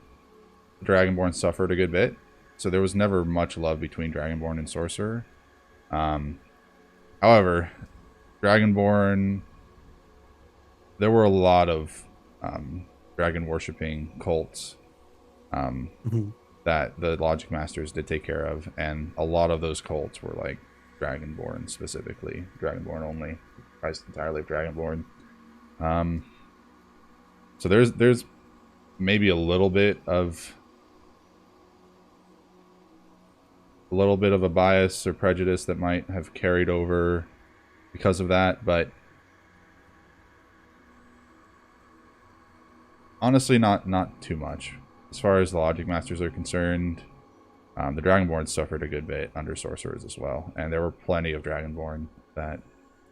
Dragonborn suffered a good bit. So there was never much love between Dragonborn and Sorcerer. However, Dragonborn, there were a lot of dragon worshipping cults that the Logic Masters did take care of, and a lot of those cults were like Dragonborn specifically, Dragonborn only, comprised entirely of Dragonborn. So there's maybe a little bit of a bias or prejudice that might have carried over because of that, but honestly, not too much. As far as the Logic Masters are concerned, the Dragonborn suffered a good bit under Sorcerers as well, and there were plenty of Dragonborn that,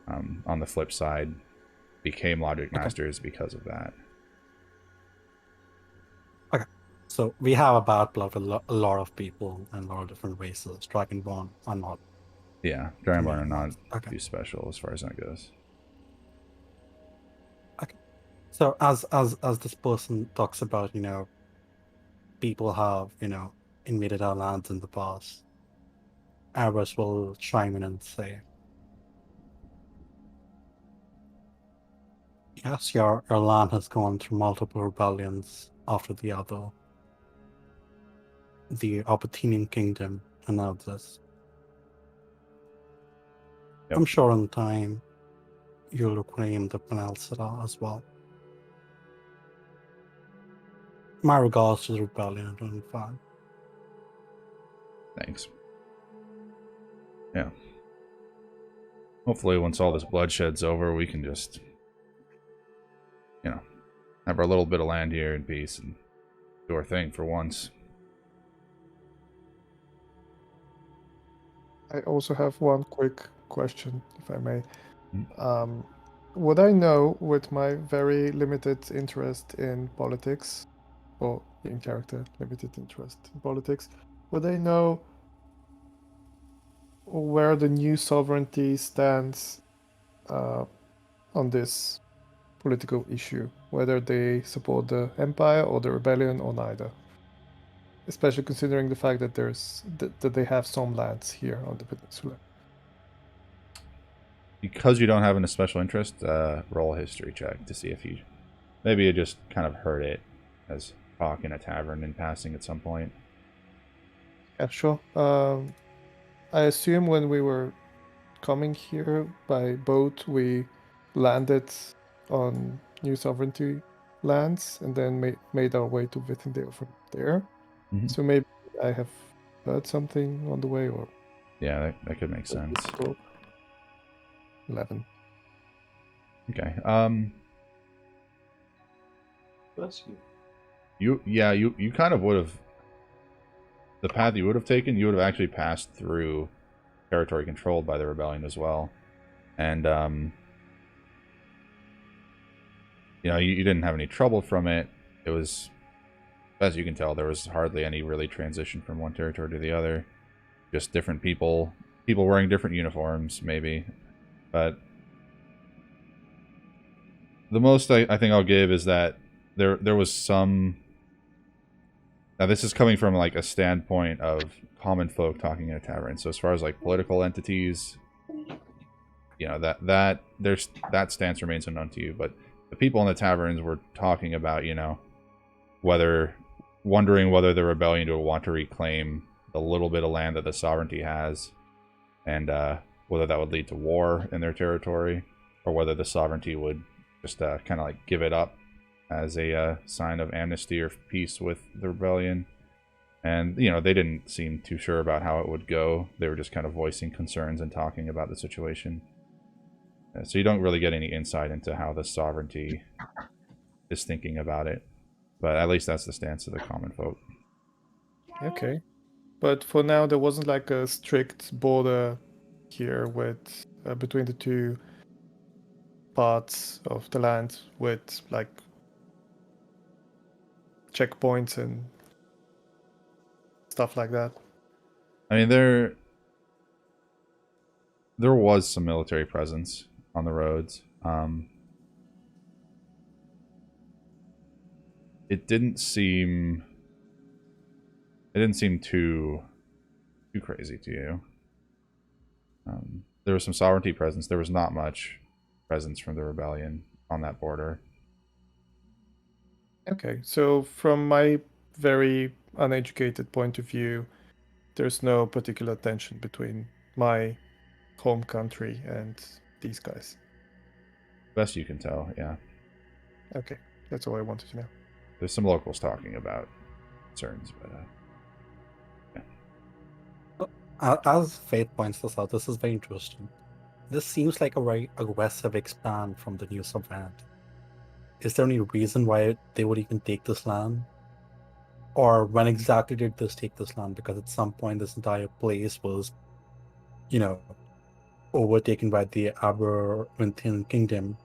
on the flip side, became Logic Masters because of that. So we have a bad blood with a lot of people and a lot of different races. Dragonborn are not. Yeah, Dragonborn are main not ones. Okay. too special as far as that goes. So as this person talks about, people have, invaded our lands in the past, Aris will chime in and say, yes, your land has gone through multiple rebellions after the other. The Opportunian Kingdom and others. Yep. I'm sure in time you'll reclaim the Peninsula as well. My regards to the rebellion, doing fine. Thanks. Yeah. Hopefully once all this bloodshed's over, we can just, have our little bit of land here in peace and do our thing for once. I also have one quick question, if I may. Mm. Would I know, with my very limited interest in politics, or in character, limited interest in politics, would I know where the new sovereignty stands on this political issue? Whether they support the Empire or the Rebellion or neither? Especially considering the fact that that they have some lands here on the peninsula. Because you don't have a special interest, roll a history check to see if maybe you just kind of heard it as talk in a tavern in passing at some point. Yeah, sure. I assume when we were coming here by boat, we landed on New Sovereignty lands and then made our way to Withindale from there. Mhm. So maybe I have heard something on the way, or Yeah, that could make sense. 11. Okay. Bless you. You kind of would have, the path you would have taken, you would have actually passed through territory controlled by the rebellion as well, and you didn't have any trouble from it. It was, as you can tell, there was hardly any really transition from one territory to the other. Just different people wearing different uniforms, maybe. But the most I think I'll give is that there was some. Now this is coming from like a standpoint of common folk talking in a tavern. So as far as like political entities, that stance remains unknown to you. But the people in the taverns were talking about, wondering whether the rebellion would want to reclaim the little bit of land that the sovereignty has, and whether that would lead to war in their territory, or whether the sovereignty would just kind of like give it up as a sign of amnesty or peace with the rebellion. And, they didn't seem too sure about how it would go. They were just kind of voicing concerns and talking about the situation. So you don't really get any insight into how the sovereignty is thinking about it. But at least that's the stance of the common folk. Okay. But for now, there wasn't like a strict border here with between the two parts of the land with like checkpoints and stuff like that. I mean, there was some military presence on the roads. It didn't seem too crazy to you. There was some sovereignty presence. There was not much presence from the rebellion on that border. Okay, so from my very uneducated point of view, there's no particular tension between my home country and these guys. Best you can tell, yeah. Okay, that's all I wanted to know. There's some locals talking about concerns, but As Faith points this out, this is very interesting. this seems like a very aggressive expand from the new sovereignty. Is there any reason why they would even take this land? Or when exactly did this take this land? Because at some point this entire place was, overtaken by the Aberwinthian kingdom.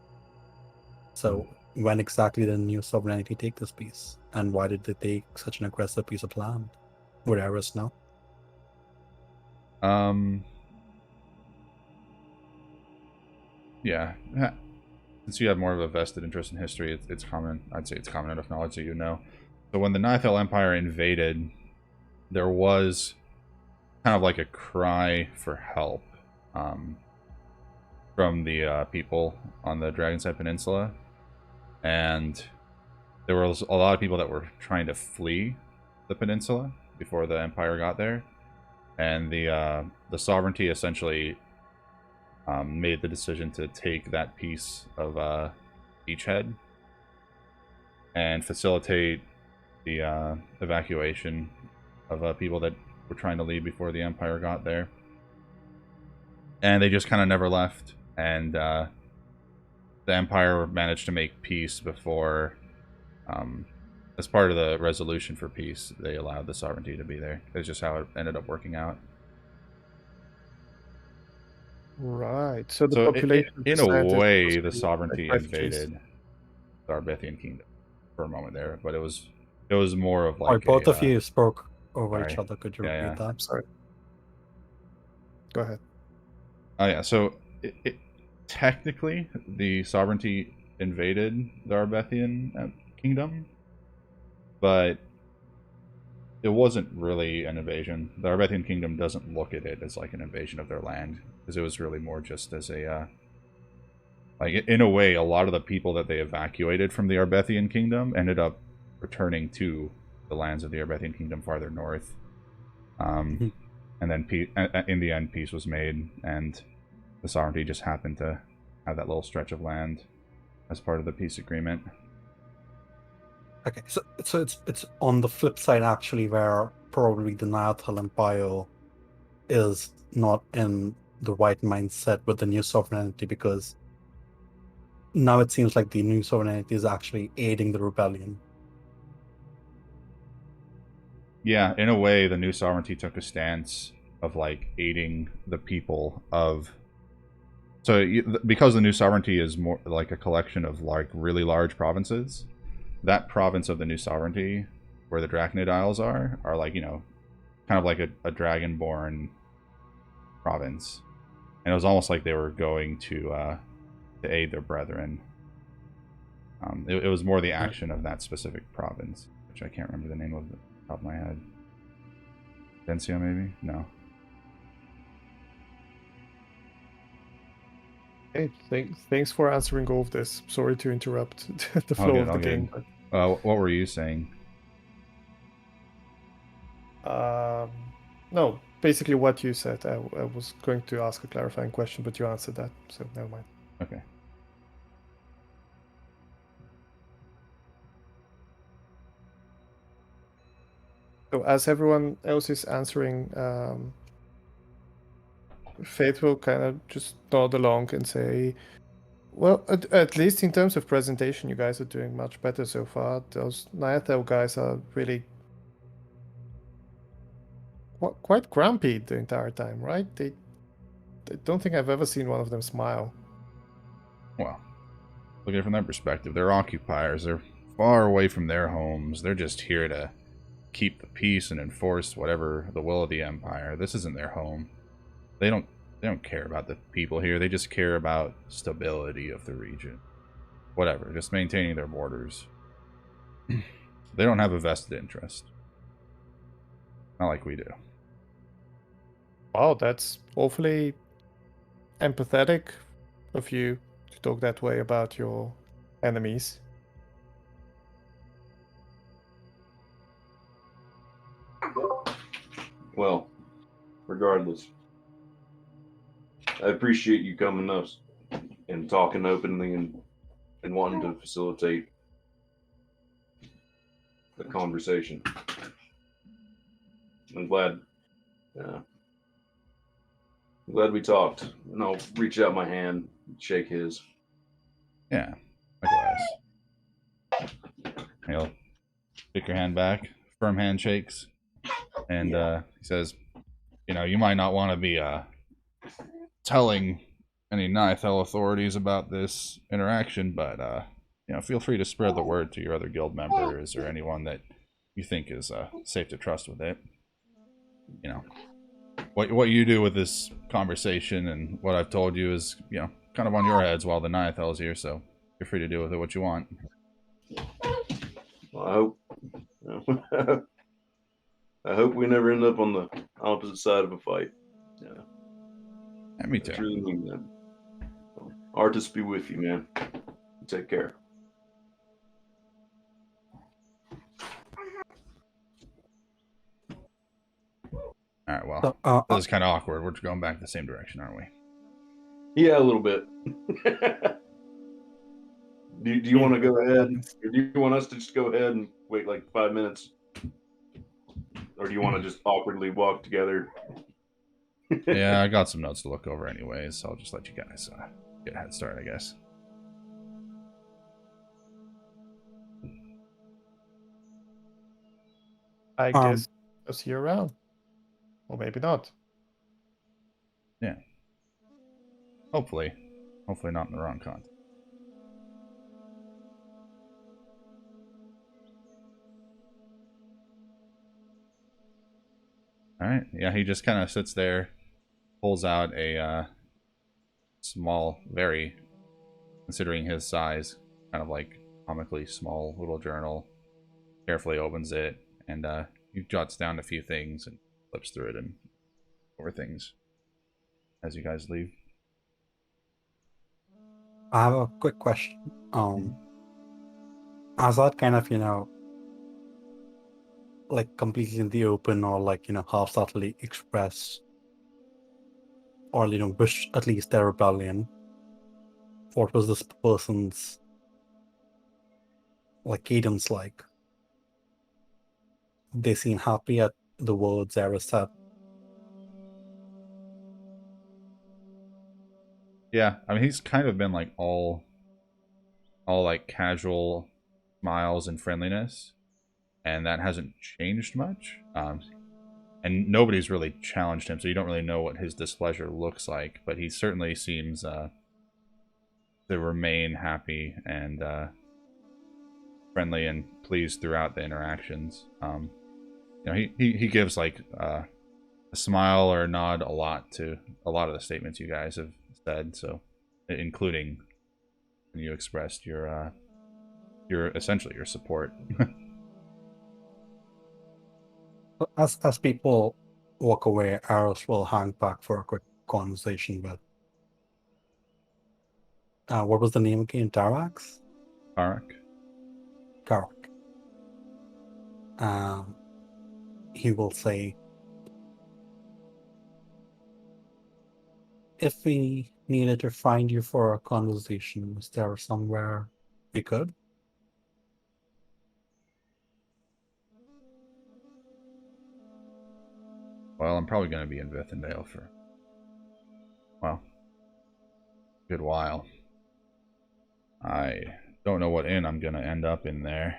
So when exactly did the new sovereignty take this piece? And why did they take such an aggressive piece of land? Would Eris know? Yeah. Since you have more of a vested interest in history, it's common. I'd say it's common enough knowledge that you know. So when the Nithel Empire invaded, there was kind of like a cry for help from the people on the Dragonside Peninsula, and there was a lot of people that were trying to flee the peninsula before the Empire got there, and the sovereignty essentially made the decision to take that piece of Beachhead and facilitate the evacuation of people that were trying to leave before the Empire got there. And they just kind of never left. And the Empire managed to make peace before, as part of the resolution for peace, they allowed the sovereignty to be there. It's just how it ended up working out. Right. So the So population in a percentage was way, the really sovereignty like refugees. invaded the Arbethian kingdom for a moment there, but it was more of like Or both of a, you spoke over each sorry. other. Could you Yeah, repeat yeah. that? I'm sorry. Go ahead. Oh yeah, so technically the sovereignty invaded the Arbethian kingdom, but it wasn't really an invasion. The Arbethian kingdom doesn't look at it as like an invasion of their land, because it was really more just as a like, in a way, a lot of the people that they evacuated from the Arbethian kingdom ended up returning to the lands of the Arbethian kingdom farther north. And then in the end, peace was made, and the sovereignty just happened to have that little stretch of land as part of the peace agreement. Okay, so it's on the flip side actually, where probably the Nyathal Empire is not in the right mindset with the new sovereignty, because now it seems like the new sovereignty is actually aiding the rebellion. Yeah, in a way, the new sovereignty took a stance of like aiding the people of. So because the new sovereignty is more like a collection of like really large provinces, that province of the new sovereignty, where the Draconid Isles are like, kind of like a dragonborn province, and it was almost like they were going to aid their brethren. It was more the action of that specific province, which I can't remember the name of the top of my head. Dencio, maybe? No. Hey, thanks for answering all of this. Sorry to interrupt the flow of the game. What were you saying? No, basically what you said. I was going to ask a clarifying question, but you answered that, so never mind. Okay. So as everyone else is answering, Faith will kind of just nod along and say, well, at least in terms of presentation, you guys are doing much better so far. Those Nyathel guys are really quite grumpy the entire time, right? I don't think I've ever seen one of them smile. Well, looking from that perspective, they're occupiers. They're far away from their homes. They're just here to keep the peace and enforce whatever the will of the Empire. This isn't their home. They don't care about the people here. They just care about stability of the region. Whatever, just maintaining their borders. They don't have a vested interest. Not like we do. Wow, that's awfully empathetic of you to talk that way about your enemies. Well, regardless, I appreciate you coming up and talking openly and wanting to facilitate the conversation. I'm glad Glad we talked. And I'll reach out my hand, shake his. Yeah, likewise. He'll take your hand back, firm handshakes, and he says, "You know, you might not want to be telling any Nithel authorities about this interaction, but you know, feel free to spread the word to your other guild members or anyone that you think is safe to trust with it. You know, what you do with this conversation and what I've told you is, you know, kind of on your heads while the Nithel's here, so you're free to do with it what you want." Well, I hope. I hope we never end up on the opposite side of a fight. Yeah, Yeah, me I too. truly mean that. Artists be with you, man. Take care. All right, well, So, this is kind of awkward. We're going back the same direction, aren't we? Yeah, a little bit. Do you want to go ahead? Or do you want us to just go ahead and wait like 5 minutes? Or do you want to just awkwardly walk together? Yeah, I got some notes to look over anyways, so I'll just let you guys get a head start, I guess. I guess I'll see you around. Or maybe not. Yeah. Hopefully not in the wrong context. All right. Yeah, he just kind of sits there, pulls out a small, very, considering his size, kind of like comically small little journal. Carefully opens it, and he jots down a few things and flips through it and over things as you guys leave. I have a quick question. As that kind of, like completely in the open or like, half subtly expressed or, wish at least their rebellion, what was this person's like cadence like? They seem happy at the words Eris said. Yeah, I mean, he's kind of been like all like casual smiles and friendliness, and that hasn't changed much. And nobody's really challenged him, so you don't really know what his displeasure looks like. But he certainly seems to remain happy and friendly and pleased throughout the interactions. You know, he gives like a smile or a nod a lot to a lot of the statements you guys have said. So, including when you expressed your essentially your support. As people walk away, Eris will hang back for a quick conversation with. What was the name again? Darax? Karak. Karak. He will say, if we needed to find you for a conversation, is there somewhere we could? Well, I'm probably going to be in Vithindale for, well, a good while. I don't know what inn I'm going to end up in there.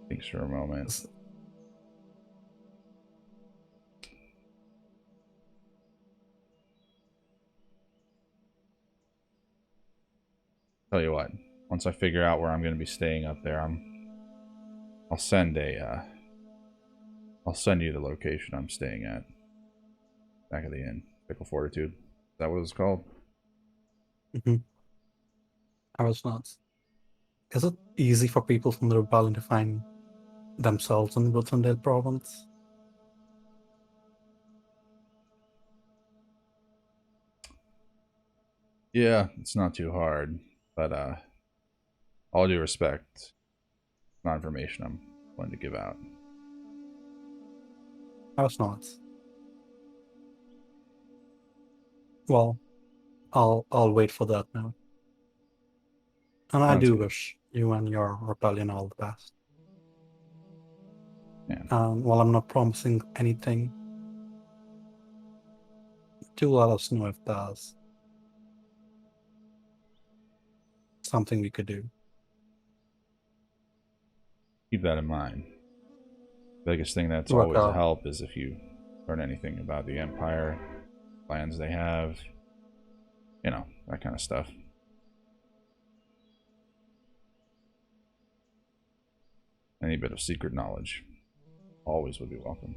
Thanks for a moment. Tell you what, once I figure out where I'm going to be staying up there, I'll send you the location I'm staying at. Back of the inn, Fickle Fortitude. Is that what it's called? Mm-hmm. I was not. Is it easy for people from the rebellion to find themselves in Withindale province? Yeah, it's not too hard, but all due respect, it's not information I'm willing to give out. I was not. Well, I'll wait for that now. And I Sounds do good. wish You and your rebellion all the best. Yeah. While I'm not promising anything, do let us know if there's something we could do. Keep that in mind. Biggest thing that's Work always a out. help is if you learn anything about the Empire, plans they have, you know, that kind of stuff. Any bit of secret knowledge always would be welcome.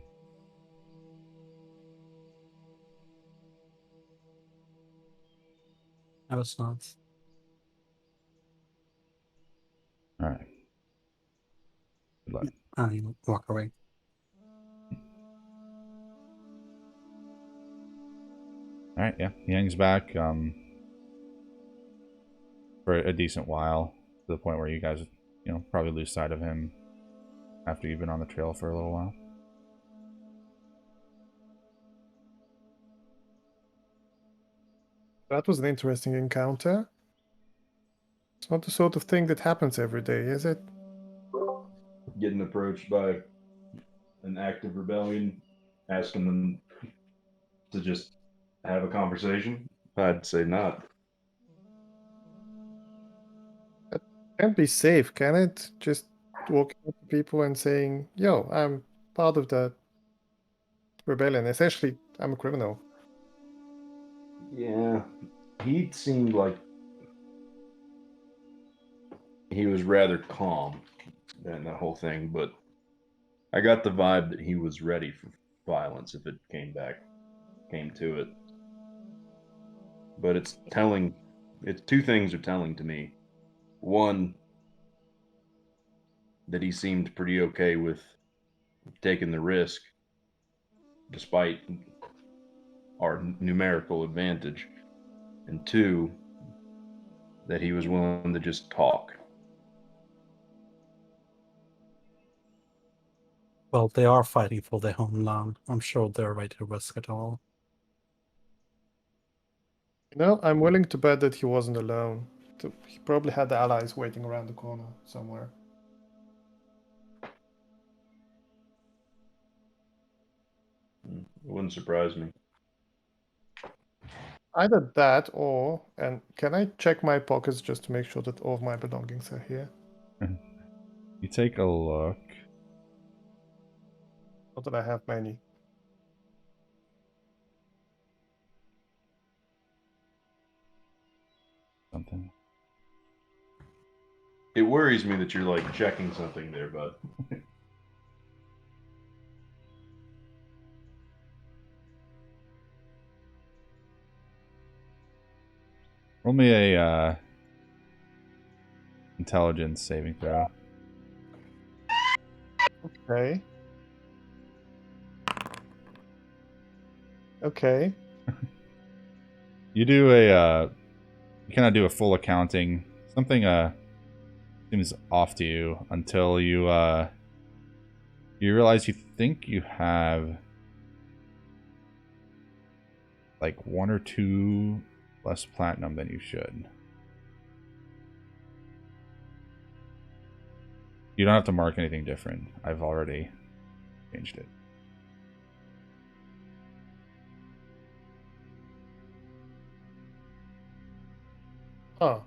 I was not. All right. Good luck. I walk away. All right, yeah. He hangs back for a decent while, to the point where you guys, you know, probably lose sight of him after you've been on the trail for a little while. That was an interesting encounter. It's not the sort of thing that happens every day, is it? Getting approached by an active rebellion, asking them to just have a conversation? I'd say not. Can't be safe, can it? Just walking up to people and saying, yo, I'm part of the rebellion. Essentially, I'm a criminal. Yeah, he seemed like he was rather calm in the whole thing, but I got the vibe that he was ready for violence if it came to it. But it's telling, it's two things are telling to me. One, that he seemed pretty okay with taking the risk despite our numerical advantage. And two, that he was willing to just talk. Well, they are fighting for their homeland. I'm sure they're ready to risk it all. You know, I'm willing to bet that he wasn't alone. He probably had allies waiting around the corner somewhere. It wouldn't surprise me. Either that or, and can I check my pockets just to make sure that all of my belongings are here? You take a look. Not that I have many. Something. It worries me that you're like checking something there, bud. Roll me a intelligence saving throw. Okay. Okay. You do a you kind of do a full accounting. Something seems off to you until you you realize you think you have like 1 or 2 less platinum than you should. You don't have to mark anything different. I've already changed it. Oh.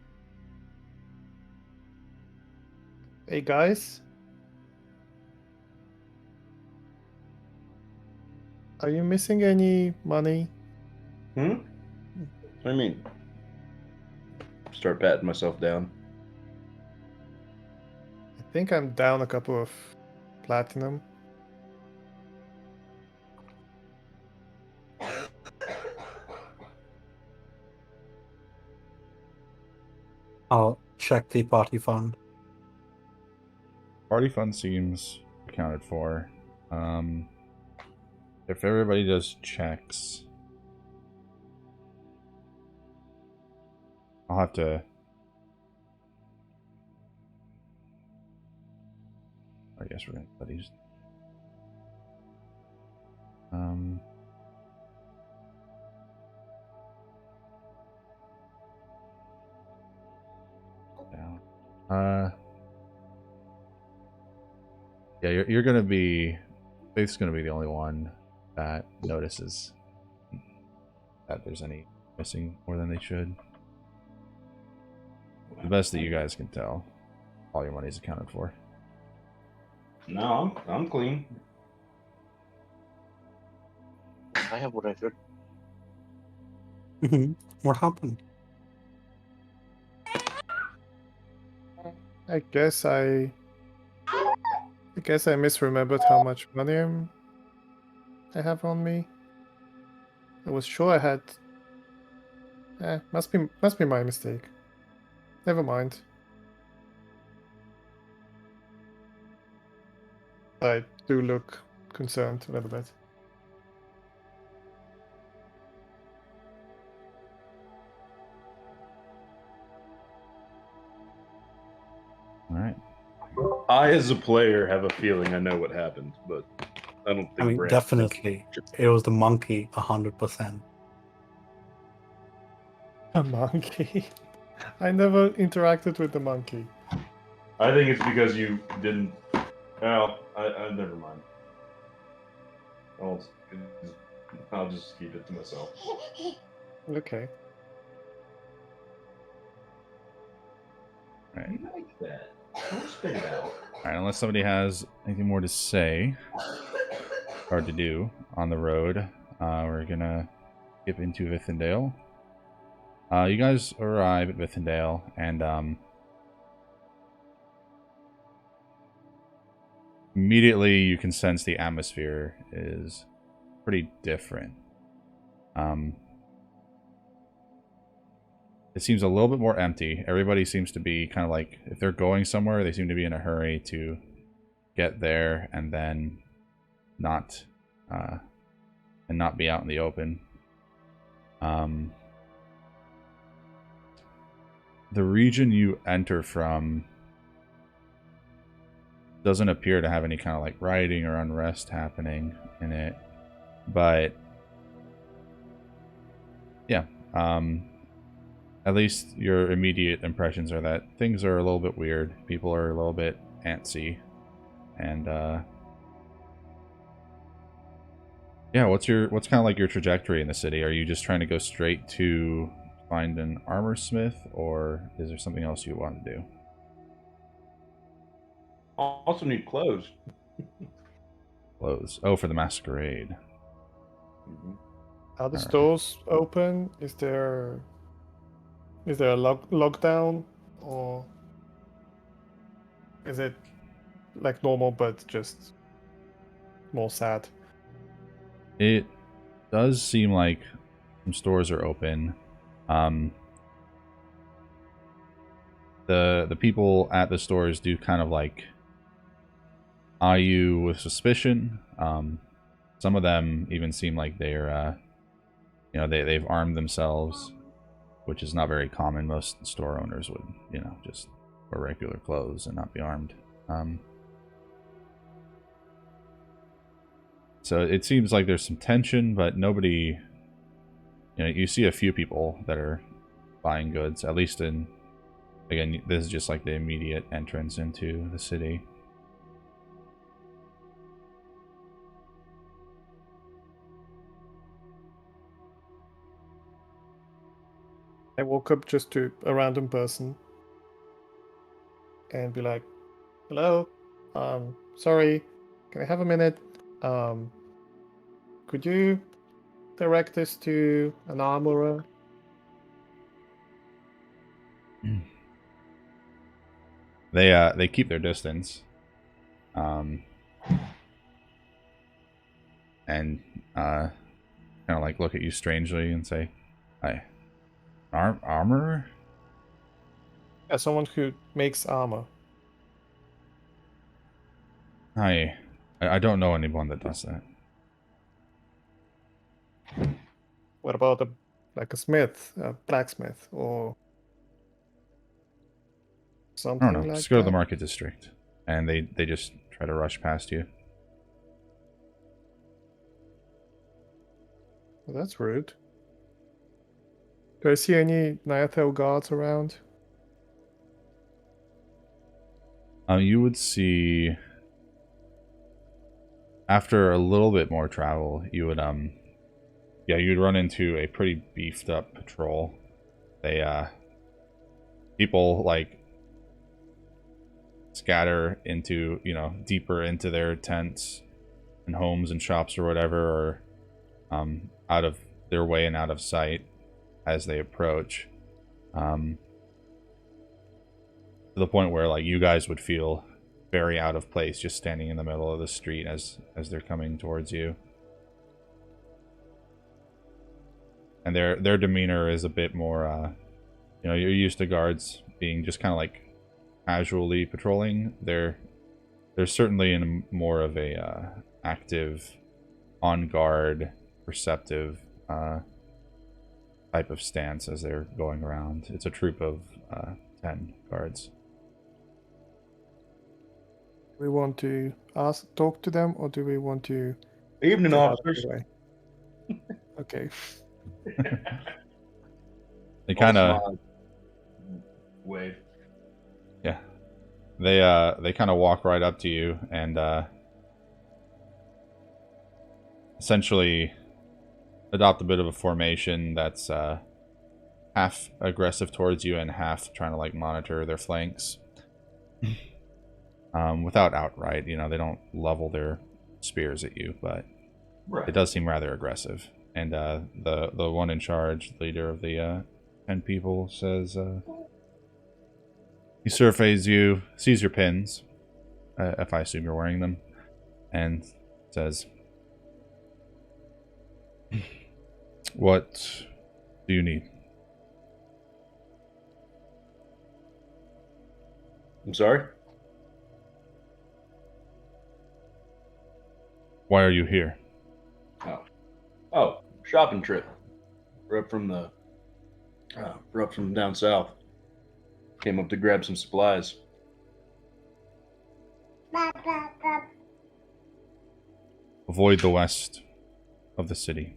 Hey guys. Are you missing any money? What do you mean? Start patting myself down. I think I'm down a couple of platinum. I'll check the party fund. Party fund seems accounted for. If everybody does checks, I'll have to. I guess we're gonna put these. Down. Yeah, you're gonna be. Faith's gonna be the only one that notices that there's any missing more than they should. The best that you guys can tell, all your money's accounted for. No, I'm clean. I have what I should. What happened? I guess I misremembered how much money I have on me. I was sure I had. Must be my mistake. Never mind. I do look concerned a little bit. All right. I, as a player, have a feeling I know what happened, but I don't think. I mean, Brand definitely, it was the monkey, 100%. A monkey. I never interacted with the monkey. I think it's because you didn't. Well, I never mind. I'll just keep it to myself. Okay. Right. You like that? Don't spit it out. All right. Unless somebody has anything more to say, hard to do on the road. We're gonna skip into Vithindale. You guys arrive at Vithindale, and immediately you can sense the atmosphere is pretty different. It seems a little bit more empty. Everybody seems to be kind of like, if they're going somewhere, they seem to be in a hurry to get there and then not be out in the open. The region you enter from doesn't appear to have any kind of like rioting or unrest happening in it, but yeah, at least your immediate impressions are that things are a little bit weird. People are a little bit antsy, and yeah, what's kind of like your trajectory in the city? Are you just trying to go straight to find an armor smith, or is there something else you want to do? Also need clothes. Clothes. Oh, for the masquerade. Mm-hmm. Are the Alright. stores open? Is there a lockdown, or is it like normal but just more sad? It does seem like some stores are open. The people at the stores do kind of like eye you with suspicion. Some of them even seem like they're, they've armed themselves, which is not very common. Most store owners would, just wear regular clothes and not be armed. So it seems like there's some tension, but nobody, you see a few people that are buying goods, at least in, again, this is just like the immediate entrance into the city. I walk up just to a random person and be like, "Hello, sorry, can I have a minute? Could you direct this to an armorer?" They keep their distance, and kind of like look at you strangely and say, "Hi, armorer?" As someone who makes armor. Hi, I don't know anyone that does that. What about a smith, a blacksmith, or I something don't know. like Just go to the that? market district, and they just try to rush past you. Well, that's rude. Do I see any Nyathel guards around? You would see after a little bit more travel, you would you'd run into a pretty beefed up patrol. They people like scatter into, deeper into their tents and homes and shops or whatever, or out of their way and out of sight as they approach. To the point where like you guys would feel very out of place just standing in the middle of the street as they're coming towards you. And their demeanor is a bit more you're used to guards being just kind of like casually patrolling. They're certainly in more of a active, on guard, perceptive type of stance as they're going around. It's a troop of 10 guards. We want to talk to them, or do we want to Evening, get out of the officers. way? Okay. They kind of wave. Yeah. They kind of walk right up to you and essentially adopt a bit of a formation that's half aggressive towards you and half trying to like monitor their flanks. Without outright, they don't level their spears at you, but Right. it does seem rather aggressive. And the one in charge, leader of the 10 people, says he surveys you, sees your pins, if I assume you're wearing them, and says, "What do you need?" I'm sorry? Why are you here? Oh, shopping trip. We're up from down south. Came up to grab some supplies. Avoid the west of the city.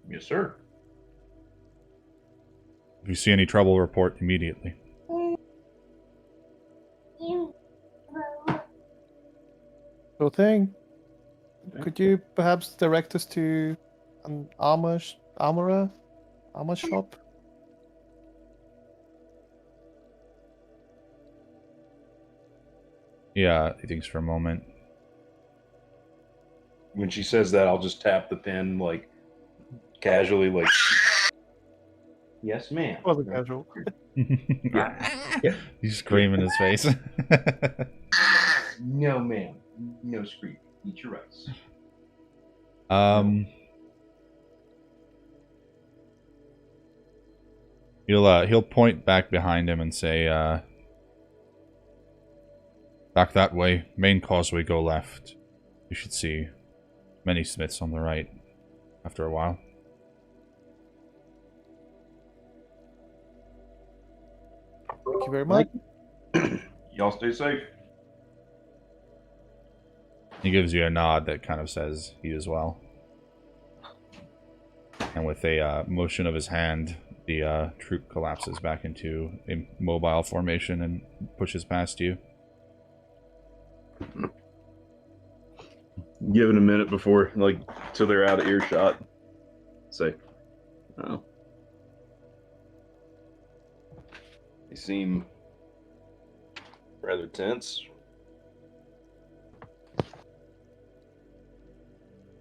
Yes, sir. If you see any trouble, report immediately. Sure thing. Could you perhaps direct us to an armor shop? Yeah, he thinks for a moment. When she says that, I'll just tap the pen, like, casually, like, yes, ma'am. Wasn't casual. You scream in his face. No, ma'am. No scream. Eat your rice. He'll point back behind him and say, back that way, main causeway, go left. You should see many smiths on the right after a while. Thank you very much. Y'all stay safe. He gives you a nod that kind of says he as well. And with a motion of his hand, the troop collapses back into a mobile formation and pushes past you. Give it a minute before, like, till they're out of earshot. Say, oh. They seem rather tense.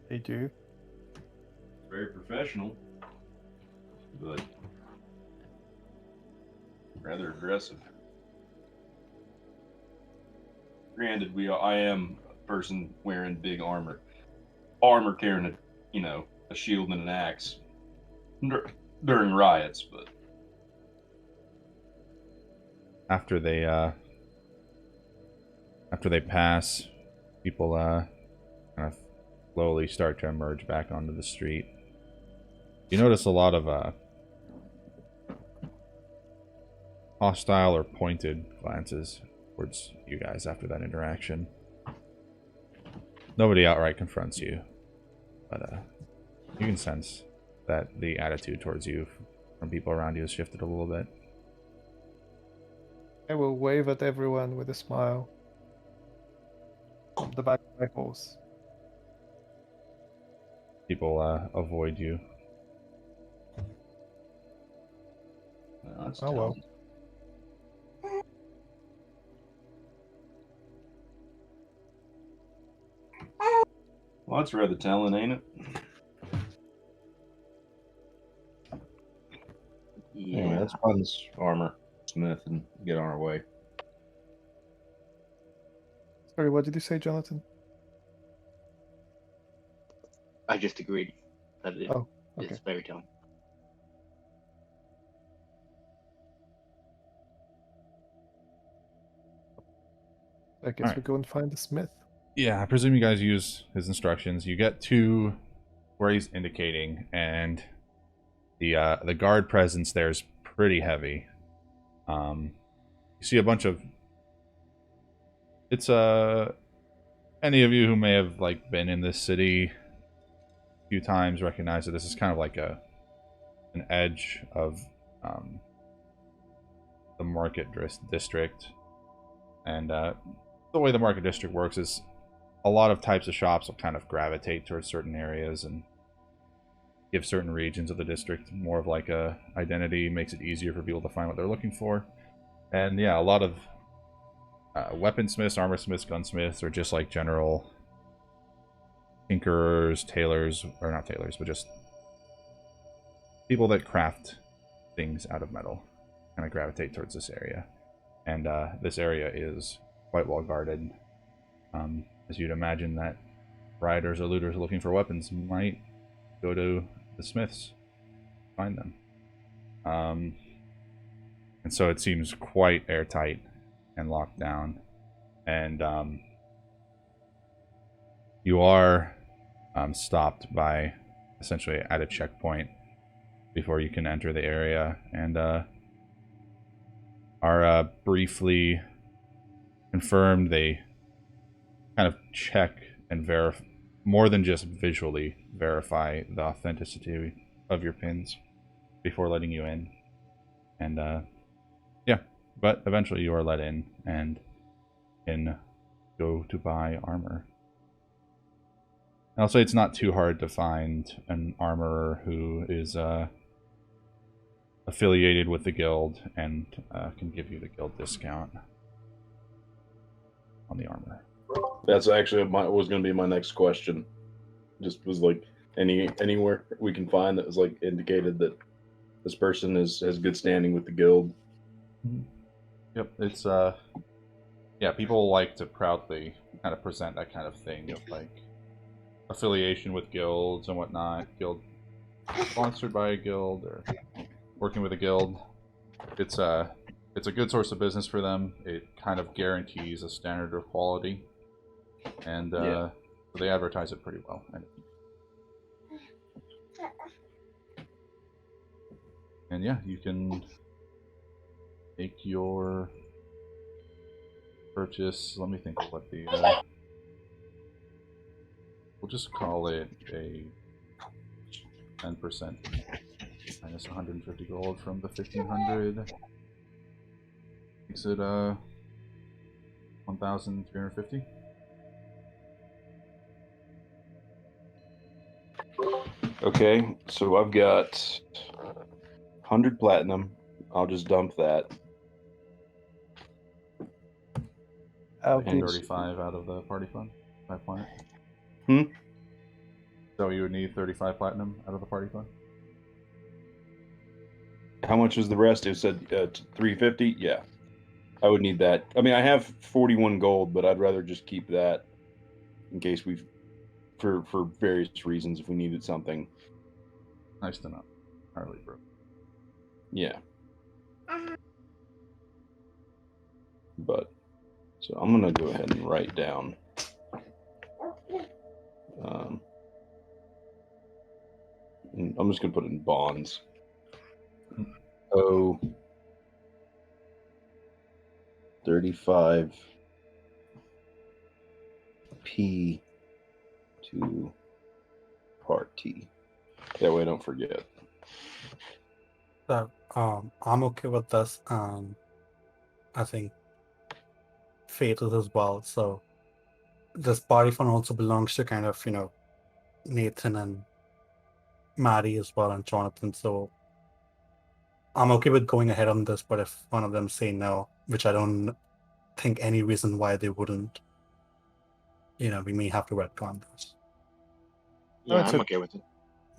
They do. Very professional, but rather aggressive. Granted, I am a person wearing big armor carrying a shield and an axe during riots, but After they pass, people kind of slowly start to emerge back onto the street. You notice a lot of hostile or pointed glances towards you guys after that interaction. Nobody outright confronts you, but you can sense that the attitude towards you from people around you has shifted a little bit. I will wave at everyone with a smile from the back of my horse. People avoid you. That's Oh, well. Talon. Well, that's rather Talon, ain't it? Anyway, Yeah. let's find this armor smith and get on our way. Sorry, what did you say, Jonathan? I just agreed that it Oh, is okay. very telling. I guess Alright. we go and find the smith. Yeah, I presume you guys use his instructions. You get to where he's indicating, and the guard presence there is pretty heavy. You see a bunch of. It's any of you who may have like been in this city a few times recognize that this is kind of like an edge of the market district, and the way the market district works is a lot of types of shops will kind of gravitate towards certain areas and give certain regions of the district more of like a identity, makes it easier for people to find what they're looking for. And yeah, a lot of weaponsmiths, armorsmiths, gunsmiths, or just like general tinkerers, tailors, or not tailors, but just people that craft things out of metal kind of gravitate towards this area. And this area is quite well guarded. As you'd imagine that riders or looters looking for weapons might go to the smiths, find them. And so it seems quite airtight and locked down. And you are stopped by essentially at a checkpoint before you can enter the area, and are briefly confirmed. They kind of check and verify, more than just visually verify the authenticity of your pins before letting you in. And yeah, but eventually you are let in and can go to buy armor. And I'll say it's not too hard to find an armorer who is affiliated with the guild and can give you the guild discount on the armor. That's actually was going to be my next question. Just was like anywhere we can find that was like indicated that this person has good standing with the guild. Yep, it's yeah, people like to proudly kind of present that kind of thing of like affiliation with guilds and whatnot. Guild sponsored by a guild or working with a guild. It's a good source of business for them. It kind of guarantees a standard of quality, and Yeah. so they advertise it pretty well. And yeah, you can make your purchase. Let me think of what the we'll just call it a 10% minus 150 gold from the 1500. Makes it 1,350. Okay, so I've got 100 platinum. I'll just dump that. I'll And give 35 out of the party fund. 5 planet. Hmm? So you would need 35 platinum out of the party fund? How much was the rest? It said 350. Yeah, I would need that. I mean, I have 41 gold, but I'd rather just keep that in case we've for various reasons if we needed something. Nice to know. Harley, bro. Yeah. But so I'm gonna go ahead and write down. I'm just gonna put it in bonds. Oh, 35 P to party. That way I don't forget. So I'm okay with this. I think Fate is as well. So this party fund also belongs to kind of, Nathan and Maddie as well and Jonathan. So I'm okay with going ahead on this, but if one of them say no, which I don't think any reason why they wouldn't, we may have to retcon this. Yeah, it's I'm a- okay with it.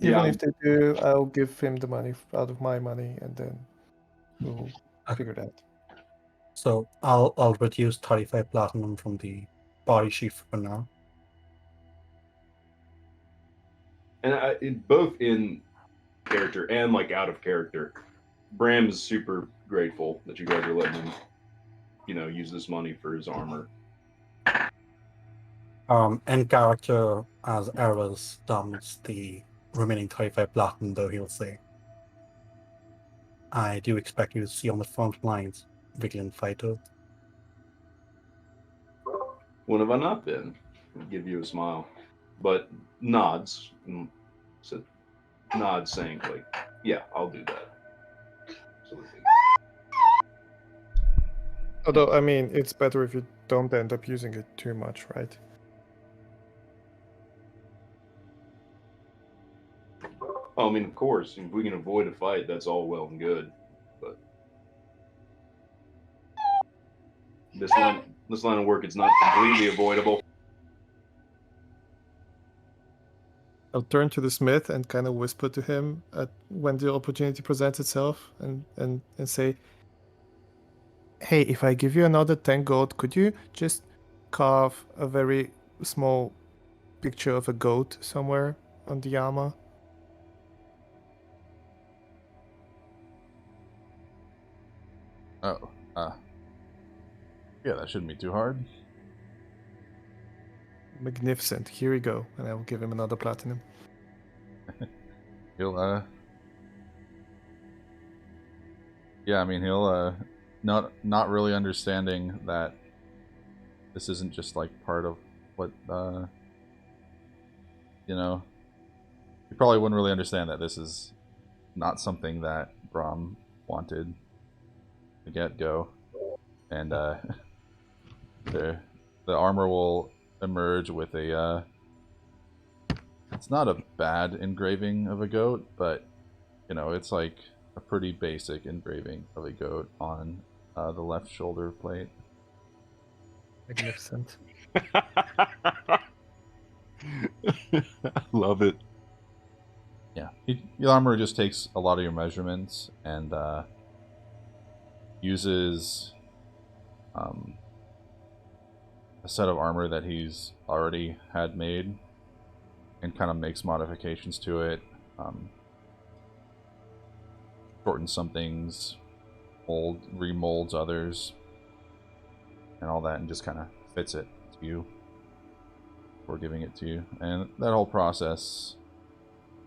Even Yeah. if they do, I'll give him the money out of my money, and then we'll figure it out. So I'll reduce 35 platinum from the body sheet for now. And both in character and like out of character, Bram is super grateful that you guys are letting him, use this money for his armor. In character, as Eras dumps the remaining 35 platinum, though he'll say, I do expect you to see on the front lines, Vigilant Fighter. When have I not been? I'll give you a smile, but nods. And said nods, saying like, "Yeah, I'll do that." Absolutely. Although, I mean, it's better if you don't end up using it too much, right? Oh, I mean, of course, if we can avoid a fight, that's all well and good. But this line of work, it's not completely avoidable. I'll turn to the smith and kind of whisper to him when the opportunity presents itself and say, hey, if I give you another 10 gold, could you just carve a very small picture of a goat somewhere on the armor? Oh, yeah, that shouldn't be too hard. Magnificent. Here we go. And I will give him another platinum. He'll, yeah, I mean, he'll, not really understanding that this isn't just like part of what, he probably wouldn't really understand that this is not something that Brahm wanted to get go, and the armor will emerge with a it's not a bad engraving of a goat, but it's like a pretty basic engraving of a goat on the left shoulder plate. Magnificent. Love it. Yeah, the armor just takes a lot of your measurements and uses a set of armor that he's already had made and kind of makes modifications to it, shortens some things, remolds others, and all that, and just kind of fits it to you before giving it to you. And that whole process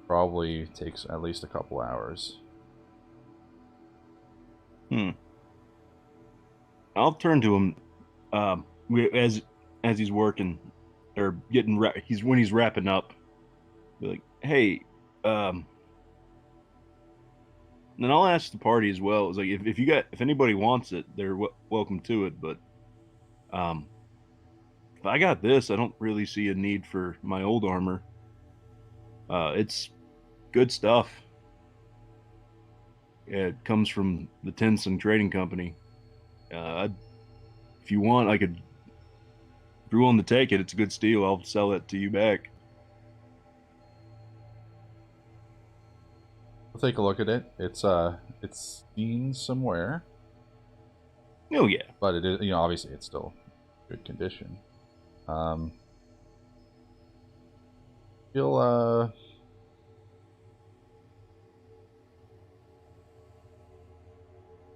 probably takes at least a couple hours. I'll turn to him as he's working or getting when he's wrapping up. Be like, hey, then I'll ask the party as well. It's like if anybody wants it, they're welcome to it. But if I got this, I don't really see a need for my old armor. It's good stuff. Yeah, it comes from the Tinson Trading Company. If you want, if you're willing to take it, it's a good steal. I'll sell it to you back. We'll take a look at it. It's seen somewhere. Oh yeah, but it is, obviously it's still good condition.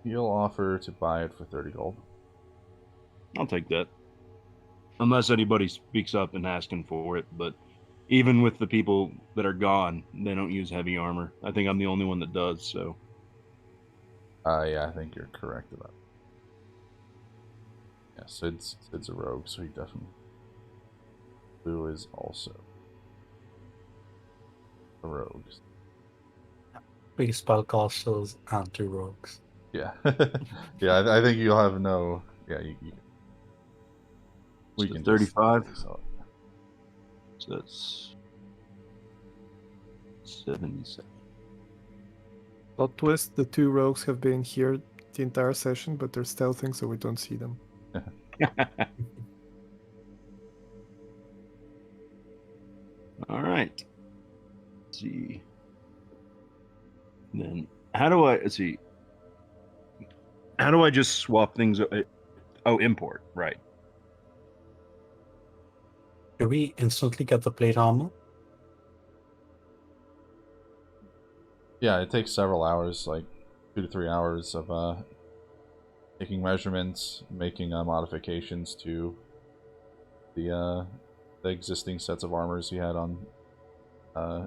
He'll offer to buy it for 30 gold. I'll take that. Unless anybody speaks up and asking for it, but even with the people that are gone, they don't use heavy armor. I think I'm the only one that does, so. Yeah, I think you're correct about it. Yeah, Sid's a rogue, so he definitely. Blue is also a rogue. 3 spellcasters and 2 rogues. Yeah, yeah. I think you'll have no. Yeah, we So can 35. Just sell it. So that's 77. Plot twist: the two rogues have been here the entire session, but they're stealthing, so we don't see them. All right. Let's see. Then how do I let's see? How do I just swap things? Oh, import, right? Do we instantly get the plate armor? Yeah, it takes several hours, like 2 to 3 hours of taking measurements, making modifications to the existing sets of armors you had on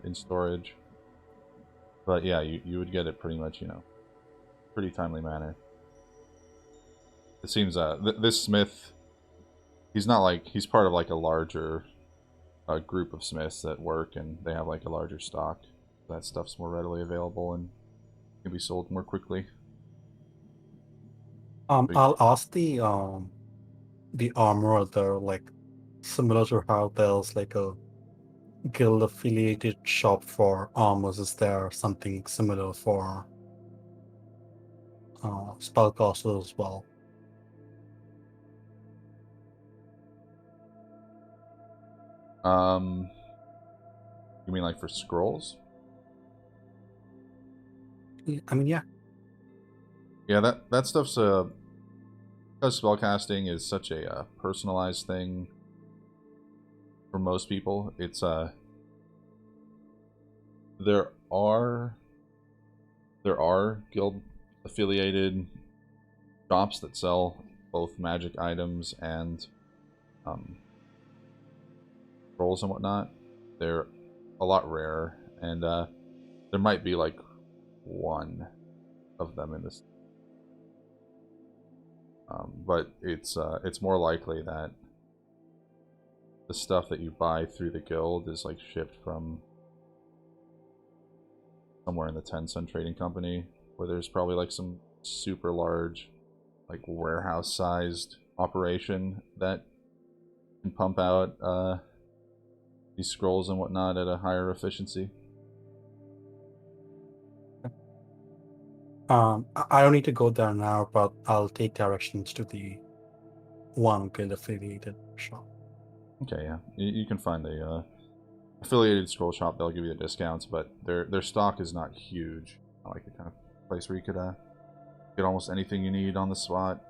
in storage. But yeah, you would get it pretty much, pretty timely manner. It seems this smith, he's not like, he's part of like a larger group of smiths that work, and they have like a larger stock. That stuff's more readily available and can be sold more quickly. I'll ask the armorer there, like similar to how there's like a guild affiliated shop for armors. Is there something similar for spellcasters as well? You mean like for scrolls? I mean, yeah. Yeah, that stuff's because spellcasting is such a personalized thing for most people. It's there are guild affiliated shops that sell both magic items and scrolls and whatnot. They're a lot rarer, and there might be like one of them in this. But it's more likely that the stuff that you buy through the guild is like shipped from somewhere in the Tencent Trading Company, where there's probably like some super large, like warehouse-sized operation that can pump out these scrolls and whatnot at a higher efficiency. I don't need to go there now, but I'll take directions to the one guild affiliated shop. Okay, yeah, you can find a affiliated scroll shop. They'll give you the discounts, but their stock is not huge. Not like the kind of place where you could get almost anything you need on the spot.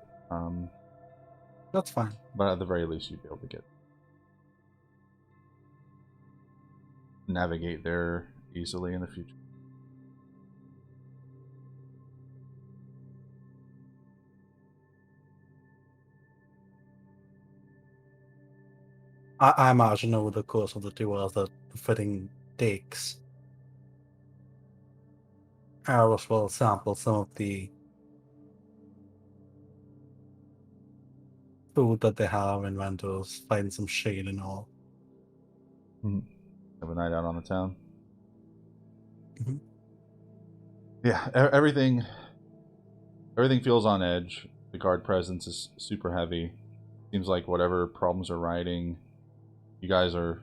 That's fine. But at the very least, you'd be able to navigate there easily in the future. I imagine over the course of the 2 hours that the fitting takes, Eros will sample some of the food that they have in vendors, find some shade and all. Have a night out on the town. Mhm. Yeah, everything feels on edge. The guard presence is super heavy. Seems like whatever problems are riding, you guys are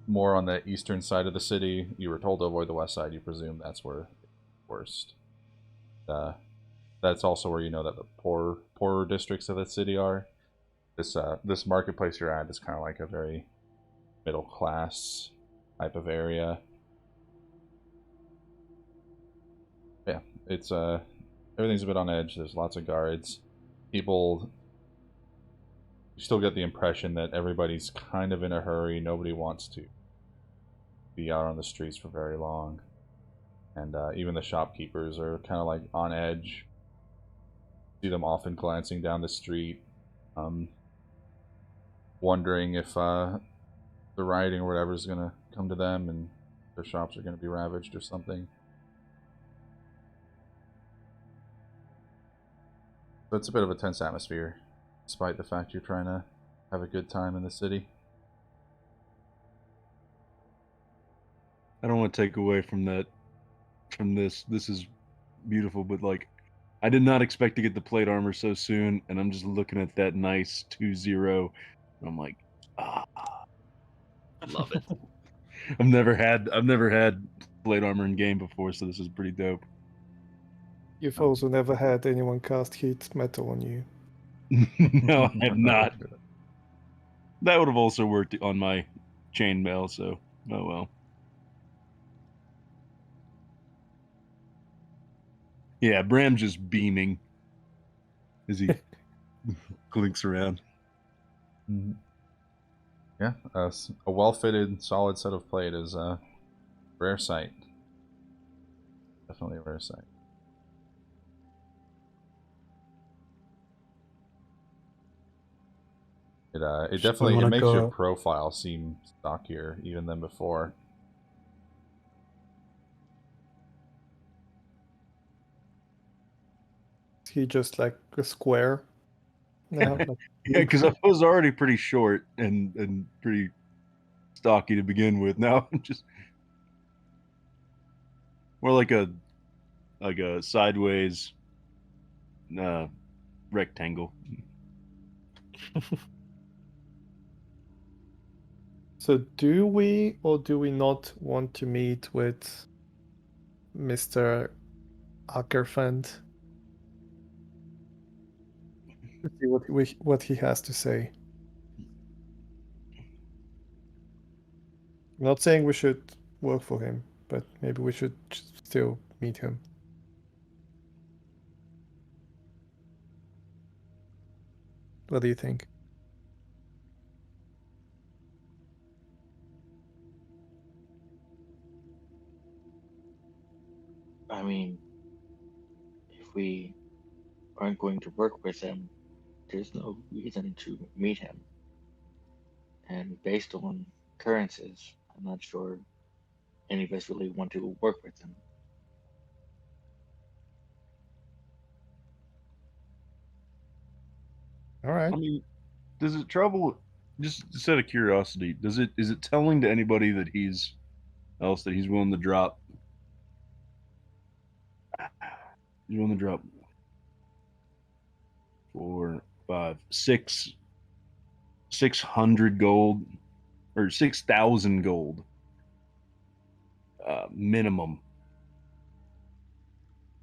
more on the eastern side of the city. You were told to avoid the west side. You presume that's where it's worst. That's also where you know that the poorer districts of the city are. This marketplace you're at is kind of like a very middle class type of area. Yeah, it's everything's a bit on edge. There's lots of guards. People, you still get the impression that everybody's kind of in a hurry. Nobody wants to be out on the streets for very long. And even the shopkeepers are kind of like on edge. See them often glancing down the street, wondering if the rioting or whatever is going to come to them and their shops are going to be ravaged or something. So it's a bit of a tense atmosphere, despite the fact you're trying to have a good time in the city. I don't want to take away from that, from this. This is beautiful, but like, I did not expect to get the plate armor so soon, and I'm just looking at that nice 2-0. And I'm like, I love it. I've never had plate armor in game before, so this is pretty dope. You've also never had anyone cast heat metal on you. No, I have not. That would have also worked on my chainmail, so oh well. Yeah, Bram's just beaming as he clinks around. Mhm. Yeah, a well-fitted, solid set of plate is a rare sight. Definitely a rare sight. It So definitely wanna makes your go- profile seem stockier even than before. Is he just like a square now? Like, Yeah, because I was already pretty short and pretty stocky to begin with. Now I'm just more like a sideways rectangle. so do we or do we not want to meet with Mr. Ackerfand to see what he has to say? I'm not saying we should work for him, but maybe we should still meet him. What do you think? I mean, if we aren't going to work with him, there's no reason to meet him. And based on occurrences, I'm not sure any of us really want to work with him. All right. I mean, does it trouble? Just out of curiosity, is it telling to anybody that he's willing to drop? He's willing to drop 4, 5, 600 gold or 6,000 gold minimum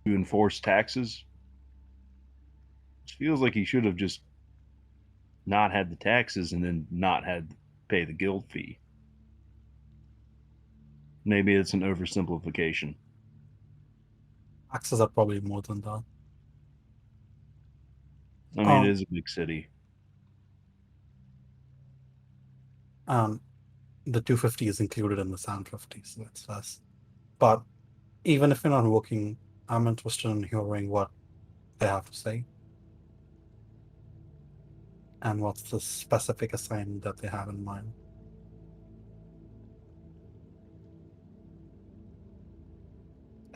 to enforce taxes. It feels like he should have just not had the taxes and then not had to pay the guild fee. Maybe it's an oversimplification. Taxes are probably more than that. I mean, it is a big city. The 250 is included in the 750, so it's less. But even if you're not working, I'm interested in hearing what they have to say. And what's the specific assignment that they have in mind.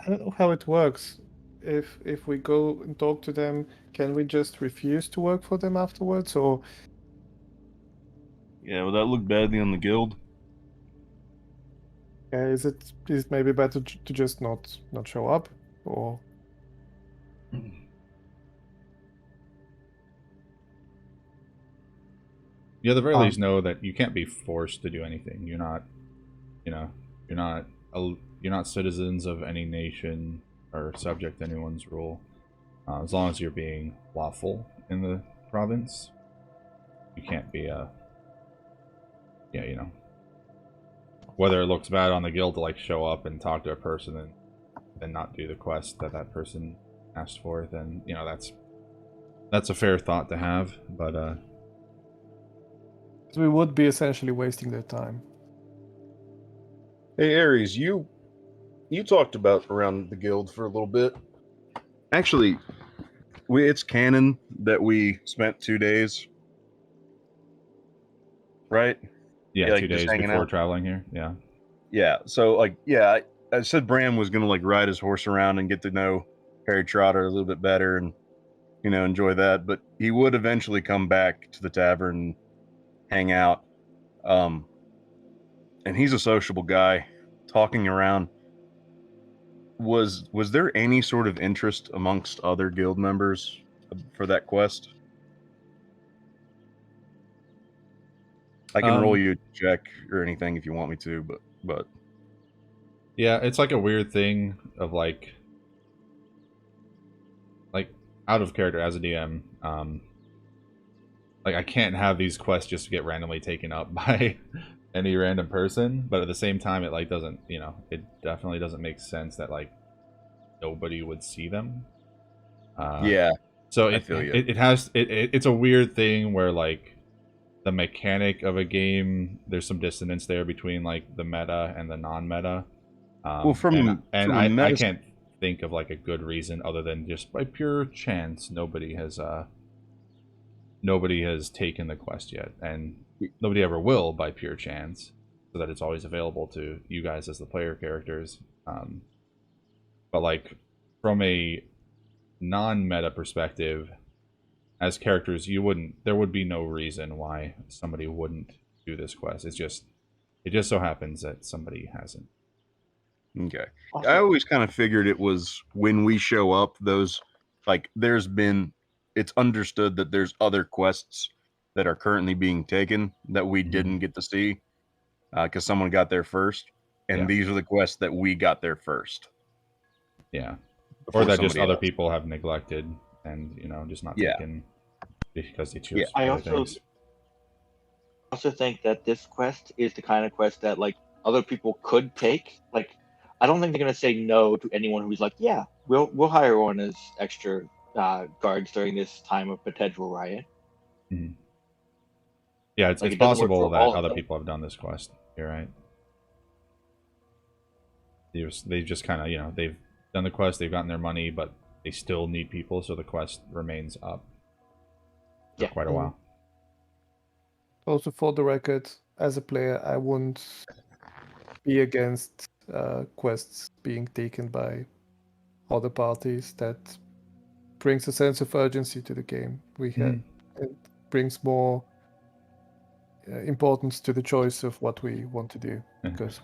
I don't know how it works. If we go and talk to them, can we just refuse to work for them afterwards, or Yeah, would that look badly on the guild? is it maybe better to just not show up, or You at the very least know that you can't be forced to do anything. You're not, you're not citizens of any nation or subject to anyone's rule. As long as you're being lawful in the province, you can't be whether it looks bad on the guild to like show up and talk to a person and then not do the quest that person asked for, then that's a fair thought to have, but we would be essentially wasting their time. Hey Ares, you talked about around the guild for a little bit. Actually, it's canon that we spent 2 days, right? yeah, like, 2 just days hanging before out. traveling here. Yeah. So I said Bram was gonna like ride his horse around and get to know Harry Trotter a little bit better and enjoy that. But he would eventually come back to the tavern and hang out. And he's a sociable guy, talking around Was there any sort of interest amongst other guild members for that quest? I can roll you a check or anything if you want me to, but Yeah, it's like a weird thing of like out of character as a DM. Like I can't have these quests just get randomly taken up by any random person, but at the same time, it like doesn't, it definitely doesn't make sense that like nobody would see them. yeah, So I it feel you. it's a weird thing where like the mechanic of a game, there's some dissonance there between like the meta and the non-meta. Well, I can't think of like a good reason other than just by pure chance nobody has taken the quest yet, and nobody ever will by pure chance, so that it's always available to you guys as the player characters. But like from a non-meta perspective, as characters, there would be no reason why somebody wouldn't do this quest. It just so happens that somebody hasn't. Okay. I always kind of figured it was when we show up, those like it's understood that there's other quests that are currently being taken that we didn't get to see because someone got there first, and these are the quests that we got there first. Yeah, or that just other people have neglected and just not taken because they choose. I other things. also think that this quest is the kind of quest that like other people could take. Like, I don't think they're gonna say no to anyone who's like, yeah, we'll hire one as extra guards during this time of potential riot. Mm-hmm. Yeah, it's Like, possible that other people have done this quest. You're right. They just kind of they've done the quest, they've gotten their money, but they still need people, so the quest remains up for quite a while. Also, for the record, as a player, I wouldn't be against quests being taken by other parties. That brings a sense of urgency to the game. It brings more importance to the choice of what we want to do, because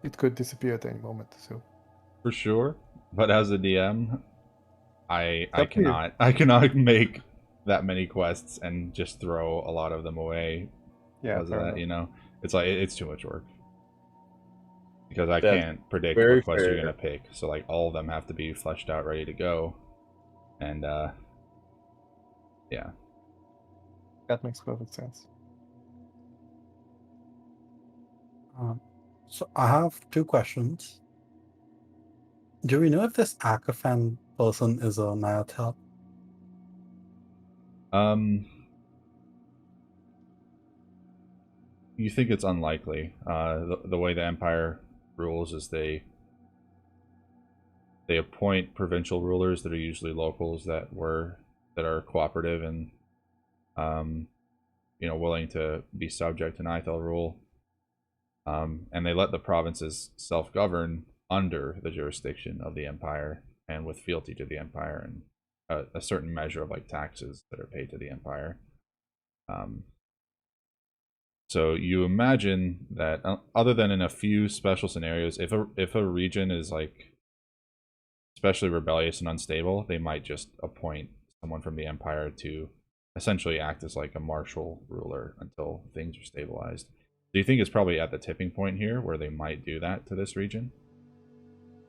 it could disappear at any moment. So for sure, but as a DM, I cannot make that many quests and just throw a lot of them away because of that. It's like it's too much work because I can't predict what quest you're gonna pick. So like all of them have to be fleshed out, ready to go, and yeah, that makes perfect sense. So I have 2 questions. Do we know if this Akafan person is a Nyatel? You think it's unlikely. The way the Empire rules is they appoint provincial rulers that are usually locals that are cooperative and willing to be subject to Nyathel rule. And they let the provinces self-govern under the jurisdiction of the Empire and with fealty to the Empire and a certain measure of like taxes that are paid to the Empire. So you imagine that other than in a few special scenarios, if a region is like especially rebellious and unstable, they might just appoint someone from the Empire to essentially act as like a martial ruler until things are stabilized. So you think it's probably at the tipping point here where they might do that to this region.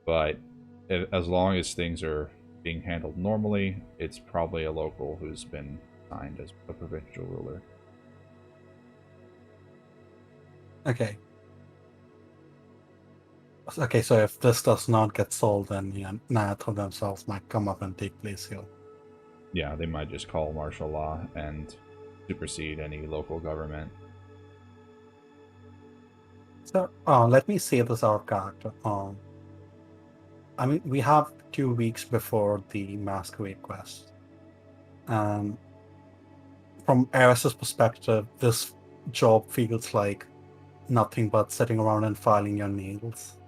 But as long as things are being handled normally, it's probably a local who's been signed as a provincial ruler. Okay. Okay, so if this does not get solved, then Nyathel themselves might come up and take place here. Yeah, they might just call martial law and supersede any local government. So let me say this out of character. I mean, we have 2 weeks before the Masquerade quest. And from Eris's perspective, this job feels like nothing but sitting around and filing your nails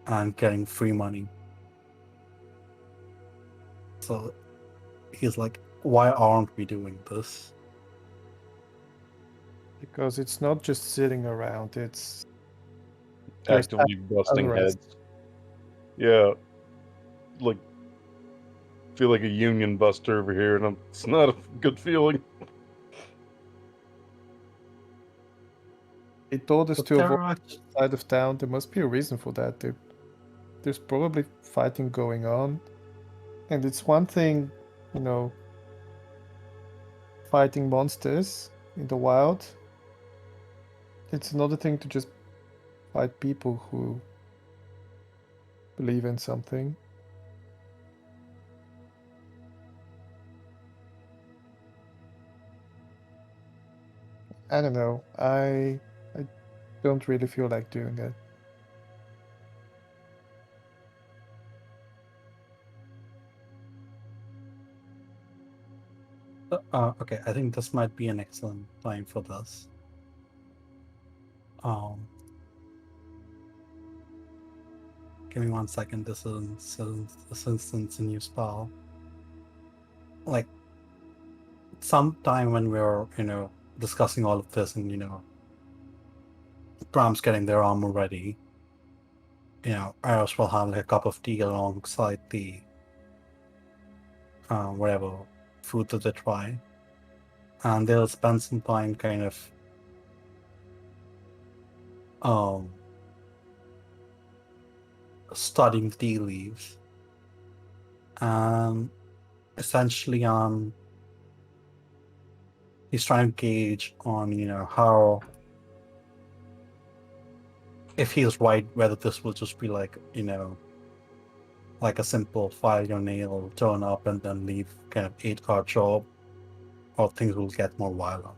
and getting free money. So he's like, why aren't we doing this? Because it's not just sitting around, it's actively busting heads. Yeah, like feel like a union buster over here, and it's not a good feeling. They told us But to there avoid are the side of town. There must be a reason for that. There's probably fighting going on. And it's one thing, you know, fighting monsters in the wild. It's another thing to just fight people who believe in something. I don't know. I don't really feel like doing it. okay. I think this might be an excellent time for this. Give me 1 second. This is a new spell. Like sometime when we're discussing all of this and Bram's getting their armor ready. Eris will have like a cup of tea alongside the whatever food that they try, and they'll spend some time kind of studying tea leaves, and essentially he's trying to gauge on how, if he's right, whether this will just be like like a simple file your nail, turn up and then leave kind of 8-hour job, or things will get more violent.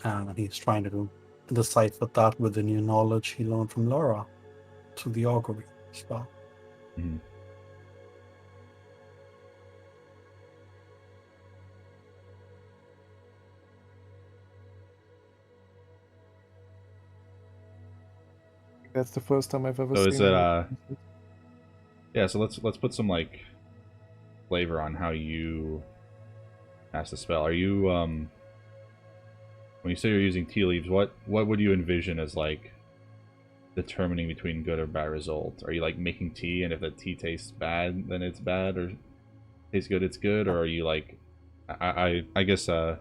And he's trying to decipher that with the new knowledge he learned from Laura through the augury spell. Mm-hmm. That's the first time I've ever So seen is it anyone- yeah, so let's put some like flavor on how you cast the spell. Are you when you say you're using tea leaves, what would you envision as like determining between good or bad result? Are you like making tea, and if the tea tastes bad, then it's bad, or tastes good, it's good, or are you like I guess I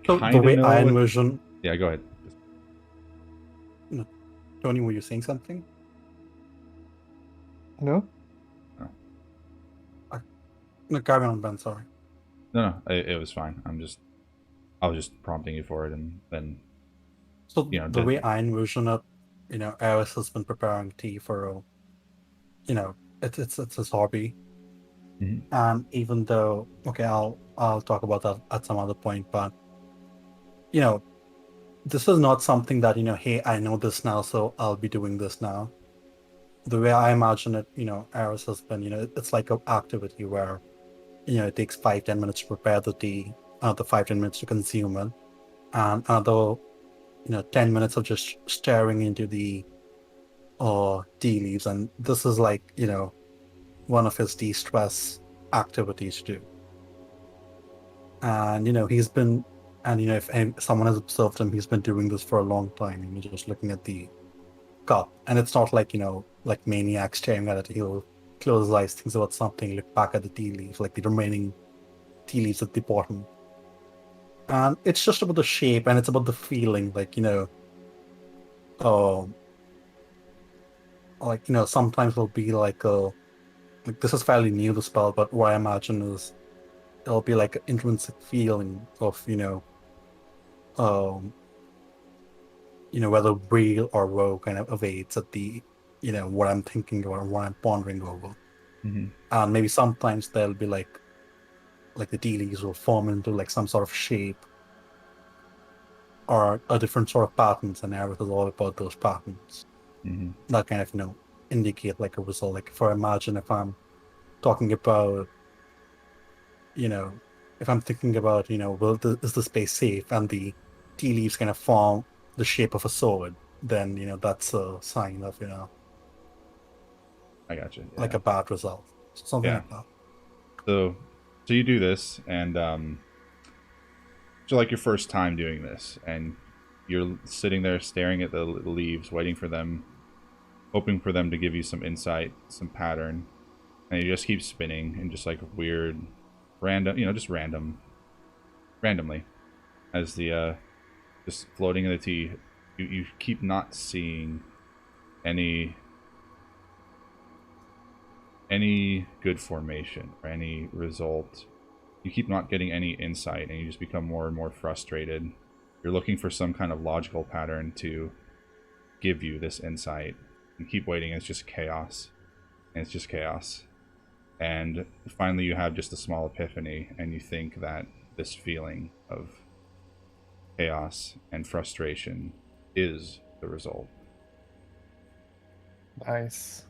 So kind the of way know I what- envision, Yeah, go ahead. Tony, were you saying something? No? No, carry on, Ben. Sorry. No, it was fine. I was just prompting you for it, and then So the the way I envision it, Eris has been preparing tea for it's his hobby. Mhm. And even though, okay, I'll talk about that at some other point, but this is not something that hey, I know this now, so I'll be doing this now. The way I imagine it, Eris has been, it's like an activity where it takes 5-10 minutes to prepare the tea, another 5-10 minutes to consume it, and another 10 minutes of just staring into the tea leaves. And this is like one of his de-stress activities to do. And he's been, and if someone has observed him, he's been doing this for a long time, and you're just looking at the cup, and it's not like like maniac staring at it. He'll close his eyes, thinks about something, look back at the tea leaf, like the remaining tea leaves at the bottom, and it's just about the shape, and it's about the feeling, like sometimes it'll be like this is fairly new, the spell, but what I imagine is it'll be like an intrinsic feeling of whether real or woe kind of evades at the what I'm thinking or what I'm pondering over. Mm-hmm. And maybe sometimes there'll be like the tea leaves will form into like some sort of shape or a different sort of patterns, and Eris is all about those patterns. Mm-hmm. That kind of indicate like a result. Like if I'm talking about if I'm thinking about is the space safe, and the tea leaves kind of form the shape of a sword, then that's a sign of I got you. like a bad result, something Yeah. like that. So you do this, and so like your first time doing this, and you're sitting there staring at the leaves, waiting for them hoping for them to give you some insight, some pattern, and you just keep spinning and just like weird, random, just randomly, as the just floating in the tea. You keep not seeing any good formation or any result. You keep not getting any insight, and you just become more and more frustrated. You're looking for some kind of logical pattern to give you this insight. You keep waiting, and it's just chaos. And it's just chaos. And finally you have just a small epiphany, and you think that this feeling of chaos and frustration is the result. Nice.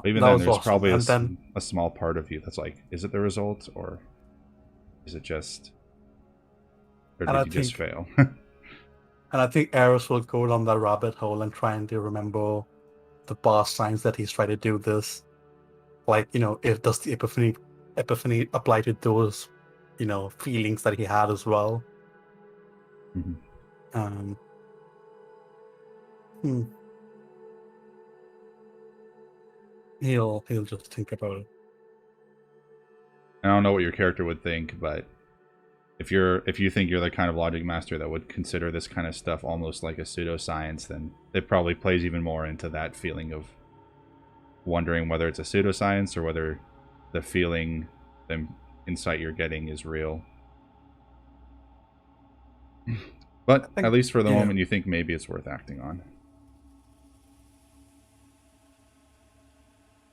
Even That then, was there's awesome. probably And then a small part of you that's like, is it the result, or is it just, or And did I you just think- fail? And I think Eris will go down that rabbit hole and trying to remember the past times that he's tried to do this. Like, if does the epiphany apply to those, feelings that he had as well. Mhm. Hmm. He'll just think about it. I don't know what your character would think, but if you think you're the kind of logic master that would consider this kind of stuff almost like a pseudoscience, then it probably plays even more into that feeling of wondering whether it's a pseudoscience or whether the feeling, the insight you're getting is real. But think- at least for the yeah. moment, you think maybe it's worth acting on.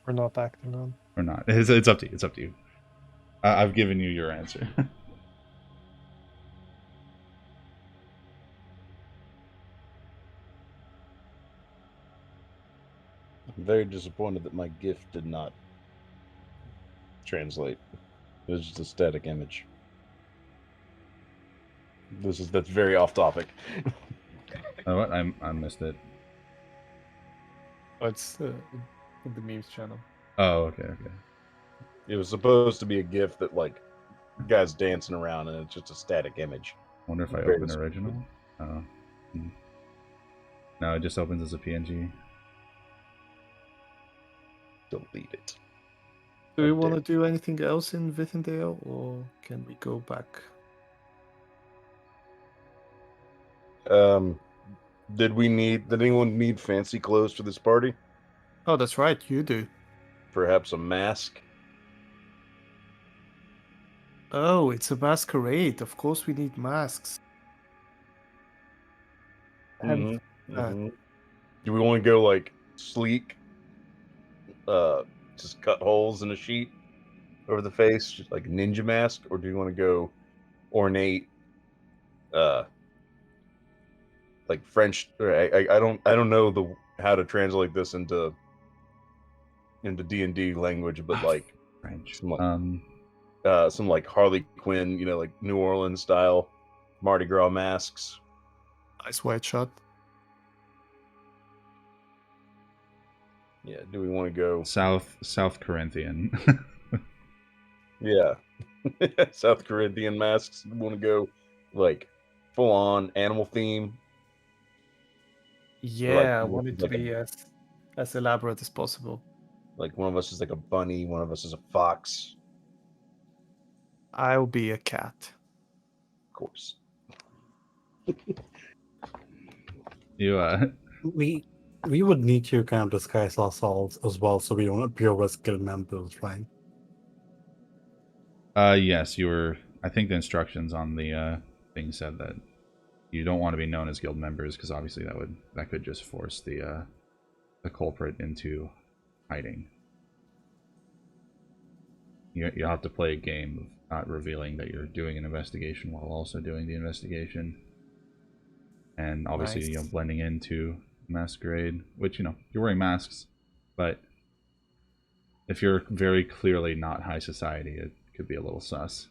We're not acting on. Or not. It's up to you. It's up to you. I've given you your answer. I'm very disappointed that my gift did not translate. It was just a static image. That's very off topic. Oh, what? I missed it. Oh, it's in the memes channel. Oh, okay. It was supposed to be a gift that like guys dancing around, and it's just a static image. Wonder if I Very open disappointed. original. Oh. No, it just opens as a PNG. Delete it. Do we How want to dare do anything else in Vittendale, or can we go back? Did anyone need fancy clothes for this party? Oh, that's right, you do. Perhaps a mask? Oh, it's a masquerade. Of course, we need masks. Mhm, Uh, mhm. Do we want to go like sleek? Just cut holes in a sheet over the face, just like a ninja mask, or do you want to go ornate? Like French. Or I don't know how to translate this into D&D language, but like French. some like Harley Quinn, like New Orleans style Mardi Gras masks. nice white shot. Yeah. Do we want to go? South Corinthian. Yeah. South Corinthian masks. Want to go like full on animal theme? Yeah, I like- want it to like a- be as elaborate as possible. Like one of us is like a bunny, one of us is a fox. I'll be a cat. Of course. You We would need to kind of disguise ourselves as well, so we don't appear as guild members, right? yes, you were. I think the instructions on the thing said that you don't want to be known as guild members, because obviously that could just force the culprit into hiding. You have to play a game of not revealing that you're doing an investigation while also doing the investigation, and obviously Nice. blending into masquerade, which you're wearing masks, but if you're very clearly not high society, it could be a little sus.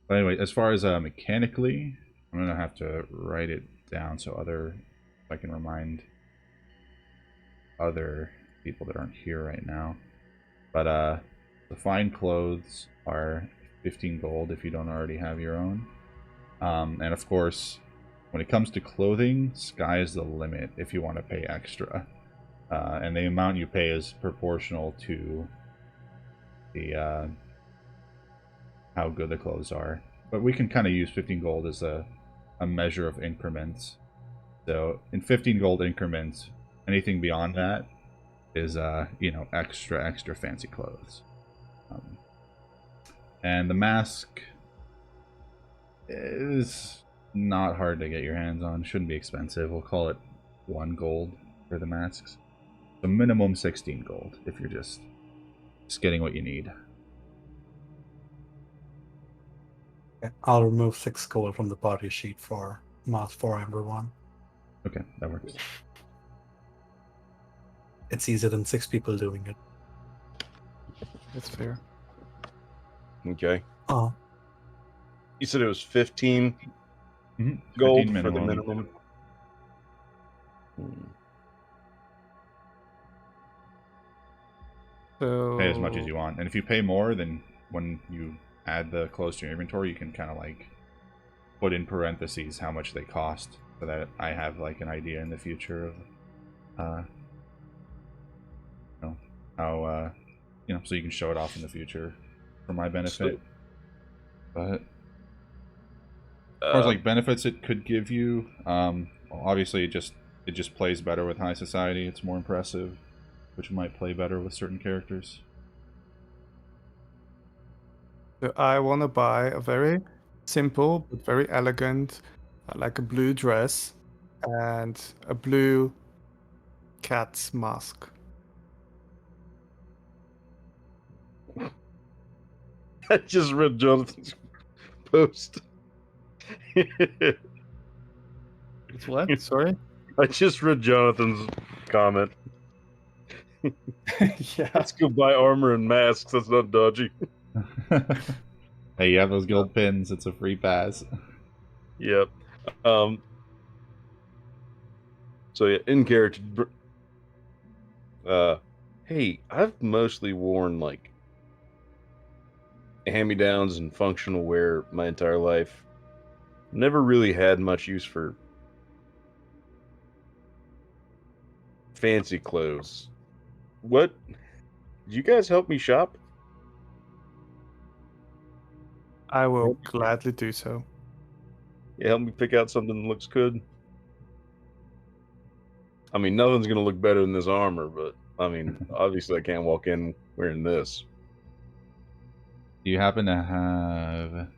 But anyway, as far as mechanically, I'm gonna have to write it down so if I can remind other people that aren't here right now. But the fine clothes are 15 gold if you don't already have your own. And of course, when it comes to clothing, sky is the limit if you want to pay extra. And the amount you pay is proportional to the how good the clothes are. But we can kind of use 15 gold as a measure of increments. So in 15 gold increments, anything beyond that is extra fancy clothes. And the mask is not hard to get your hands on. Shouldn't be expensive. We'll call it 1 gold for the masks. So minimum 16 gold if you're just getting what you need. Okay, I'll remove 6 gold from the party sheet for mask for everyone. Okay, that works. It's easier than 6 people doing it. That's fair. Okay. Oh, You said it was 15 Mhm. gold 15 for the minimum. minimum. Hmm. So Pay as much as you want, and if you pay more, then when you add the clothes to your inventory, you can kind of like put in parentheses how much they cost, so that I have like an idea in the future of how so you can show it off in the future for my benefit. But as far as like benefits it could give you, obviously it just plays better with high society. It's more impressive, which might play better with certain characters. So I want to buy a very simple but very elegant, like a blue dress and a blue cat's mask. I just read Jonathan's post. It's what? Sorry? I just read Jonathan's comment. Yeah. Let's go buy armor and masks. That's not dodgy. Hey, you have those gold pins. It's a free pass. Yep. So yeah, in character. Hey, I've mostly worn like hand-me-downs and functional wear my entire life. Never really had much use for fancy clothes. What? Did you guys help me shop? I will gladly do so. Yeah, help me pick out something that looks good. I mean, nothing's gonna look better than this armor, but I mean, obviously I can't walk in wearing this. Do you happen to have...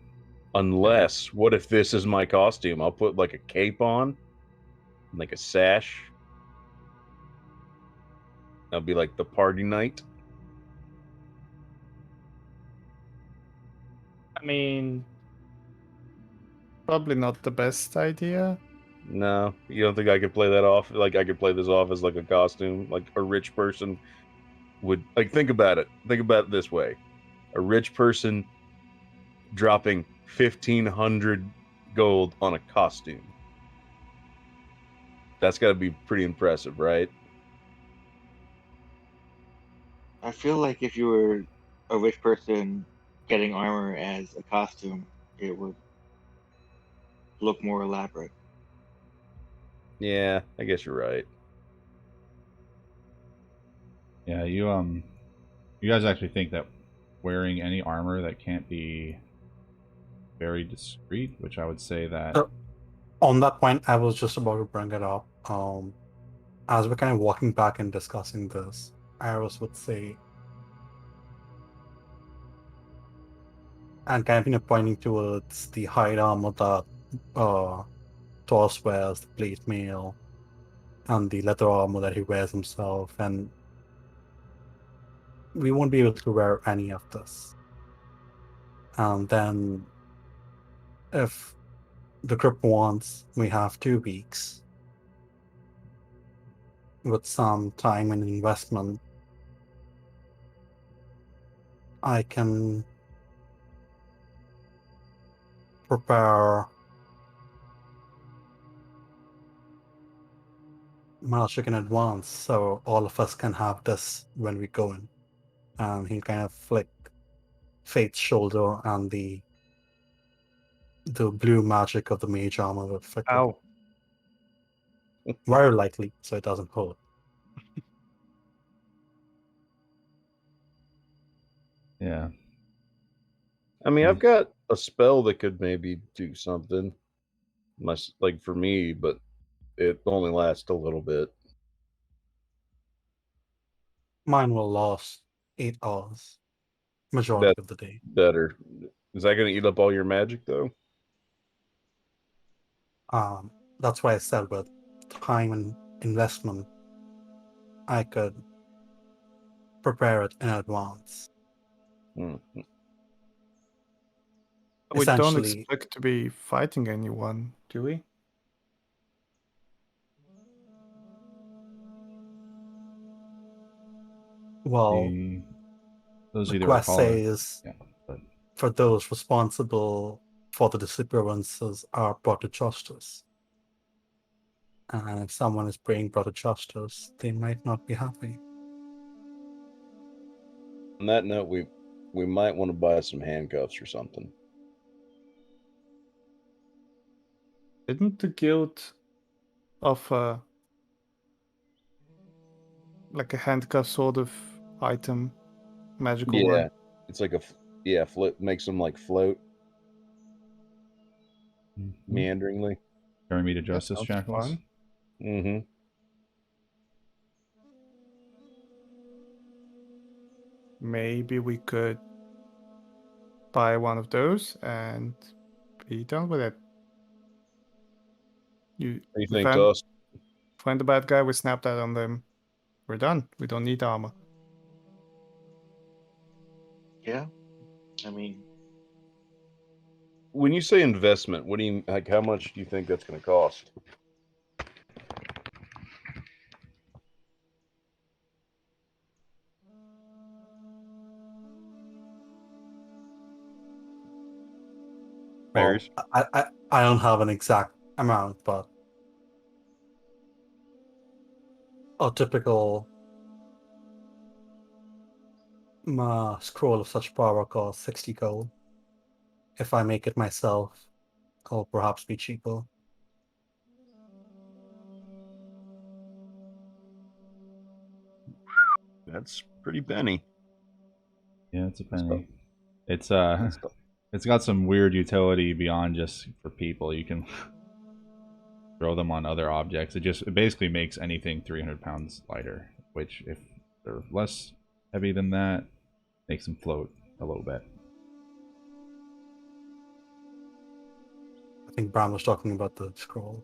Unless, what if this is my costume? I'll put like a cape on, like a sash. I'll be like the party knight. I mean, probably not the best idea. No, you don't think I could play that off? Like I could play this off as like a costume, like a rich person would. Like think about it. Think about it this way: a rich person dropping 1,500 gold on a costume. That's got to be pretty impressive, right? I feel like if you were a rich person getting armor as a costume, it would look more elaborate. Yeah, I guess you're right. Yeah, you guys actually think that wearing any armor that can't be very discreet, which I would say that... on that point, I was just about to bring it up. As we're kind of walking back and discussing this, Iris would say, and kind of pointing towards the hide armor that Thors wears, the plate mail, and the leather armor that he wears himself, and we won't be able to wear any of this. And then, if the group wants, we have 2 weeks with some time and investment. I can prepare magic in advance so all of us can have this when we go in. And he'll kind of flick Fate's shoulder and the blue magic of the mage armor will flicker. Ow. Very likely, so it doesn't hurt. Yeah. I mean, I've got a spell that could maybe do something, like for me, but it only lasts a little bit. Mine will last 8 hours, majority That's of the day. better. Is that going to eat up all your magic though? That's why I said with time and investment, I could prepare it in advance. Hmm. We don't Essentially, expect to be fighting anyone, do we? well, Those the either quest recall or- says yeah, but for those responsible for the disappearances are brought to justice. And if someone is being brought to justice, they might not be happy. On that note, we might want to buy some handcuffs or something. Didn't the guild offer like a handcuff sort of item, magical Yeah, one? it's like float, makes them like float meanderingly. carry me to That justice, sounds Shackles. fun. Mm-hmm. Maybe we could buy one of those and be done with it. What do you we think, find, Toss? find the bad guy, we snap that on them. We're done. We don't need armor. Yeah, I mean, When you say investment, what do you like? How much do you think that's going to cost? Well, Bears? I don't have an exact amount, but a typical scroll of such power costs 60 gold. If I make it myself, it'll perhaps be cheaper. That's pretty penny. Yeah, it's a That's penny. It's That's it's got some weird utility beyond just for people. You can throw them on other objects. It basically makes anything 300 pounds lighter, which if they're less heavy than that, makes them float a little bit. I think Bram was talking about the scroll.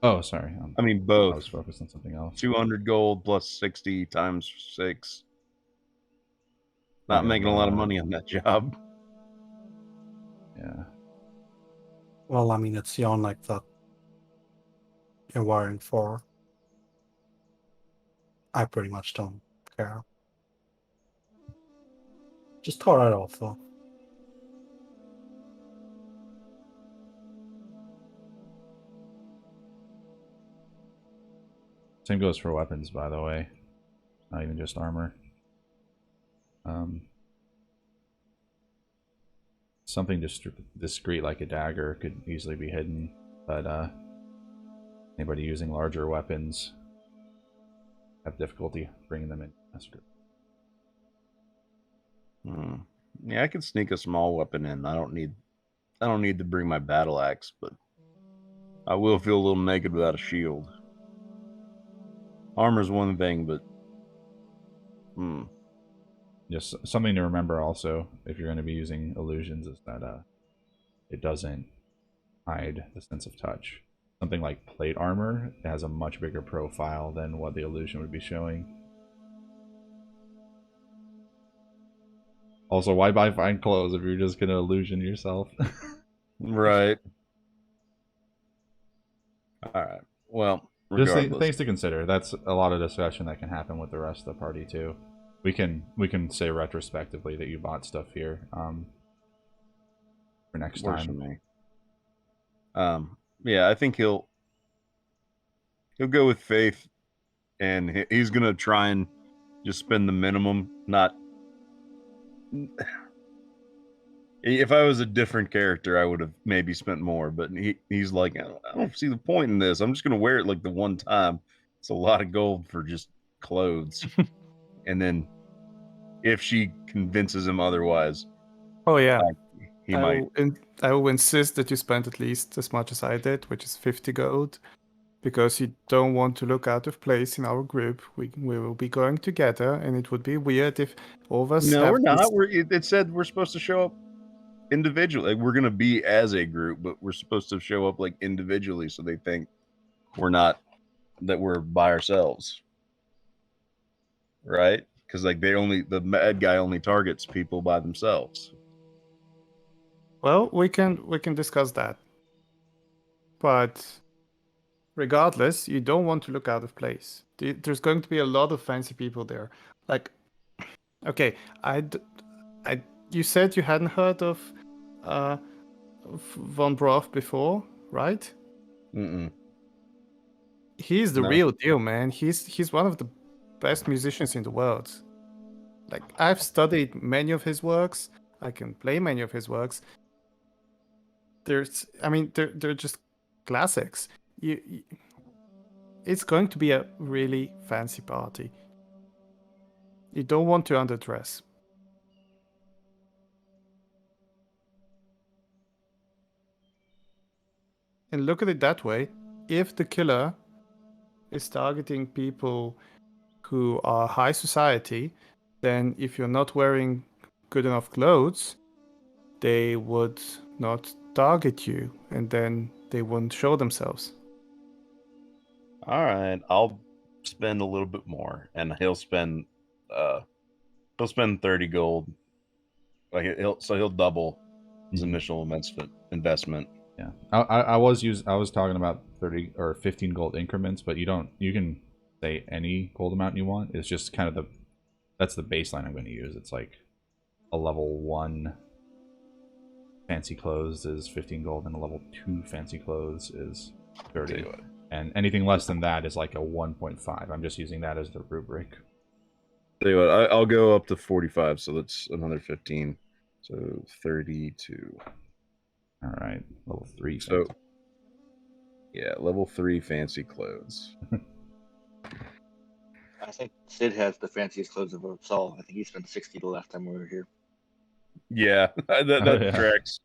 Oh, sorry. I mean, I both. was focused on something else. 200 gold plus 60 times 6. Not Yeah, making a lot of money on that job. Yeah. Well, I mean, it's beyond like that you're wiring for. I pretty much don't care. Just thought I'd offer. Same goes for weapons, by the way. Not even just armor. Something discreet like a dagger could easily be hidden, but anybody using larger weapons have difficulty bringing them in. Yeah, I could sneak a small weapon in. I don't need to bring my battle axe, but I will feel a little naked without a shield. Armor's one thing, but Just something to remember also, if you're going to be using illusions, is that it doesn't hide the sense of touch. Something like plate armor has a much bigger profile than what the illusion would be showing. Also, why buy fine clothes if you're just going to illusion yourself? right. All right. Well, just regardless. things to consider. That's a lot of discussion that can happen with the rest of the party too. We can say retrospectively that you bought stuff here for next Works time. for me. Yeah, I think he'll go with Faith, and he's gonna try and just spend the minimum. Not If I was a different character, I would have maybe spent more. But he's like, I don't see the point in this. I'm just gonna wear it like the one time. It's a lot of gold for just clothes. And then if she convinces him otherwise, Oh yeah. he might. I will insist that you spend at least as much as I did, which is 50 gold, because you don't want to look out of place in our group. We will be going together, and it would be weird if all of us. No, have we're not. this- It said we're supposed to show up individually. Like, we're gonna be as a group, but we're supposed to show up like individually, so they think we're not, that we're by ourselves, right? Because like the bad guy only targets people by themselves. Well, we can discuss that, but regardless, you don't want to look out of place. There's going to be a lot of fancy people there. Like, okay, you said you hadn't heard of Von Broth before, right? Mm-mm. He's the No. real deal, man. He's one of the best musicians in the world. Like, I've studied many of his works. I can play many of his works. They're just classics. It's going to be a really fancy party. You don't want to underdress. And look at it that way. If the killer is targeting people who are high society, then if you're not wearing good enough clothes, they would not target you, and then they wouldn't show themselves. All right, I'll spend a little bit more, and he'll spend 30 gold. Like he'll double his initial investment. Yeah, I was talking about 30 or 15 gold increments, but you can say any gold amount you want. It's just kind of that's the baseline I'm going to use. It's like a level 1 fancy clothes is 15 gold, and a level 2 fancy clothes is 30. And anything less than that is like a 1.5. I'm just using that as the rubric. Tell you what, I'll go up to 45, so that's another 15. So 32. All right, level 3. So, yeah, level 3 fancy clothes. I think Sid has the fanciest clothes of us all. I think he spent 60 the last time we were here. Yeah, that Yeah. tracks.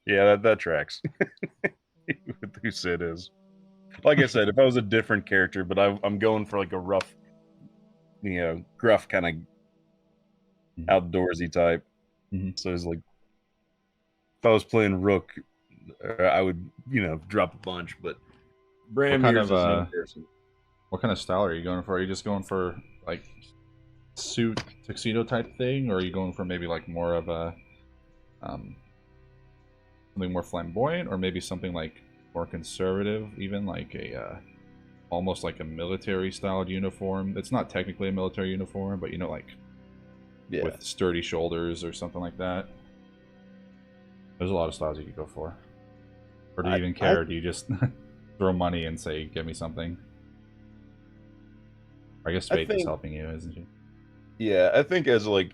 Yeah, that tracks. With who Sid is. Like I said, if I was a different character, but I'm going for like a rough, gruff kind of outdoorsy type. Mhm. So it's like, if I was playing Rook, I would, drop a bunch. But Bram What kind here's of, his own person. What kind of style are you going for? Are you just going for like suit tuxedo type thing, or are you going for maybe like more of a something more flamboyant, or maybe something like more conservative, even like a almost like a military styled uniform? It's not technically a military uniform, but with sturdy shoulders or something like that. There's a lot of styles you could go for. Or do you even care? Do you just throw money and say, "Give me something"? I guess Faith is helping you, isn't she? Yeah, I think as he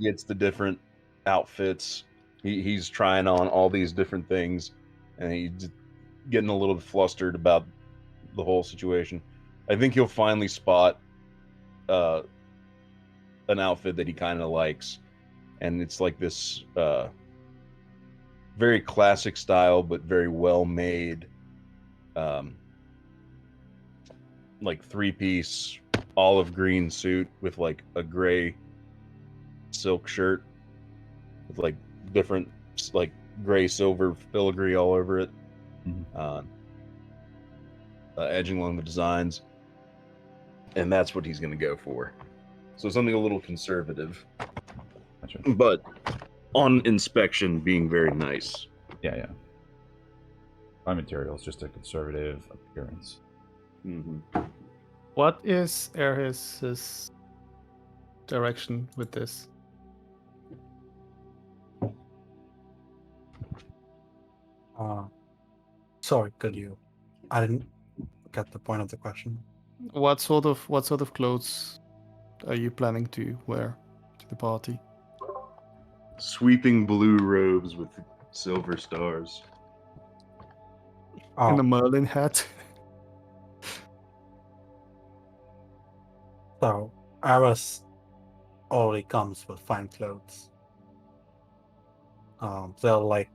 gets the different outfits, he's trying on all these different things, and he's getting a little flustered about the whole situation. I think he'll finally spot an outfit that he kind of likes, and it's like this very classic style, but very well made, like 3-piece olive green suit with like a gray silk shirt with like different like gray silver filigree all over it, edging along the designs, and that's what he's going to go for. So something a little conservative, but on inspection being very nice. Yeah. My material is just a conservative appearance. What is Airhis' direction with this? Sorry, I didn't get the point of the question. What sort of clothes are you planning to wear to the party? Sweeping blue robes with silver stars. In a Oh, Merlin hat. so Aris already comes with fine clothes. They're like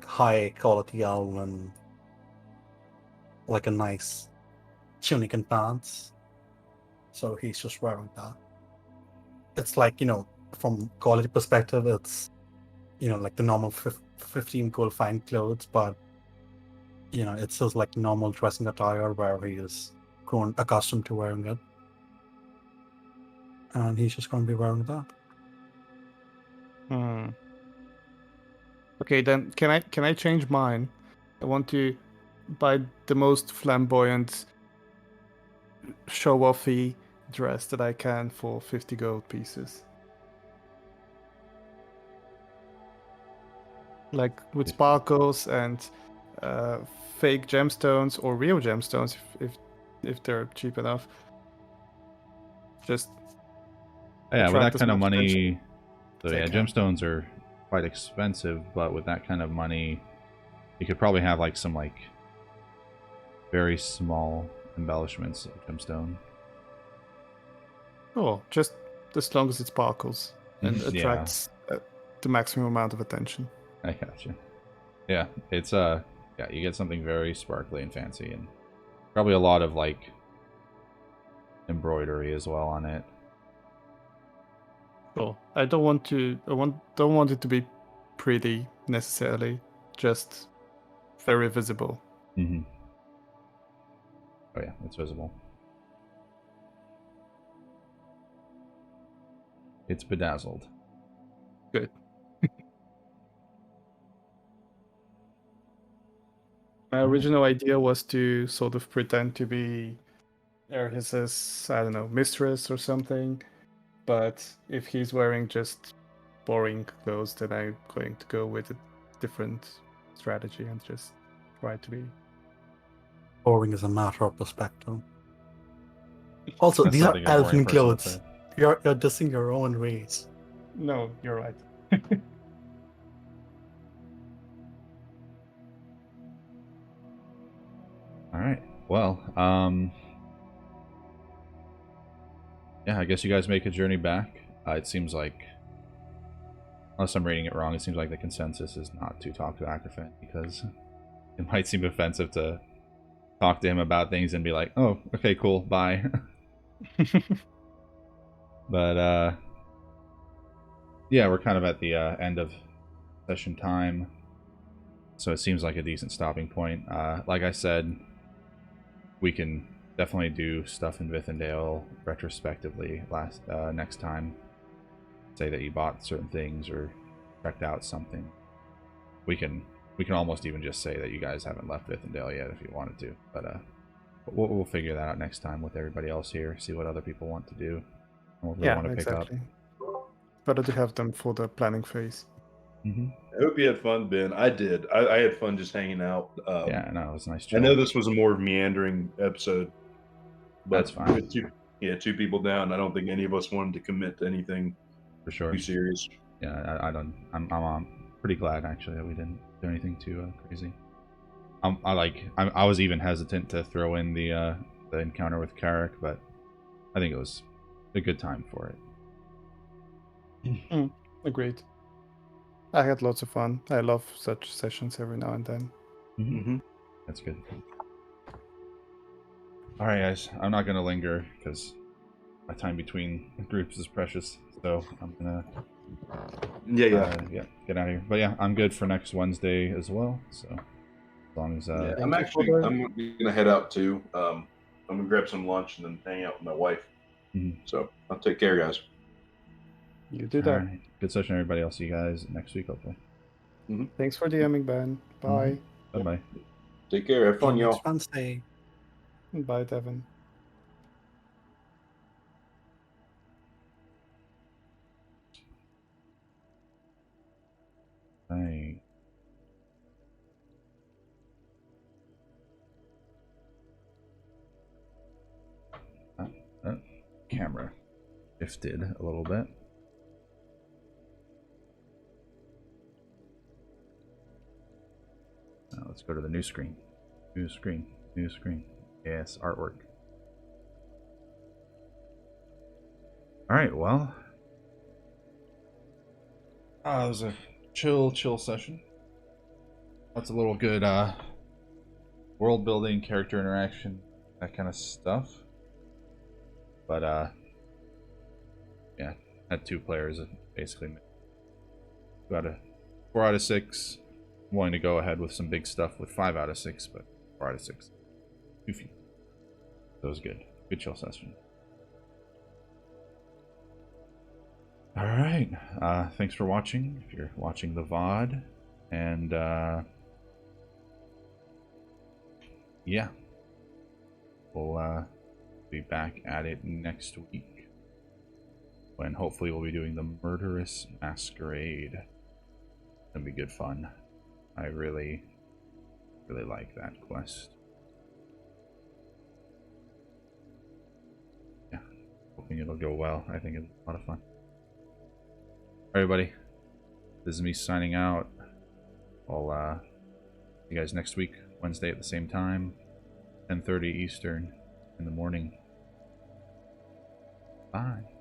high quality elven, like a nice tunic and pants. So he's just wearing that. It's like, from quality perspective, it's, like the normal 15 gold fine clothes, but, it's just like normal dressing attire where he is grown accustomed to wearing it. And he's just going to be wearing that. Hmm. Okay, then can I change mine? I want to buy the most flamboyant, show-offy dress that I can for 50 gold pieces. Like with sparkles and fake gemstones or real gemstones if they're cheap enough. Just Yeah, with attract that as kind of much attention money, so as I yeah, can. gemstones are quite expensive, but with that kind of money, you could probably have like some like very small embellishments of gemstone. Oh, just as long as it sparkles and Yeah. attracts the maximum amount of attention. I gotcha. Yeah, it's yeah, you get something very sparkly and fancy, and probably a lot of like embroidery as well on it. Cool. I don't want it to be pretty necessarily, just very visible. Mm-hmm. Oh yeah, it's visible. It's bedazzled. Good. My original idea was to sort of pretend to be Eris's, I don't know, mistress or something. But if he's wearing just boring clothes, then I'm going to go with a different strategy and just try to be. Boring is a matter of perspective. Also, That's these are something a boring elven person would clothes. say. You're dissing your own race. No, you're right. All right. Well, yeah, I guess you guys make a journey back. It seems like, unless I'm reading it wrong, it seems like the consensus is not to talk to Acrophant because it might seem offensive to talk to him about things and be like, "Oh, okay, cool, bye." But yeah, we're kind of at the end of session time, so it seems like a decent stopping point. Like I said, we can definitely do stuff in Vithindale retrospectively next time. Say that you bought certain things or checked out something. We can almost even just say that you guys haven't left Vithindale yet if you wanted to. But we'll figure that out next time with everybody else here. See what other people want to do and what they want to pick up. Exactly. Better to have them for the planning phase. Mm-hmm. I hope you had fun, Ben. I did. I had fun just hanging out. Yeah, no, it was nice. I know this was a more meandering episode, but That's fine. with two people down, I don't think any of us wanted to commit to anything For sure. too serious. Yeah, I don't. I'm pretty glad actually that we didn't do anything too crazy. I was even hesitant to throw in the encounter with Carrick, but I think it was a good time for it. Agreed. I had lots of fun. I love such sessions every now and then. Mm-hmm. That's good. All right, guys. I'm not gonna linger because my time between groups is precious. So I'm gonna get out of here. But yeah, I'm good for next Wednesday as well. So as long as I'm gonna head out too. I'm gonna grab some lunch and then hang out with my wife. Mm-hmm. So I'll take care, guys. You do that. Right. Good session, everybody. I'll see you guys next week, hopefully. Mm-hmm. Thanks for DMing, Ben. Bye. Bye bye. Take care. Have fun, y'all. Next Wednesday. Bye, Devin. Bye. Camera shifted a little bit. let's go to the new screen. New screen. New screen. Yes, artwork. Alright, well. It was a chill session. That's a little good world building, character interaction, that kind of stuff. But yeah, had 2 players basically. 4 out of 6. I'm willing to go ahead with some big stuff with 5 out of 6, but 4 out of 6. Too few. That was good. Good chill session. Alright. Thanks for watching, if you're watching the VOD. And yeah. We'll be back at it next week, when hopefully we'll be doing the Murderous Masquerade. It'll be good fun. I really like that quest. Yeah, hoping it'll go well. I think it's a lot of fun. Alright, everybody. This is me signing out. I'll see you guys next week, Wednesday at the same time, 10:30 Eastern in the morning. Bye.